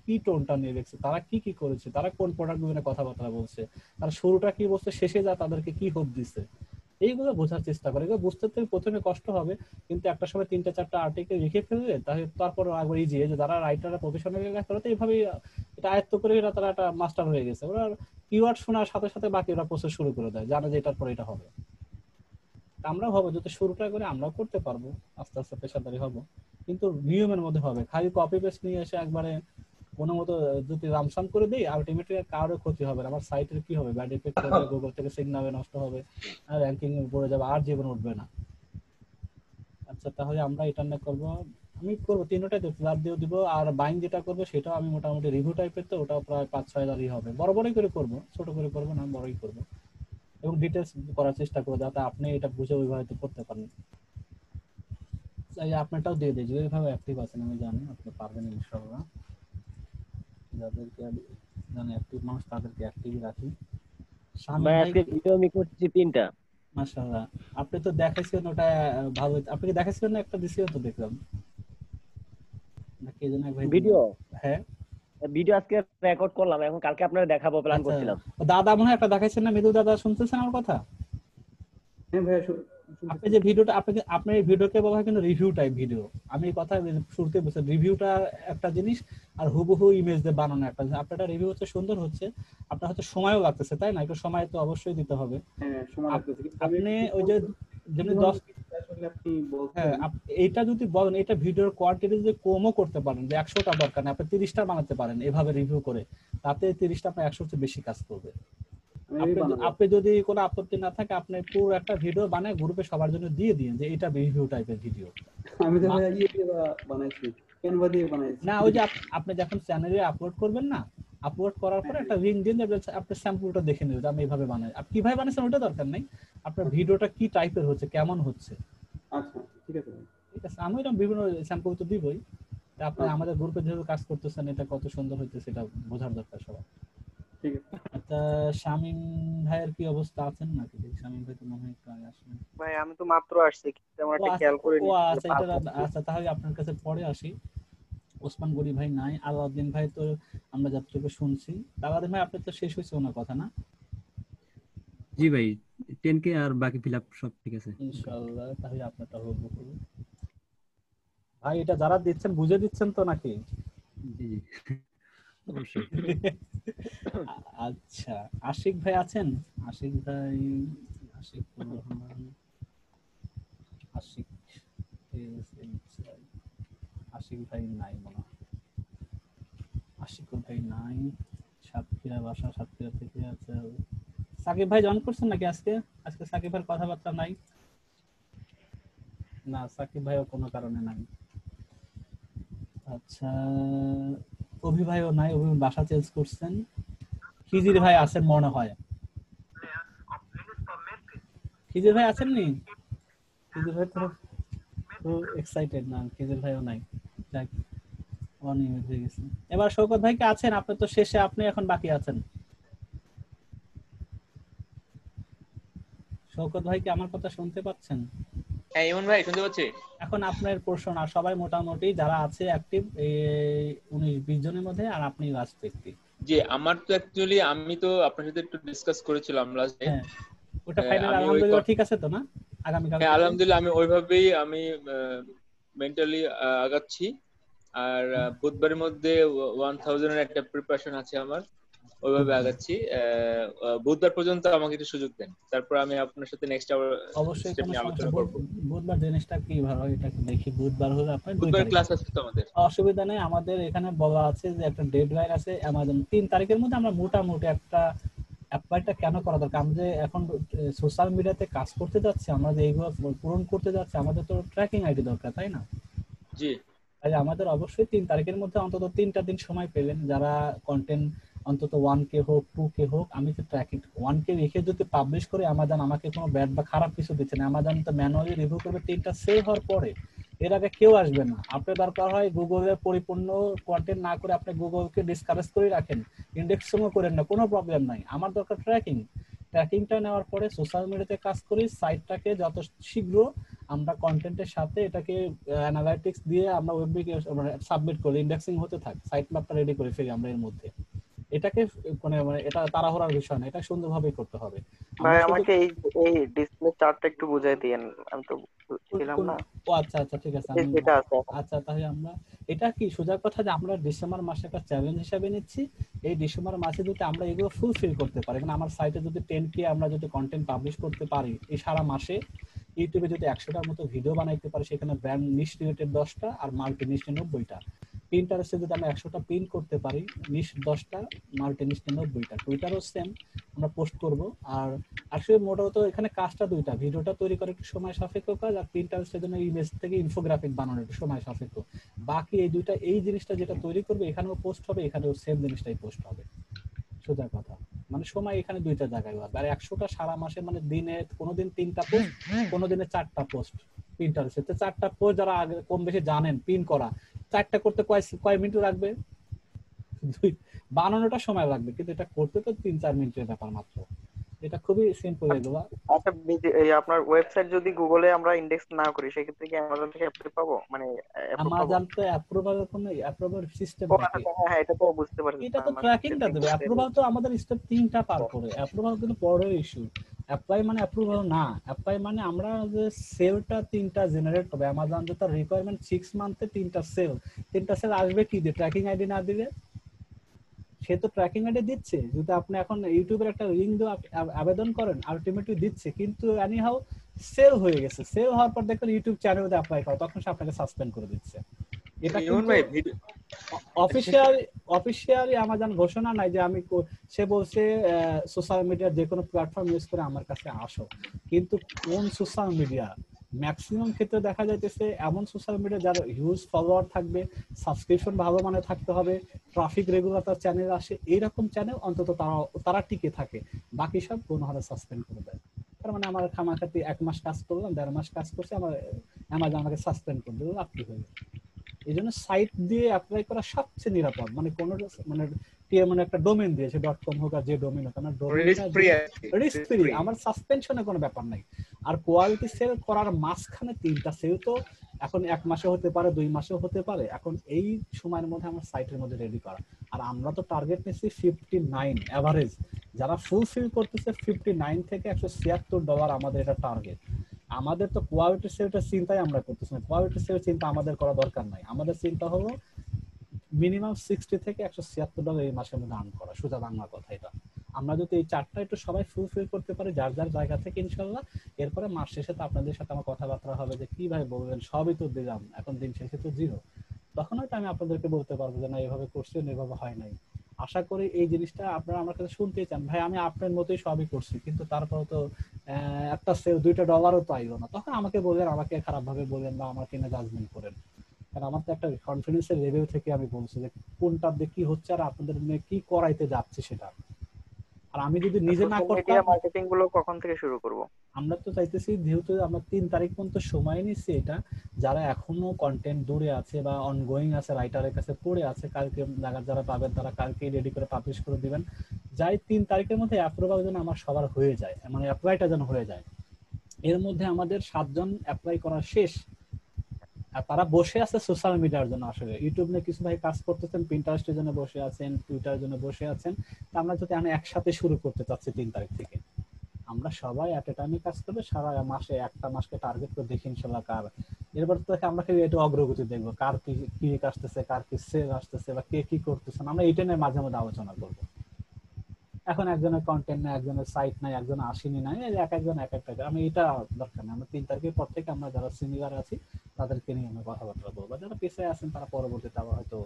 কি টোনটা নিয়ে লিখছে, তারা কি করেছে, তারা কোন প্রোডাক্ট নিয়ে কথাবার্তা বলছে, তারা শুরুটা কি বলছে, শেষে যা তাদেরকে কি হোপ দিচ্ছে, এইগুলো বোঝার চেষ্টা করে। এগুলো বুঝতে তো প্রথমে কষ্ট হবে, কিন্তু একটা সময় 3-4টা আর্টিকেল লিখে ফেললে তারপর আবার ইজি। যে যারা রাইটাররা প্রফেশনালি লেখা করে, তো এইভাবেই এটা আয়ত্ত করে তারা একটা মাস্টার হয়ে গেছে। ওরা কিওয়ার্ড শোনার সাথে সাথে বাকি ওরা প্রসেস শুরু করে দেয়, জানে যে এটার পরে এটা হবে। আমরাও হবো, যদি শুরুটা করে আমরাও করতে পারবো, আস্তে আস্তে পেশাদারি হবো, কিন্তু নিয়মের মধ্যে হবে। খালি কপি পেস্ট নিয়ে এসে একবারে কোনো মতো যদি রামসাম করে দিই, আলটিমেটলি কারোর ক্ষতি হবে। আমার সাইটের কি হবে, ব্যাড এফেক্ট হবে, গুগল থেকে সিগনাল নষ্ট হবে, আর র্যাঙ্কিং এ পড়ে যাবে, আর জীবন উঠবে না। আচ্ছা, তাহলে আমরা এটা না করবো, আমি করবো তিনটাই ফ্ল্যাট দিয়ে দিব। আর বাইং যেটা করবো সেটাও আমি মোটামুটি রিভিউ টাইপের, তো ওটাও প্রায় 5-6 হবে। বড় বড়ই করে করবো, ছোট করে করবো না, বড়ই করবো, এবং ডিটেলস করার চেষ্টা করবো যাতে আপনি এটা বুঝে ওইভাবে করতে পারেন। তাই আপনারটাও দিয়ে দিই, যেভাবে অ্যাক্টিভ আছেন আমি জানি আপনি পারবেন ইনশাআল্লাহ। যাদেরকে জানি অ্যাক্টিভ মানুষ তাদেরকে অ্যাক্টিভই রাখি। ভাই আজকে ভিডিও আমি করছি 3টা। মাশাআল্লাহ, আপনি তো দেখাইছেন ওটা ভালো। আপনি কি দেখাইছেন না? একটা দিছিও তো দেখলাম নাকি যেন এক ভাই ভিডিও। হ্যাঁ, ভিডিও আজকে রেকর্ড করলাম, এখন কালকে আপনাদের দেখাবো প্ল্যান করছিলাম। দাদা মনে হয় একটা দেখাইছেন না? মৃদু দাদা, শুনতেছেন আমার কথা? হ্যাঁ ভাইয়া, আপনি যে ভিডিওটা আপনার এই ভিডিওকে বলা হয় কিন্তু রিভিউ টাইপ ভিডিও। আমি এই কথা শুরুতে বলছি, রিভিউটা একটা জিনিস আর হুবহু ইমেজ দিয়ে বানানো একটা জিনিস। আপনারটা রিভিউ হচ্ছে সুন্দর হচ্ছে, আপনার হয়তো সময়ও লাগতেছে, তাই না? একটু সময় তো অবশ্যই দিতে হবে। হ্যাঁ, সময় লাগতেছে। আপনি ওই যে যেমনি 10 আপনি বলছেন, হ্যাঁ, এইটা যদি বলেন, এটা ভিডিওর কোয়ান্টিটি যদি কমও করতে পারেন, যে 100টা দরকার না, আপনি 30টা বানাতে পারেন এভাবে রিভিউ করে, তাতে 30টা আপনার 100 চেয়ে বেশি কাজ করবে। আপনি যদি কোনো আপত্তি না থাকে, আপনি পুরো একটা ভিডিও বানায় গ্রুপে সবার জন্য দিয়ে দিন যে এটা রিভিউ টাইপের ভিডিও। আমি তো ভাইয়া ইয়ে দিয়ে বানাইছি, ক্যানভা দিয়ে বানাইছি। না, ওই যে আপনি যখন চ্যানেলে আপলোড করবেন না, আপলোড করার পরে একটা লিংক দিন, আপনি স্যাম্পলটা দেখে নেবেন আমি এইভাবে বানাই। আপনি কিভাবে বানাইছেন ওটা দরকার নেই, আপনার ভিডিওটা কি টাইপের হচ্ছে, কেমন হচ্ছে। আচ্ছা, ঠিক আছে ভাই। ঠিক আছে, আমি এরকম বিভিন্ন স্যাম্পল তো দিবই। আপনি আমাদের গ্রুপে যেভাবে কাজ করতেছেন, এটা কত সুন্দর হইতেছে সেটা বোঝার দরকার সবার। ঠিক আছে। আচ্ছা, শামীম ভাইয়ের কি অবস্থা, আছেন নাকি? শামীম ভাই তো মনে হয় একটু আগে আসলেন। ভাই আমি তো মাত্র আসছি, তেমন একটা খেয়াল করিনি। আচ্ছা, তাহলে আপনার কাছে পরে আসি। ওসমান গনি ভাই নাই, আলাউদ্দিন ভাই তো আমরা যতটুকু শুনছি। আলাউদ্দিন ভাই আপনার তো শেষ হয়েছে ওনার কথা না? জি ভাই, 10K আর বাকি ফিল আপ সব ঠিক আছে ইনশাআল্লাহ। তাহলে আপনারটা হবে ভাই। এটা যারা দিচ্ছেন বুঝে দিচ্ছেন তো নাকি? জি জি অবশ্যই। আচ্ছা, আশিক ভাই আছেন? আশিক ভাই, আশিক রহমান, আশিক আশিক ভাই নাই মনে হয়। আশিক ভাই নাই। সাতক্ষীরা বাসা, সাতক্ষীরা থেকে আছে। সাকিব ভাই জয়েন করছেন নাকি আজকে? আজকে সাকিব ভাইয়ের কথাবার্তা নাই না, সাকিব ভাইও কোনো কারণে নাই। আচ্ছা, অভি ভাইও নাই, অভি বাসা চেঞ্জ করছেন। খিজির ভাই আছেন মনে হয়। খিজির ভাই আছেন নি? খিজির ভাই তো এক্সাইটেড না, খিজির ভাইও নাই। যাক, অনিয়মিত হয়ে গেছে। এবার শওকত ভাই কি আছেন? আপনি তো শেষে, আপনি এখন বাকি আছেন। শওকত ভাই কি আমার কথা শুনতে পাচ্ছেন? হ্যাঁ ইমন ভাই, শুনতে পাচ্ছি। এখন আপনার প্রশ্ন, আর সবাই মোটামুটি যারা আছে অ্যাক্টিভ এই 19-20 জনের মধ্যে, আর আপনি লাস্ট ব্যক্তি। জি, আমার তো অ্যাকচুয়ালি আমি তো আপনার সাথে একটু ডিসকাস করেছিলাম লাস্টে। হ্যাঁ, ওটা ফাইনাল আলহামদুলিল্লাহ ঠিক আছে তো না? আগামী কাল? হ্যাঁ আলহামদুলিল্লাহ, আমি ওইভাবেই মেন্টালি আগাচ্ছি। আর বুধবারের মধ্যে 1000 এর একটা প্রিপারেশন আছে আমার, ওইভাবে আগাচ্ছি। বুধবার পর্যন্ত আমাকে একটু সুযোগ দেন, তারপর আমি আপনার সাথে নেক্সট অবশ্যই কোনো সমস্যা। বুধবার জিনিসটা কি ভালো, এটা দেখি। বুধবার হলে আপনার বুধবার ক্লাস আছে তো আমাদের, অসুবিধা নেই। আমাদের এখানে বলা আছে যে একটা ডেডলাইন আছে অ্যামাজন 3 তারিখের মধ্যে আমরা মোটামুটি একটা অ্যাপ্লাইটা কেন করা দরকার। আমরা যে এখন সোশ্যাল মিডিয়াতে কাজ করতে যাচ্ছি, আমরা যে এইগুলো পূরণ করতে যাচ্ছি, আমাদের তো ট্র্যাকিং আইডি দরকার, তাই না? জি, তাই আমাদের অবশ্যই 3 তারিখের মধ্যে অন্তত 3টা দিন সময় পেলেন, যারা কন্টেন্ট অন্তত 1K হোক 2K হোক, আমি তো ট্র্যাকিং 1K রেখে যদি পাবলিশ করে, আমাজন আমাকে কোনো ব্যাড বা খারাপ কিছু দিচ্ছে না। আমাজন তো ম্যানুয়ালি রিভিউ করবে 3টা সেভ হওয়ার পরে, এর আগে কেউ আসবে না। আপনার দরকার হয় গুগলের পরিপূর্ণ কন্টেন্ট না করে আপনি গুগলকে ডিসকারেজ করে রাখেন, ইন্ডেক্সিংও করেন না, কোনো প্রবলেম নাই। আমার দরকার ট্র্যাকিংটা নেওয়ার পরে সোশ্যাল মিডিয়াতে কাজ করি, সাইটটাকে যত শীঘ্র আমরা কন্টেন্টের সাথে এটাকে অ্যানালাইটিক্স দিয়ে আমরা ওয়েবে সাবমিট করি, ইন্ডেক্সিং হতে থাকে, সাইট ম্যাপটা রেডি করে ফেলি আমরা এর মধ্যে। এটাকে মানে মানে এটা তাড়াহুড়ার বিষয় না, এটা সুন্দরভাবে করতে হবে। ভাই আমরা শুধু আমাকে এই এই ডিসপ্লে চার্টটা একটু বুঝাই দিয়েন, আমি তো ছিলাম না। ও আচ্ছা আচ্ছা ঠিক আছে, এই আমি যেটা আছে এখন। আচ্ছা তাহলে আমরা এটা কি সোজা কথা যে আমরা ডিসেম্বর মাসে একটা চ্যালেঞ্জ হিসাবে নিচ্ছি। এই ডিসেম্বর মাসে যদি আমরা এগুলো ফুলফিল করতে পারি, মানে আমার সাইটে যদি 10K আমরা যদি কন্টেন্ট পাবলিশ করতে পারি এই সারা মাসে, ইউটিউবে যদি 100টার মতো ভিডিও বানাইতে পারি, সেখানে ব্র্যান্ড নিশ রিলেটেড 10টা আর মাল্টি নিশ 90টা, পিন্টারেস্টে যদি আমরা 100টা পিন করতে পারি, নিশ 10টা, মাল্টি নিশ 90টা, টুইটারও সেম আমরা পোস্ট করব। আর আসলে মোটামুটি এখানে কাজটা দুইটা, ভিডিওটা তৈরি করে একটু সময় সাপেক্ষ কাজ, আর পিন্টারেস্টের জন্য ইমেজ থেকে ইনফোগ্রাফিক বানানো একটু সময় সাপেক্ষ। বাকি এই দুইটা, এই জিনিসটা যেটা তৈরি করবে এখানেও পোস্ট হবে, এখানেও সেম জিনিসটাই পোস্ট হবে, সোজা কথা। মানে সময় এখানে দুইটা জায়গায় হবে। আর 100টা সারা মাসে মানে দিনে কোনোদিন 3টা পোস্ট, কোনোদিনে 4টা পোস্ট। পিন্টারেস্টে 4টা পোস্ট যারা আগে কম বেশি জানেন পিন করা, 4টা করতে কয় মিনিট লাগবে? বানানোটা সময় লাগবে, কিন্তু এটা করতে তো 3-4 মিনিটের ব্যাপার মাত্র। এটা খুবই সিম্পল এগুলো। আচ্ছা এই আপনার ওয়েবসাইট যদি গুগলে আমরা ইন্ডেক্স না করি সেক্ষেত্রে কি অ্যামাজন থেকে অ্যাপ্রুভ পাবো, মানে আমাজন তো অ্যাপ্রুভালের কোনো অ্যাপ্রুভাল সিস্টেম থাকে। হ্যাঁ এটা তো বুঝতে পারছি, এটা তো ট্র্যাকিংটা দেবে। অ্যাপ্রুভাল তো আমাদের স্টেপ 3টা পার করে, অ্যাপ্রুভাল কিন্তু পরের ইস্যু। অ্যাপ্লাই মানে অ্যাপ্রুভাল না, অ্যাপ্লাই মানে আমরা যে সেলটা 3টা জেনারেট হবে, অ্যামাজন যে তার রিকোয়ারমেন্ট 6 মান্থে 3টা সেল আসবে কি দিয়ে? ট্র্যাকিং আইডি না দিলে? সে তো ট্র্যাকিং আইডি দিচ্ছে, যদি আপনি এখন ইউটিউবের একটা লিংক দিয়ে আবেদন করেন আলটিমেটলি দিচ্ছে, কিন্তু এনিহাউ সেল হয়ে গেছে। সেল হওয়ার পর দেখবেন ইউটিউব চ্যানেলে অ্যাপ্লাই করে, তখন সে আপনাকে সাসপেন্ড করে দিচ্ছে। এটা কিন্তু অফিশিয়ালি আমাজন ঘোষণা নাই যে আমি, সে বলছে সোশ্যাল মিডিয়ার যে কোনো প্ল্যাটফর্ম ইউজ করে আমার কাছে আসো, কিন্তু কোন সোশ্যাল মিডিয়া? ম্যাক্সিমাম ক্ষেত্রে দেখা যাইতেছে এমন সোশ্যাল মিডিয়া যার হিউজ ফলোয়ার থাকবে, সাবস্ক্রিপশন ভালো মানে থাকতে হবে, ট্রাফিক রেগুলার তার চ্যানেল আসে, এইরকম চ্যানেল অন্তত তারা টিকে থাকে। বাকি সব কোনো হারে সাসপেন্ড করে দেয়। তার মানে আমার খামাখাতি 1 মাস কাজ করলাম, 1.5 মাস কাজ করছে, আমার অ্যামাজন আমাকে সাসপেন্ড করে দিল, আপনি হয়ে গেল। এই জন্য সাইট দিয়ে অ্যাপ্লাই করা সবচেয়ে নিরাপদ। মানে কোন মানে একটা ডোমেন দিয়েছে, .com হোক আর যে ডোমেন হোক, আমার রিস্ক ফ্রি, আমার সাসপেনশনের কোনো ব্যাপার নাই। আর কোয়ালিটি সেল করার মাঝখানে 3টা সেল তো এখন 1 মাসে হতে পারে, 2 মাসেও হতে পারে। এখন এই সময়ের মধ্যে আমার সাইটের মধ্যে রেডি করা। আর আমরা তো টার্গেট নিচ্ছি 59 এভারেজ, যারা ফুলফিল করতেছে 59 থেকে $176 আমাদের এটা টার্গেট। আমাদের তো কোয়ালিটি সেলটা চিন্তাই আমরা করতেছি না, কোয়ালিটি সেল চিন্তা আমাদের করা দরকার নাই। আমাদের চিন্তা হলো মিনিমাম 60 থেকে $176 এই মাসের মধ্যে আর্ন করা, সোজা বাংলা কথা এটা। আমরা যদি এই 4টা একটু সবাই ফুলফিল করতে পারি যার যার জায়গা থেকে, ইনশাল্লাহ এরপরে মাস শেষে তো আপনাদের সাথে আমার কথাবার্তা হবে যে কি ভাই বলবেন, সবই তো দিলাম, এখন দিন শেষে তো 0, তখন হয়তো আমি আপনাদেরকে বলতে পারবো যে না এভাবে করছেন, এভাবে হয় নাই। আশা করি এই জিনিসটা আপনারা আমার কাছে শুনতেই চান, ভাই আমি আপনার মতোই সবই করছি, কিন্তু তারপরে তো একটা সেল $2 তো আইলো না, তখন আমাকে বললেন, আমাকে খারাপ ভাবে বললেন বা আমাকে না জাজমেন্ট করেন। কারণ আমার তো একটা কনফিডেন্সের লেভেল থেকে আমি বলছি যে কোনটা দিয়ে কি হচ্ছে আর আপনাদের কি করাইতে যাচ্ছে সেটা। আর আমি যদি নিজে না করতাম, মার্কেটিং গুলো কখন থেকে শুরু করব? আমরা তো চাইতেছি যেহেতু আমরা 3 তারিখ পর্যন্ত সময় নিচ্ছি, এটা যারা এখনো কন্টেন্ট দূরে আছে বা অনগোয়িং আছে, রাইটারের কাছে পড়ে আছে, কালকে যারা পাবেন তারা কালকেই রেডি করে পাবলিশ করে দিবেন। যাই 3 তারিখের মধ্যে অ্যাপ্রুভাল যেন আমার সবার হয়ে যায়, মানে অ্যাপ্লাইটা যেন হয়ে যায়। এর মধ্যে আমাদের 7 জন অ্যাপ্লাই করা শেষ, আর তারা বসে আছে সোশ্যাল মিডিয়ার জন্য। আসলে ইউটিউব নিয়ে কিছু ভাই কাজ করতেছেন, পিন্টারেস্টের জন্য বসে আছেন, টুইটারের জন্য বসে আছেন। তা আমরা যদি একসাথে শুরু করতে চাচ্ছি 3 তারিখ থেকে, আমরা সবাই এট এ টাইমে কাজ করবে, সারা মাসে একটা মাসকে টার্গেট করে দেখি ইনশাল্লাহ কার। এরপর থেকে আমরা একটু অগ্রগতি দেখবো, কার কি ক্লিক আসতেছে, কার কি সেল আসতেছে, বা কে কি করতেছেন, আমরা এইটা নিয়ে মাঝে মধ্যে আলোচনা করবো। এখন একজনের কন্টেন্ট নাই, একজনের সাইট নাই, একজনের আসেনি নাই, একজন এক একটা, আমি এটা দরকার নেই। আমরা 3 তারিখের পর থেকে আমরা যারা সিনিয়র আছি তাদেরকে নিয়ে আমরা কথাবার্তা বলবো, যারা পিছিয়ে আছেন তারা পরবর্তীতে আবার হয়তো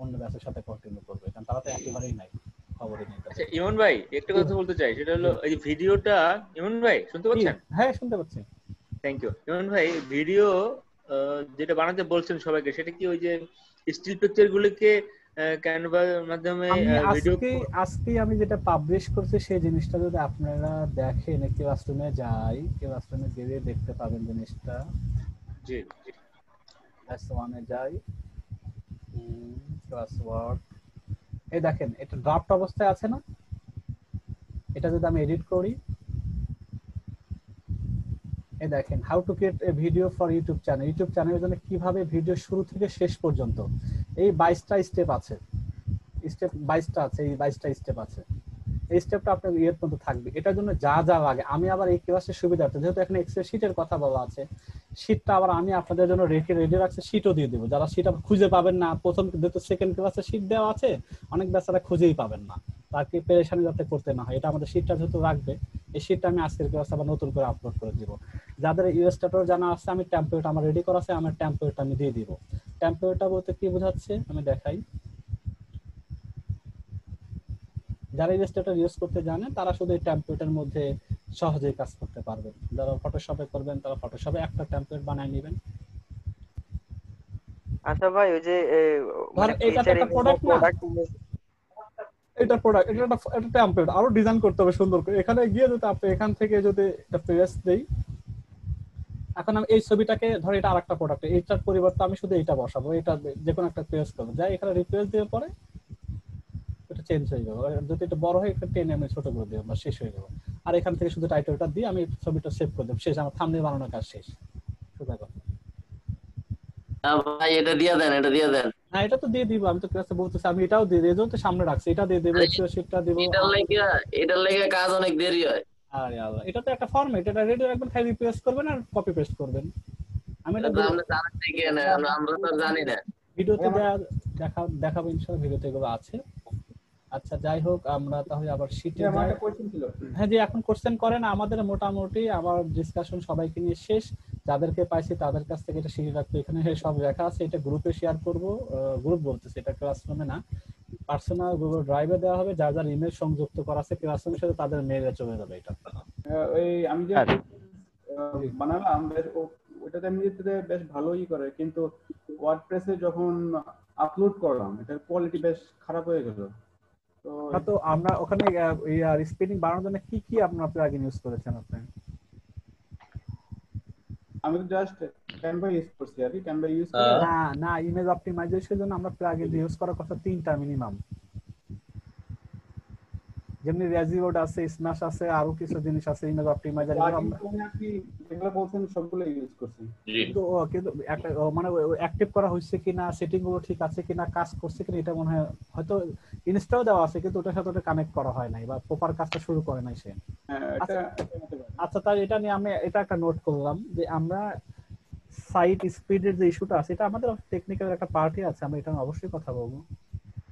অন্য ব্যাচের সাথে কন্টিনিউ করবে, কারণ তারা তো একেবারেই নাই, খবরই নেই। আচ্ছা ইমন ভাই একটা কথা বলতে চাই, সেটা হলো এই ভিডিওটা, ইমন ভাই শুনতে পাচ্ছেন? হ্যাঁ শুনতে পাচ্ছি। Thank you. ইমন ভাই ভিডিও যেটা বানাতে বলছেন সবাইকে, সেটা কি ওই যে স্টিল পিকচার গুলোকে ক্যানভার মাধ্যমে ভিডিও আজকে আমি যেটা পাবলিশ করছি সেই জিনিসটা যদি আপনারা দেখেন, ক্লাসরুমে যাই, ক্লাসরুমে গিয়ে দেখতে পাবেন জিনিসটা। জি ক্লাস 1 এ যাই, ক্লাস ওয়ার্ক, এই দেখেন এটা ড্রাফট অবস্থায় আছে না? এটা যদি আমি এডিট করি, এই দেখেন how to create a video for YouTube channel. YouTube চ্যানেলের জন্য কিভাবে ভিডিও শুরু থেকে শেষ পর্যন্ত এই 22টা স্টেপ আছে। স্টেপ 22টা আছে, এই 22টা স্টেপ আছে। এই স্টেপটা আপনার ইয়ের মধ্যে থাকবে। এটার জন্য যা যা লাগে আমি আবার এই ক্লাসের সুবিধার্থে, যেহেতু এখানে এক্সেল শিটের কথা বলা আছে, শিটটা আবার আমি আপনাদের জন্য রেডি রাখছি, শিটও দিয়ে দেবো। যারা শিট খুঁজে পাবেন না, প্রথম যেহেতু সেকেন্ড ক্লাসে শিট দেওয়া আছে, অনেক বেচারা খুঁজেই পাবেন না, তাকে পেরেশানি যাতে করতে না হয়, এটা আমাদের শিটটা যেহেতু রাখবে, এই শিটটা আমি আজকের ক্লাসে আবার নতুন করে আপলোড করে দিব। যাদের ইলাস্ট্রেটর জানা আছে, আমি টেমপ্লেট আমার রেডি করা আছে, আমার টেমপ্লেটটা আমি দিয়ে দিব। টেমপ্লেটটা বলতে কি বোঝাচ্ছে আমি দেখাই। যারা ইলাস্ট্রেটর ইউজ করতে জানে তারা শুধু এই টেমপ্লেটের মধ্যে সহজেই কাজ করতে পারবেন। যারা ফটোশপে করবেন তারা ফটোশপে একটা টেমপ্লেট বানায় নেবেন। আচ্ছা ভাই, ওই যে ধর এটা একটা প্রোডাক্ট না, এটা প্রোডাক্ট, এটা একটা টেমপ্লেট, আরো ডিজাইন করতে হবে সুন্দর করে। এখানে গিয়ে যদি আপনি এখান থেকে যদি একটা প্রেস দেই, এখন আমি এই ছবিটাকে ধর এটা আরেকটা প্রোডাক্ট, এইটার পরিবর্তে আমি শুধু এইটা বসাবো, এটা যে কোনো একটা প্রেস করব, যাই এখানে রিপ্লেস দিয়ে পরে এটা চেঞ্জ হয়ে যাবে। যদি এটা বড় হয় এটা টেনে আমি ছোট করে দেব, শেষ হয়ে যাবে। আর এখান থেকে শুধু টাইটেলটা দিয়ে আমি ছবিটা সেভ করে দেব, শেষ, আমার থাম্বনেল বানানোর কাজ শেষ। সোজা কথা। ভাই এটা দিয়ে দেন, এটা দিয়ে দেন। হ্যাঁ এটা তো দিয়ে দিব, আমি তো ক্লাসে বলতেছি, আমি এটাও দিয়ে দেব, এজন্য তো সামনে রাখছি, এটা দিয়ে দেব, শিটটা দেব। এটার লাগা কাজ অনেক দেরি হয়। আরে আল্লাহ, এটা তো একটা ফরম্যাট, এটা রেডি রাখবেন, খালি রিপ্লেস করবেন আর কপি পেস্ট করবেন। আমি এটা আমরা জানি কি না, আমরা তো জানি না। ভিডিওতে দেখাবো ইনশাআল্লাহ, ভিডিওতে এগুলো আছে। আচ্ছা যাই হোক, আমরা তাহলে আবার শিটে যাই। হ্যাঁ জি, এখন কোশ্চেন করেন। আমাদের মোটামুটি আমার ডিসকাশন সবাইকে নিয়ে শেষ। যাদেরকে পাইছি তাদের কাছ থেকে এটা শিখে রাখবো, এখানে সব লেখা আছে, এটা গ্রুপে শেয়ার করব। গ্রুপ বলতেছে, এটা ক্লাসরুমে না, পার্সোনাল গুগল ড্রাইভে দেওয়া হবে। যার যার ইমেল সংযুক্ত করা আছে ক্লাসরুমের সাথে তাদের মেইলে চলে যাবে এটা। ওই আমি যে বানালাম ওটাতে এমনিতে বেশ ভালোই করে, কিন্তু ওয়ার্ডপ্রেসে যখন আপলোড করলাম এটার কোয়ালিটি বেশ খারাপ হয়ে গেল। তো আমরা ওখানে স্পেলিং বানানোর জন্য কি কি আপনারা প্লাগইন ইউজ করেছেন আপনি? আমি তো জাস্ট ক্যানভা ইউজ করছি আর কি, ক্যানভা ইউজ না ইমেজ অপটিমাইজেশনের জন্য আমরা প্লাগইন ইউজ করার কথা 3টা মিনিমাম। যেমনি রেজিওড আছে, স্ম্যাশ আছে, আরো কিছু জিনিস আছে ইমেজ অপটিমাইজার। আপনি যেগুলো বলছেন সবগুলো ইউজ করছি, কিন্তু একটা মানে অ্যাক্টিভ করা হয়েছে কিনা, সেটিং গুলো ঠিক আছে কিনা, কাজ করছে কিনা, এটা মনে হয় হয়তো ইনস্টল দেওয়া আছে কিন্তু ওটার সাথে ওটা কানেক্ট করা হয় নাই বা প্রপার কাজটা শুরু করে নাই সে। আচ্ছা তাই এটা নিয়ে আমি এটা একটা নোট করলাম যে আমরা সাইট স্পিডের যে ইস্যুটা আছে, এটা আমাদের টেকনিক্যাল একটা পার্টি আছে, আমরা এটা অবশ্যই কথা বলবো।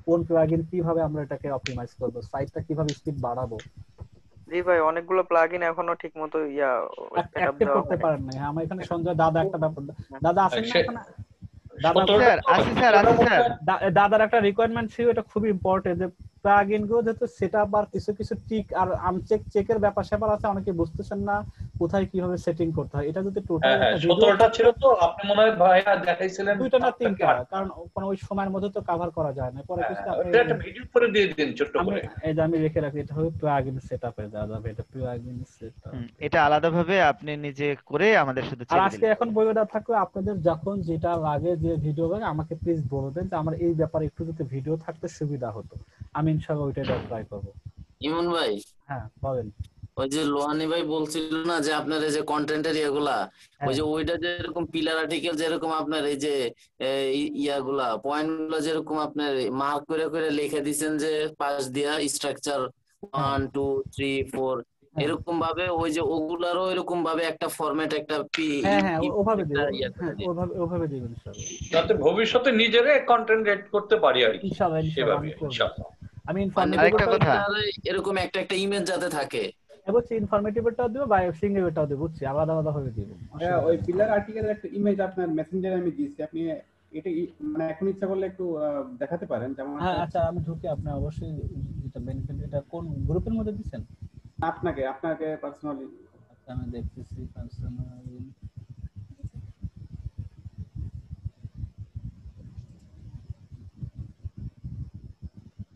কোন প্লাগইন কিভাবে আমরা এটাকে অপটিমাইজ করব, সাইটটা কিভাবে স্পিড বাড়াবো। জি ভাই, অনেকগুলো প্লাগইন এখনো ঠিকমতো অ্যাক্টিভ করতে পারেন না। আমার এখানে সঞ্জয় দাদা একটা ব্যাপার, দাদা আছেন না এখানে? দাদার একটা রিকোয়ারমেন্ট ছিল, এটা খুব ইম্পর্টেন্ট যে প্লাগইন গুলো যেহেতু সেটআপ আর কিছু কিছু টিক আর চেকের ব্যাপার স্যাপার আছে, অনেকে বুঝতেছেন না কোথায় কিভাবে সেটিং করতে হয়। এটা যদি টোটাল 17টা ছিল তো আপনি মনে হয় ভাইয়া দেখাইছিলেন 2টা না 3টা, কারণ কোন ওই সময়ের মধ্যে তো কভার করা যায় না। পরে কিছু আপনি এটা একটা ভিডিও করে দিয়ে দিন ছোট করে। এই যে আমি রেখে রাখি, এটা হবে প্লাগইন সেটআপে দেওয়া যাবে, এটা প্লাগইন সেটআপ। এটা আলাদাভাবে আপনি নিজে করে আমাদের সাথে আর আজকে এখন বইটা থাকলে আপনাদের যখন যেটা লাগে, যে ভিডিও লাগে আমাকে প্লিজ বলবেন যে আমার এই ব্যাপারে একটু যদি ভিডিও থাকতে সুবিধা হতো, আমি ইনশাআল্লাহ ওইটা ট্রাই করব। ইমন ভাই, হ্যাঁ বলেন। ওই যে লোহানি ভাই বলছিল না যে আপনার এই যে কন্টেন্টের ইয়াগুলা, ওই যে ওইটা যেরকম পিলার আর্টিকেল যেরকম আপনার এই যে ইয়াগুলা পয়েন্টগুলো যেরকম আপনার মার্ক করে করে লিখে দিবেন যে পাশ দিয়া স্ট্রাকচার 1 2 3 4 এরকম ভাবে, ওই যে ওগুলারও এরকম ভাবে একটা ফরম্যাট একটা হ্যাঁ ওভাবে দিবেন, ওভাবে দিবেন ইনশাআল্লাহ, যাতে ভবিষ্যতে নিজেরে কন্টেন্ট রেড করতে পারি আর কি। ইনশাআল্লাহ আমি আরেকটা কথা, এরকম একটা একটা ইমেজ যাতে থাকে, বুঝছি, ইনফরমেটিভটাও দিব বা সিঙ্গেলটাও দিব, বুঝছি, আলাদা আলাদা ভাবে দিব। ওই পিলার আর্টিকেলের একটা ইমেজ আপনার মেসেঞ্জারে আমি দিয়েছি, আপনি এটা মানে এখন ইচ্ছা করলে একটু দেখাতে পারেন। যেমন আচ্ছা আমি ঢুকে আপনি অবশ্যই যেটা বেনিফিট, এটা কোন গ্রুপের মধ্যে দিবেন? আপনাকে পার্সোনালি। আচ্ছা আমি দেখতেছি পার্সোনালি।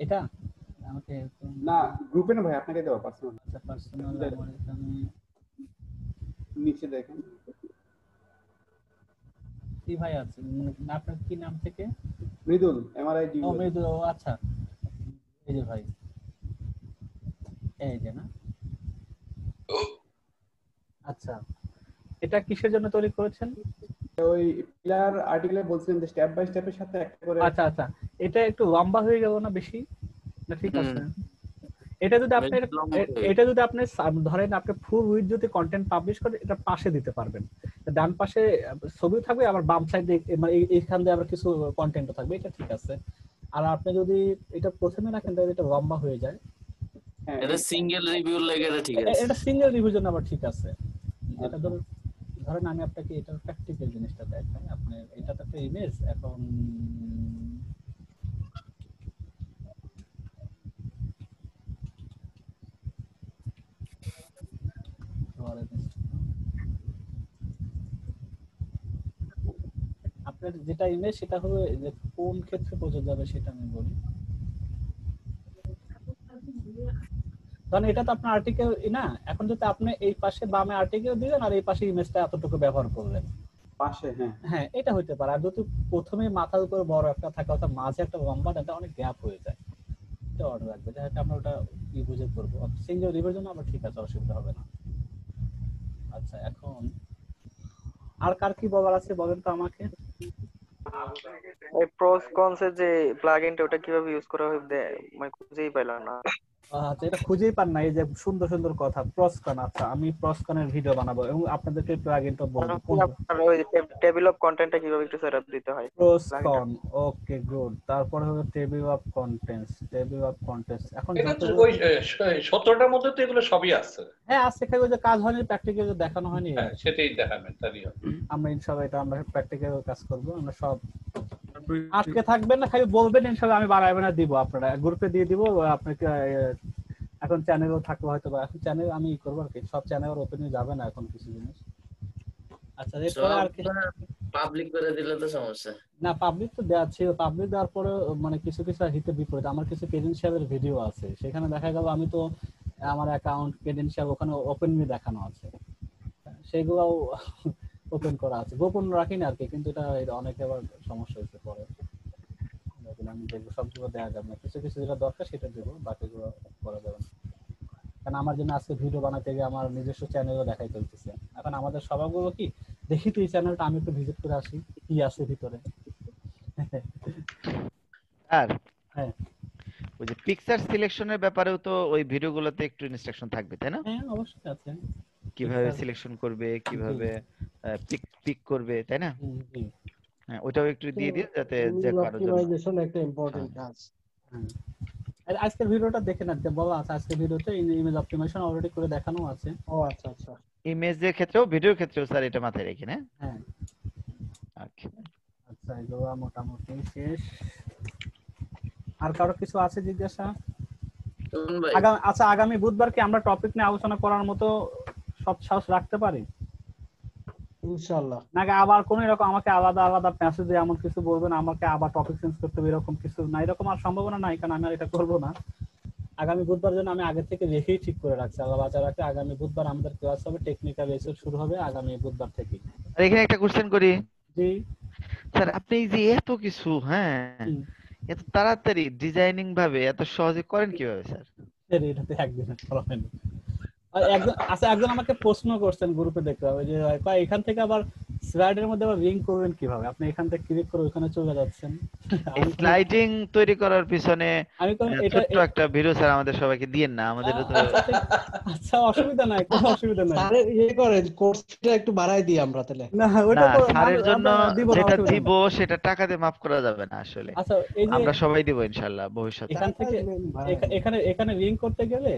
এটা আমাকে না গ্রুপে না ভাই, আপনাকে দেওয়া পার্সোনাল। আচ্ছা পার্সোনাল আমার এখানে নিচে দেখেন কি ভাই আছে, আপনার কি নাম থেকে? মৃদুল, এমআরআইডি। ও মৃদুল, আচ্ছা এই যে ভাই, এই যে না, আচ্ছা এটা কিসের জন্য তৈরি করেছেন? ওই পিলার আর্টিকেলে বলছিলেন যে স্টেপ বাই স্টেপের সাথে একটা করে। আচ্ছা এটা একটু লম্বা হয়ে গেল না বেশি, না ঠিক আছে? এটা যদি আপনি ধরেন আপনি ফুল উইথ যদি কন্টেন্ট পাবলিশ করেন, এটা পাশে দিতে পারবেন, ডান পাশে ছবি থাকবে, আবার বাম সাইডে মানে এইখান দিয়ে আবার কিছু কন্টেন্টও থাকবে, এটা ঠিক আছে। আর আপনি যদি এটা প্রথমে রাখেন তাহলে এটা লম্বা হয়ে যায়। এটা সিঙ্গেল রিভিউর লাগে, এটা ঠিক আছে। এটা সিঙ্গেল রিভিউর জন্য আবার ঠিক আছে। এটা ধরেন আমি আপনাকে এটার প্র্যাকটিক্যাল জিনিসটা দেখাই। আপনি এটা তো একটা ইমেজ, এখন আপনার যেটা ইমেজ সেটা হলো যে কোন ক্ষেত্রে প্রযোজ্য হবে সেটা আমি বলি। কারণ এটা তো আপনার আর্টিকেল না, এখন যদি আপনি এই পাশে বামে আর্টিকেল দিলেন আর এই পাশে ইমেজটা এতটুকু ব্যবহার করলেন পাশে, হ্যাঁ এটা হইতে পারে। আর যদি প্রথমে মাথার উপর বড় একটা থাকে অর্থাৎ মাঝে একটা লম্বা, এটা অনেক গ্যাপ হয়ে যায়, এটা অর্ডার রাখবে, যেটা আমরা ওটা বুঝে করবো। সিঙ্গেল রিভিউর জন্য আবার ঠিক আছে, অসুবিধা হবে না। আচ্ছা, এখন আর কার কি বলার আছে বলেন তো আমাকে। এই প্রস কনস এর যে প্লাগইনটা ওটা কিভাবে ইউজ করা হবে মানে খুঁজেই পেলাম না। আচ্ছা, এটা খুঁজেই পান না, এই যে সুন্দর সুন্দর কথা প্রসকন। আচ্ছা, আমি প্রসকনের ভিডিও বানাবো এবং আপনাদেরকে প্লাগইনটা বলবো। ওই টেবিল অফ কন্টেন্টটা কিভাবে একটু সেটআপ দিতে হয় প্রসকন। Okay good. তারপরে হবে table of contents. Table of contents এখন এটা তো ওই 17টার মধ্যে তো এগুলো সবই আছে। হ্যাঁ আছে, খালি যে কাজ হয়নি, প্র্যাকটিক্যাল দেখানো হয়নি। হ্যাঁ সেটাই দেখাবেন, তাই হবে। আমরা ইনশাআল্লাহ এটা আমরা প্র্যাকটিক্যাল কাজ করব। আমরা সব আজকে থাকবেন না, খালি বলবেন, ইনশাআল্লাহ আমি বাড়াইবে না দিব, আপনারা গ্রুপে দিয়ে দিব। আপনাকে এখন চ্যানেলও থাকবে হয়তো, বা এখন চ্যানেল আমি করব আর কি, সব চ্যানেল ওপেনে যাবে না এখন কিছু জিনিস। আচ্ছা, এরপর আর কি পাবলিক করে দিলে তো সমস্যা না, পাবলিক তো দেওয়া ছিল। পাবলিক দেওয়ার পরে মানে কিছু কিছু হিতে বিপরীত। আমার কিছু ক্রেডেনশিয়ালের ভিডিও আছে, সেখানে দেখা গেল আমি তো আমার অ্যাকাউন্ট ক্রেডেনশিয়াল ওখানে ওপেনলি দেখানো আছে, সেগুলোও ওপেন করা আছে, গোপন রাখি না আর কি। কিন্তু এটা অনেকে আবার সমস্যা হতে পারে, আমি দেখবো সবগুলো দেওয়া যাবে না, কিছু কিছু যেটা দরকার সেটা দেবো, বাকিগুলো করা যাবে না। কারণ আমার জন্য আজকে ভিডিও বানাতে গিয়ে আমার নিজস্ব চ্যানেলও দেখাই চলতেছে। এখন আমাদের সবাইগুলো কি দেখি তো এই চ্যানেলটা আমি একটু ভিজিট করে আসি কি আছে ভিতরে। আর হ্যাঁ, ওই যে পিকচার সিলেকশনের ব্যাপারেও তো ওই ভিডিওগুলোতে একটু ইনস্ট্রাকশন থাকবে, তাই না? হ্যাঁ অবশ্যই আছে, কিভাবে সিলেকশন করবে, কিভাবে পিক করবে, তাই না? হ্যাঁ, ওটাও একটু দিয়ে দিন যাতে যে কারো জন্য অপটিমাইজেশন একটা ইম্পর্টেন্ট কাজ। আজকের ভিডিওটা দেখে না, বলা আছে আজকের ভিডিওতে ইমেজ অপটিমাইজেশন অলরেডি করে দেখানো আছে। ও আচ্ছা আচ্ছা, ইমেজের ক্ষেত্রেও ভিডিওর ক্ষেত্রেও স্যার এটা মাথায় রেখে না? হ্যাঁ ওকে, আচ্ছা এগুলো মোটামুটি শেষ। আর কারো কিছু আছে জিজ্ঞাসা? আচ্ছা, আগামী বুধবার কি আমরা টপিক নিয়ে আলোচনা করার মতো সব সাহস রাখতে পারি ইনশাআল্লাহ? নাকি আবার কোন এরকম আমাকে আলাদা আলাদা মেসেজ দিয়ে এমন কিছু বলবেন আমাকে আবার টপিক চেঞ্জ করতে হবে, এরকম কিছু না? এরকম আর সম্ভাবনা নাই, কারণ আমি আর এটা করবো না। আগামী বুধবার জন্য আমি আগে থেকে রেখেই ঠিক করে রাখছি, আল্লাহ বাঁচা রাখে। আগামী বুধবার আমাদের ক্লাস হবে, টেকনিক্যাল রিসার্চ শুরু হবে আগামী বুধবার থেকে। আর এখানে একটা কোশ্চেন করি। জি স্যার, আপনি এই যে এত কিছু, হ্যাঁ, এত তাড়াতাড়ি ডিজাইনিং ভাবে এত সহজে করেন কিভাবে স্যার? এটাতে একদিনে করা হয়নি। একজন আমাকে প্রশ্ন করছেন গ্রুপে, দেখতে হবে যে এখান থেকে আবার স্লাইডের মধ্যে আবার রিং করবেন কিভাবে? আপনি এখান থেকে ক্লিক করে ওখানে চলে যাচ্ছেন। স্লাইডিং তৈরি করার পিছনে আমি ছোট্ট একটা ভিডিও স্যার আমাদের সবাইকে দিয়েন না, আমাদের তো আচ্ছা অসুবিধা নাই, কোনো অসুবিধা নাই। আরে ইয়ে করেন, কোর্সটা একটু বাড়াই দিই আমরা তাহলে। না ওটা তো স্যারের জন্য যেটা দিব সেটা টাকা দিয়ে মাফ করা যাবে না আসলে। আচ্ছা, এই যে আমরা সবাই দিব ইনশাআল্লাহ ভবিষ্যতে। এখান থেকে এখানে রিং করতে গেলে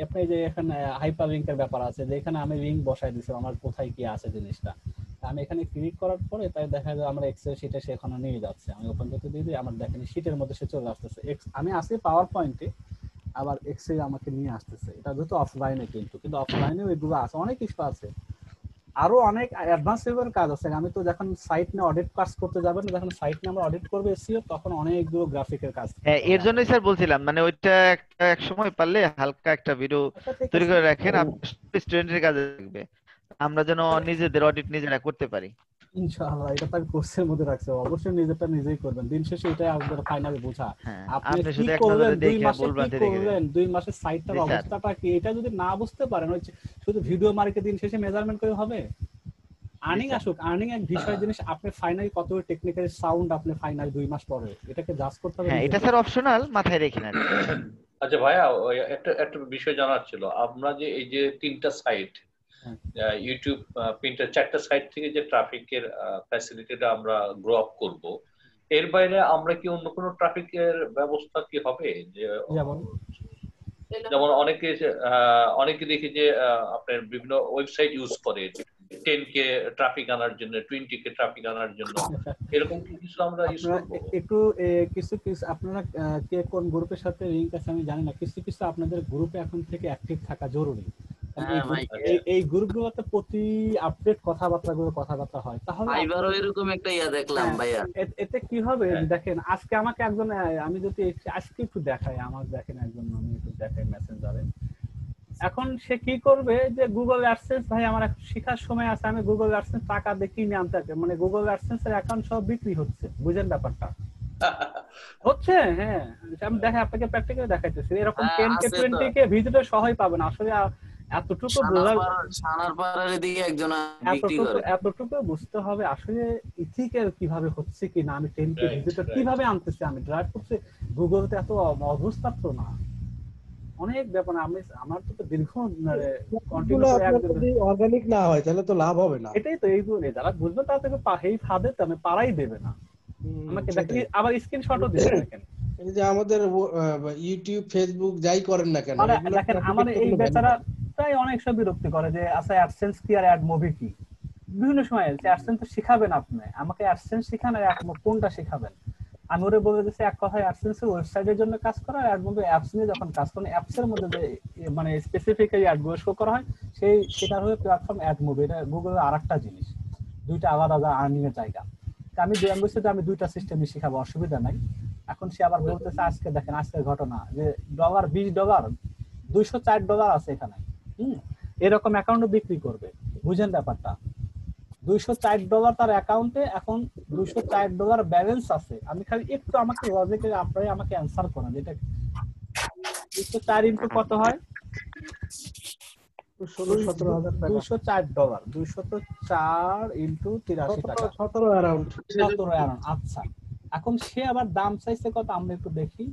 আপনি যে এখানে হাইপার লিংকের ব্যাপার আছে, যে এখানে আমি লিংক বসাই দিছি আমার কোথায় কি আছে জিনিসটা। আমি এখানে ক্লিক করার পরে তাই দেখা যায় আমার এক্সেল শিটে সেখানে নিয়ে যাচ্ছে। আমি ওপেন করতে দিয়ে দিই, আমার দেখেন শিটের মধ্যে সে চলে আসতেছে। আমি আসি পাওয়ার পয়েন্টে, আবার এক্সেল আমাকে নিয়ে আসতেছে। এটা যেহেতু অফলাইনে, কিন্তু অফলাইনে ওইগুলো আছে, অনেক কিছু আছে, আরো অনেক অ্যাডভান্স লেভেলের কাজ আছে। আমি তো যখন সাইট নিয়ে অডিট কাজ করতে যাবেন, যখন সাইট নিয়ে আমরা অডিট করবে এসইও, তখন অনেকগুলো গ্রাফিকের কাজ। হ্যাঁ, এর জন্যই স্যার বলছিলাম, মানে ওইটা এক সময় পারলে হালকা একটা ভিডিও তৈরি করে রাখেন, আপনার স্টুডেন্টের কাজে লাগবে, আমরা যেন নিজেদের অডিট নিজেরা করতে পারি। ইনশাআল্লাহ এটা তো আমি কোর্সের মধ্যে রাখছি, অবশ্যই নিজেরটা নিজেই করবেন। দিন শেষে এটাই আমাদের ফাইনালি বোঝা। আপনি শুধু কি এক করবেন, নজরে 2 দেখে মাসে বলবেন কি করবেন, 2 মাসের সাইটটার অবস্থাটা কি, এটা যদি না বুঝতে পারেন, ওই শুধু ভিডিও মার্কে দিন শেষে মেজারমেন্ট করে হবে? আর্নিং আসুক, আর্নিং এক বিষয় জিনিস, আপনি ফাইনালি কত টেকনিক্যাল সাউন্ড আপনি ফাইনালি 2 মাস পরে এটাকে জাজ করতে হবে। হ্যাঁ, এটা স্যার অপশনাল, মাথায় রেখে না। আচ্ছা ভাইয়া, একটা বিষয় জানার ছিল, আমরা যে এই যে 3টা সাইট ইউটিউব, প্রিন্টার, 4টা সাইট থেকে যে ট্রাফিকের ফ্যাসিলিটিটা আমরা গ্রো আপ করব, এর বাইরে আমরা কি অন্য কোনো ট্রাফিকের ব্যবস্থা কি হবে? যে যেমন অনেকে দেখি যে আপনার বিভিন্ন ওয়েবসাইট ইউজ করে 10K ট্রাফিক আনার জন্য, 20K ট্রাফিক আনার জন্য, এরকম কি কিছু আমরা ইউজ করব? একটু কিছু আপনারা কে কোন গ্রুপের সাথে লিংক আছে আমি জানি না, কিছু আপনাদের গ্রুপে এখন থেকে অ্যাক্টিভ থাকা জরুরি। এই গ্রুপগুলোতে প্রতি আপডেট কথাবার্তা হয়, তাহলে ফাইবারও এরকম একটা ইয়া দেখলাম ভাইয়া। এতে কি হবে দেখেন, আজকে আমাকে একজন, আমি যদি আজকে একটু দেখাই, আমার দেখেন একজন, আমি একটু দেখাই মেসেঞ্জারে, এখন সে কি করবে যে গুগল অ্যাডসেন্স, ভাই আমার শেখার সময় আছে, আমি গুগল অ্যাডসেন্স টাকা দিয়ে কিনে আনতে হবে, মানে গুগল অ্যাডসেন্স এর অ্যাকাউন্ট সব বিক্রি হচ্ছে, বুঝেন ব্যাপারটা হচ্ছে। হ্যাঁ, আমি দেখে আপনাকে প্র্যাকটিক্যালি দেখাইতেছি, এরকম 10K 20K ভিজিটর সহই পাবেন। আসলে এতটুকু বুঝতে হবে আসলে ইথিক্যাল কিভাবে হচ্ছে কি না, আমি 10K ভিজিটর কিভাবে আনতেছি, আমি ড্রাইভ করছি, গুগলতে এত অবস্থা তো না, অনেক ব্যাপার। আমি আমার তো দীর্ঘ অর্গানিক না হয় তাহলে তো লাভ হবে না। এটাই তো, এইগুলো যারা বুঝবে তারা থেকে এই ফাঁদে আমি পারাই দেবে না আমাকে। দেখেন আবার স্ক্রিনশটও দিতে দেখেন, এই যে আমাদের ইউটিউব ফেসবুক যাই করেন না কেন, দেখেন আমার এই বেচারা তাই অনেক সব বিরক্তি করে যে আচ্ছা অ্যাডসেন্স কি আর অ্যাড মুভি কি, বিভিন্ন সময় অ্যাডসেন্স তো শিখাবেন আপনি, আমাকে অ্যাডসেন্স শিখান আর কোনটা শিখাবেন। আমি ওরে বলে দিচ্ছি এক কথায় অ্যাডসেন্সের ওয়েবসাইটের জন্য কাজ করা, আর অ্যাড মুভি অ্যাপস নিয়ে যখন কাজ করেন, অ্যাপস এর মধ্যে যে মানে স্পেসিফিক্যালি অ্যাডগুলো শো করা হয়, সেটা হলো প্ল্যাটফর্ম অ্যাড মুভি। এটা গুগলের আরেকটা জিনিস, দুইটা আলাদা আলাদা আর্নিং এর জায়গা। আমি বলছি যে আমি দুইটা সিস্টেমই শিখাবো, অসুবিধা নাই। এখন সে আবার বলতেছে আজকে দেখেন আজকের ঘটনা যে $20 $204 আছে এখানে, এরকম অ্যাকাউন্টও বিক্রি করবে, বুঝেন ব্যাপারটা। $204 তার অ্যাকাউন্টে এখন $204 ব্যালেন্স আছে। আমি খালি একটু আমাকে লজিকে আপনারা আমাকে অ্যানসার করেন, এটা 204 ইনটু কত হয়? 204 204 ইনটু 83 টাকা, 17 অ্যারাউন্ড। আচ্ছা, এখন সে আবার দাম চাইছে কত আমরা একটু দেখি।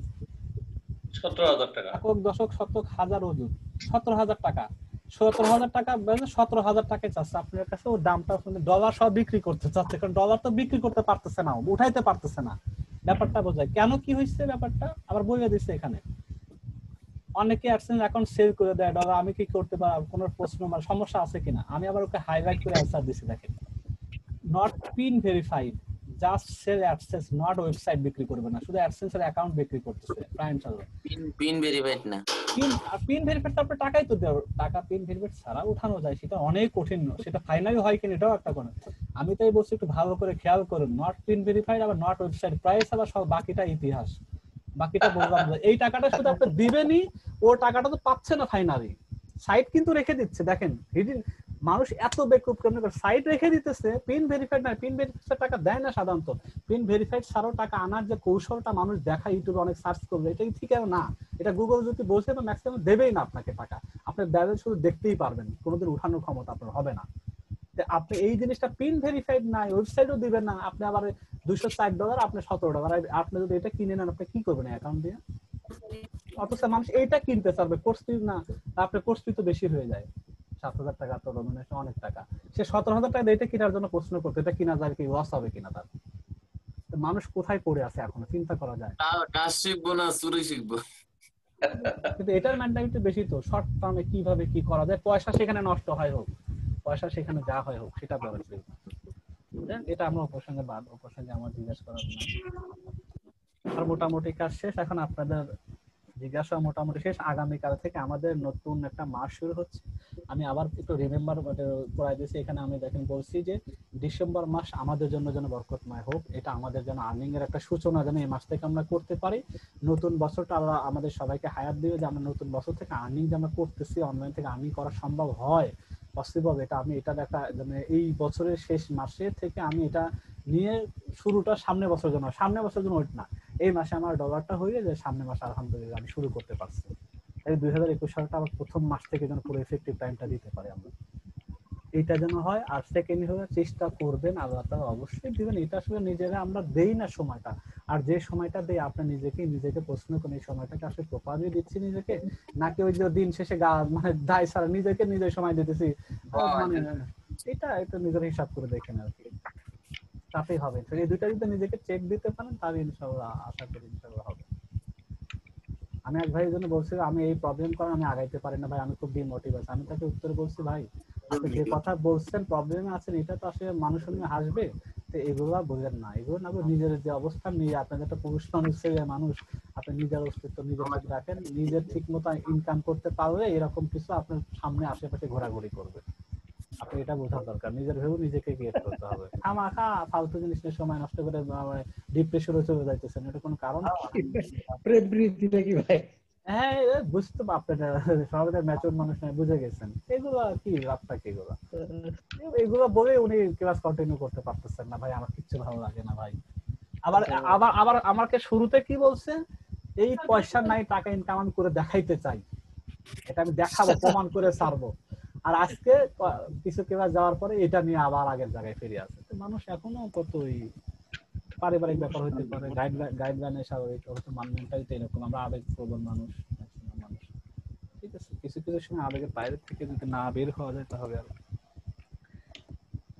17,000 টাকা। একক দশক শতক হাজার ওজন 17,000 টাকা, 17,000 টাকা, 17,000 টাকায় চাচ্ছে আপনার কাছে। ও দামটা ডলার সব বিক্রি করতে চাচ্ছে, কারণ ডলার তো বিক্রি করতে পারতেছে না, উঠাইতে পারতেছে না। ব্যাপারটা বোঝায় কেন কি হয়েছে, ব্যাপারটা আবার বলে দিচ্ছে এখানে। অনেকে অ্যাডসেন্স অ্যাকাউন্ট সেল করে দেয় ডলার, আমি কি করতে পারবো, কোনো প্রশ্ন মানে সমস্যা আছে কিনা, আমি আবার ওকে হাইলাইট করে অ্যান্সার দিচ্ছি। দেখেন, not pin verified, just sell AdSense, not website বিক্রি করবে না, শুধু অ্যাডসেন্স এর অ্যাকাউন্ট বিক্রি করতেছে প্রাইম চালু। পিন ভেরিফাইড না, পিন ভেরিফাইড তারপরে টাকাই তো দেওয়া, টাকা পিন ভেরিফাইড ছাড়া উঠানো যায়, সেটা অনেক কঠিন, সেটা ফাইনালি হয় কিনা এটাও একটা কোনো। আমি তাই বলছি একটু ভালো করে খেয়াল করুন, নট পিন ভেরিফাইড আবার নট ওয়েবসাইট, প্রাইস আবার সব, বাকিটা ইতিহাস, বাকিটা বললাম। এই টাকাটা শুধু আপনি দিবেনই, ও টাকাটা তো পাচ্ছে না ফাইনালি, সাইট কিন্তু রেখে দিচ্ছে। দেখেন মানুষ এত বেকুব কেন করে, সাইট রেখে দিতেছে, পিন ভেরিফাইড না, পিন ভেরিফাইড টাকা দেয় না সাধারণত। পিন ভেরিফাইড ছাড়াও টাকা আনার যে কৌশলটা মানুষ দেখায়, ইউটিউবে অনেক সার্চ করবে, এটা ঠিক না। এটা গুগল যদি বলছে তো ম্যাক্সিমাম দেবেই না আপনাকে টাকা, আপনি ব্যালেন্স শুধু দেখতেই পারবেন, কোনোদিন উঠানোর ক্ষমতা আপনার হবে না। আপনি এই জিনিসটা পিন ভেরিফাইড নাই, ওয়েবসাইটও দিবেন না, আপনি আবার $204 আপনি $17, আপনি যদি এটা কিনে নেন আপনি কি করবেন অ্যাকাউন্ট দিয়ে? অথচ মানুষ এইটা কিনতে চাবে, কোর্স ফি না, আপনার কোর্স ফি তো বেশি হয়ে যায়, 7,000 টাকা তো ডমিনেশন অনেক টাকা। সে 17,000 টাকা এটা কেনার জন্য প্রশ্ন করতে, এটা কিনা যায় কি, লস হবে কিনা তার। মানুষ কোথায় পড়ে আছে এখনো চিন্তা করা যায়। কাজ শিখবো না চুরি শিখবো, কিন্তু এটার মেন্টালিটি বেশি তো, শর্ট টার্মে কিভাবে কি করা যায়, পয়সা সেখানে নষ্ট হয় হোক, পয়সা সেখানে যা হয় হোক, সেটা বলে। এটা আমরা উপসংহারে আমার জিজ্ঞাসা করার না। আর মোটামুটি কাজ শেষ, এখন আপনাদের জিজ্ঞাসা মোটামুটি শেষ। আগামীকাল থেকে আমাদের নতুন একটা মাস শুরু হচ্ছে। আমি আবার একটু রিমেম্বার করাই দিয়েছি এখানে, আমি দেখেন বলছি যে ডিসেম্বর মাস আমাদের জন্য যেন বরকতময় হোক, এটা আমাদের জন্য আর্নিং এর একটা সূচনা যেন এই মাস থেকে আমরা করতে পারি। নতুন বছরটা আল্লাহ আমাদের সবাইকে হায়াত দিবে, যে আমরা নতুন বছর থেকে আর্নিং যে আমরা করতেছি, অনলাইন থেকে আর্নিং করা সম্ভব হয়, পসিবল। এটা আমি এটার একটা মানে এই বছরের শেষ মাসে থেকে আমি এটা নিয়ে শুরুটা সামনের বছরের জন্য ওইটা না, এই মাসে আমার ডলারটা হয়ে যায়, সামনের মাসে আলহামদুলিল্লাহ আমি শুরু করতে পারছি। এই 2021 সালটা আবার প্রথম মাস থেকে যেন পুরো এফেক্টিভ টাইমটা দিতে পারি আমরা। এটা যেন হয়। আর সেকেন্ড হলো চেষ্টা করবেন, আল্লাহ তাআলা অবশ্যই দিবেন। এটা আসলে নিজেরা আমরা দেই না সময়টা, আর যে সময়টা দেই আপনি নিজেকে প্রশ্ন করেন এই সময়টাকে আসলে প্রপারলি দিচ্ছি নিজেকে, নাকি ওই যে দিন শেষে মানে দায় ছাড়া নিজের সময় দিতেছি, মানে এটা নিজের হিসাব করে দেখেন আর কি, তাতেই হবে। তো এই দুইটা যদি নিজেকে চেক দিতে পারেন তাহলে ইনশাআল্লাহ আশা করি ইনশাআল্লাহ হবে। আমি এক ভাইয়ের জন্য বলছি আমি এই প্রবলেম কারণে আমি আগাইতে পারি না ভাই, আমি খুব ডিমোটিভ আছি। আমি তাকে উত্তর বলছি ভাই আপনি যে কথা বলছেন প্রবলেমে আছেন এটা তো আসলে মানুষ হাসবে, তো এগুলো বোঝেন না, এগুলো না নিজের যে অবস্থান নিয়ে আপনার একটা পুরুষ মানুষ ছেলে মানুষ, আপনি নিজের অস্তিত্ব নিজের ঠিক রাখেন, নিজের ঠিক মতো ইনকাম করতে পারলে এরকম কিছু আপনার সামনে আশেপাশে ঘোরাঘুরি করবে। আপনি এটা বোঝা দরকার, নিজের ভেবে নিজেকে ক্রিয়েট করতে হবে। খামাখা ফালতু জিনিস নিয়ে সময় নষ্ট করে ডিপ্রেশনে চলে যাইতেছেন, এটা কোনো কারণ কি ভাই? হ্যাঁ বুঝতে আপনারা সবাই ম্যাচুর মানুষ নয়, বুঝে গেছেন এগুলো কি রাস্তা কি এগুলো বলে উনি ক্লাস কন্টিনিউ করতে পারতেছেন না ভাই, আমার কিচ্ছু ভালো লাগে না ভাই। আবার আবার আবার আমাকে শুরুতে কি বলছে, এই পয়সা নাই টাকা ইনকাম আমি করে দেখাইতে চাই, এটা আমি দেখাবো প্রমাণ করে ছাড়বো, আর আজকে কিছু ক্লাস যাওয়ার পরে এটা নিয়ে আবার আগের জায়গায় ফিরে আসে। তো মানুষ এখনো কতই পারিবারিক ব্যাপার হইতে পারে, গাইডলাইনের স্বাভাবিক হয়তো মানমেন্টাই তো এরকম, আমরা আবেগপ্রবণ মানুষ, ঠিক আছে, কিছু কিছু সময় আবেগের বাইরে থেকে যদি না বের হওয়া যায়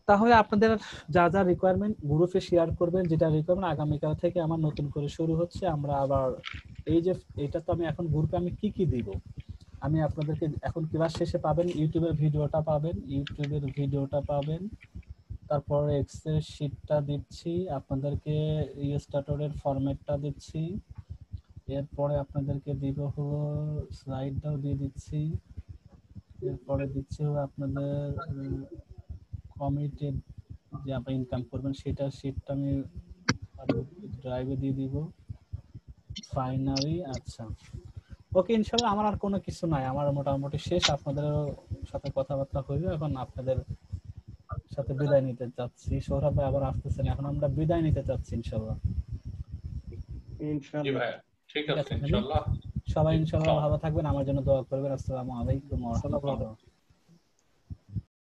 তাহলে আপনাদের যা যা রিকোয়ারমেন্ট গ্রুপে শেয়ার করবেন, যেটা রিকোয়ারমেন্ট আগামীকাল থেকে আমার নতুন করে শুরু হচ্ছে। আমরা আবার এই যে এটা তো আমি এখন গ্রুপে আমি কি দিব, আমি আপনাদেরকে এখন ক্লাস শেষে পাবেন ইউটিউবের ভিডিওটা পাবেন, তারপর এক্সেল শিটটা দিচ্ছি আপনাদেরকে, স্ট্যাটারের ফরম্যাটটা দিচ্ছি, এরপরে আপনাদেরকে দিব হলো স্লাইডটাও দিয়ে দিচ্ছি, এরপরে দিচ্ছি হলো আপনাদের কমিটেড যে আপনি ইনকাম করবেন সেটা শিটটা আমি ড্রাইভে দিয়ে দিব ফাইনালি। আচ্ছা ওকে, ইনশাআল্লাহ আমার আর কোনো কিছু নাই, আমার মোটামুটি শেষ। আপনাদের সাথে কথাবার্তা হইলো, এখন আপনাদের সাথে বিদায় নিতে চাচ্ছি। সৌরভ ভাই আবার আসতেছেন, এখন আমরা বিদায় নিতে চাচ্ছি ইনশাআল্লাহ। ঠিক আছে ইনশাআল্লাহ, সবাই ইনশাআল্লাহ ভালো থাকবেন, আমার জন্য দোয়া করবেন। আসসালামু আলাইকুম ওয়া রাহমাতুল্লাহ।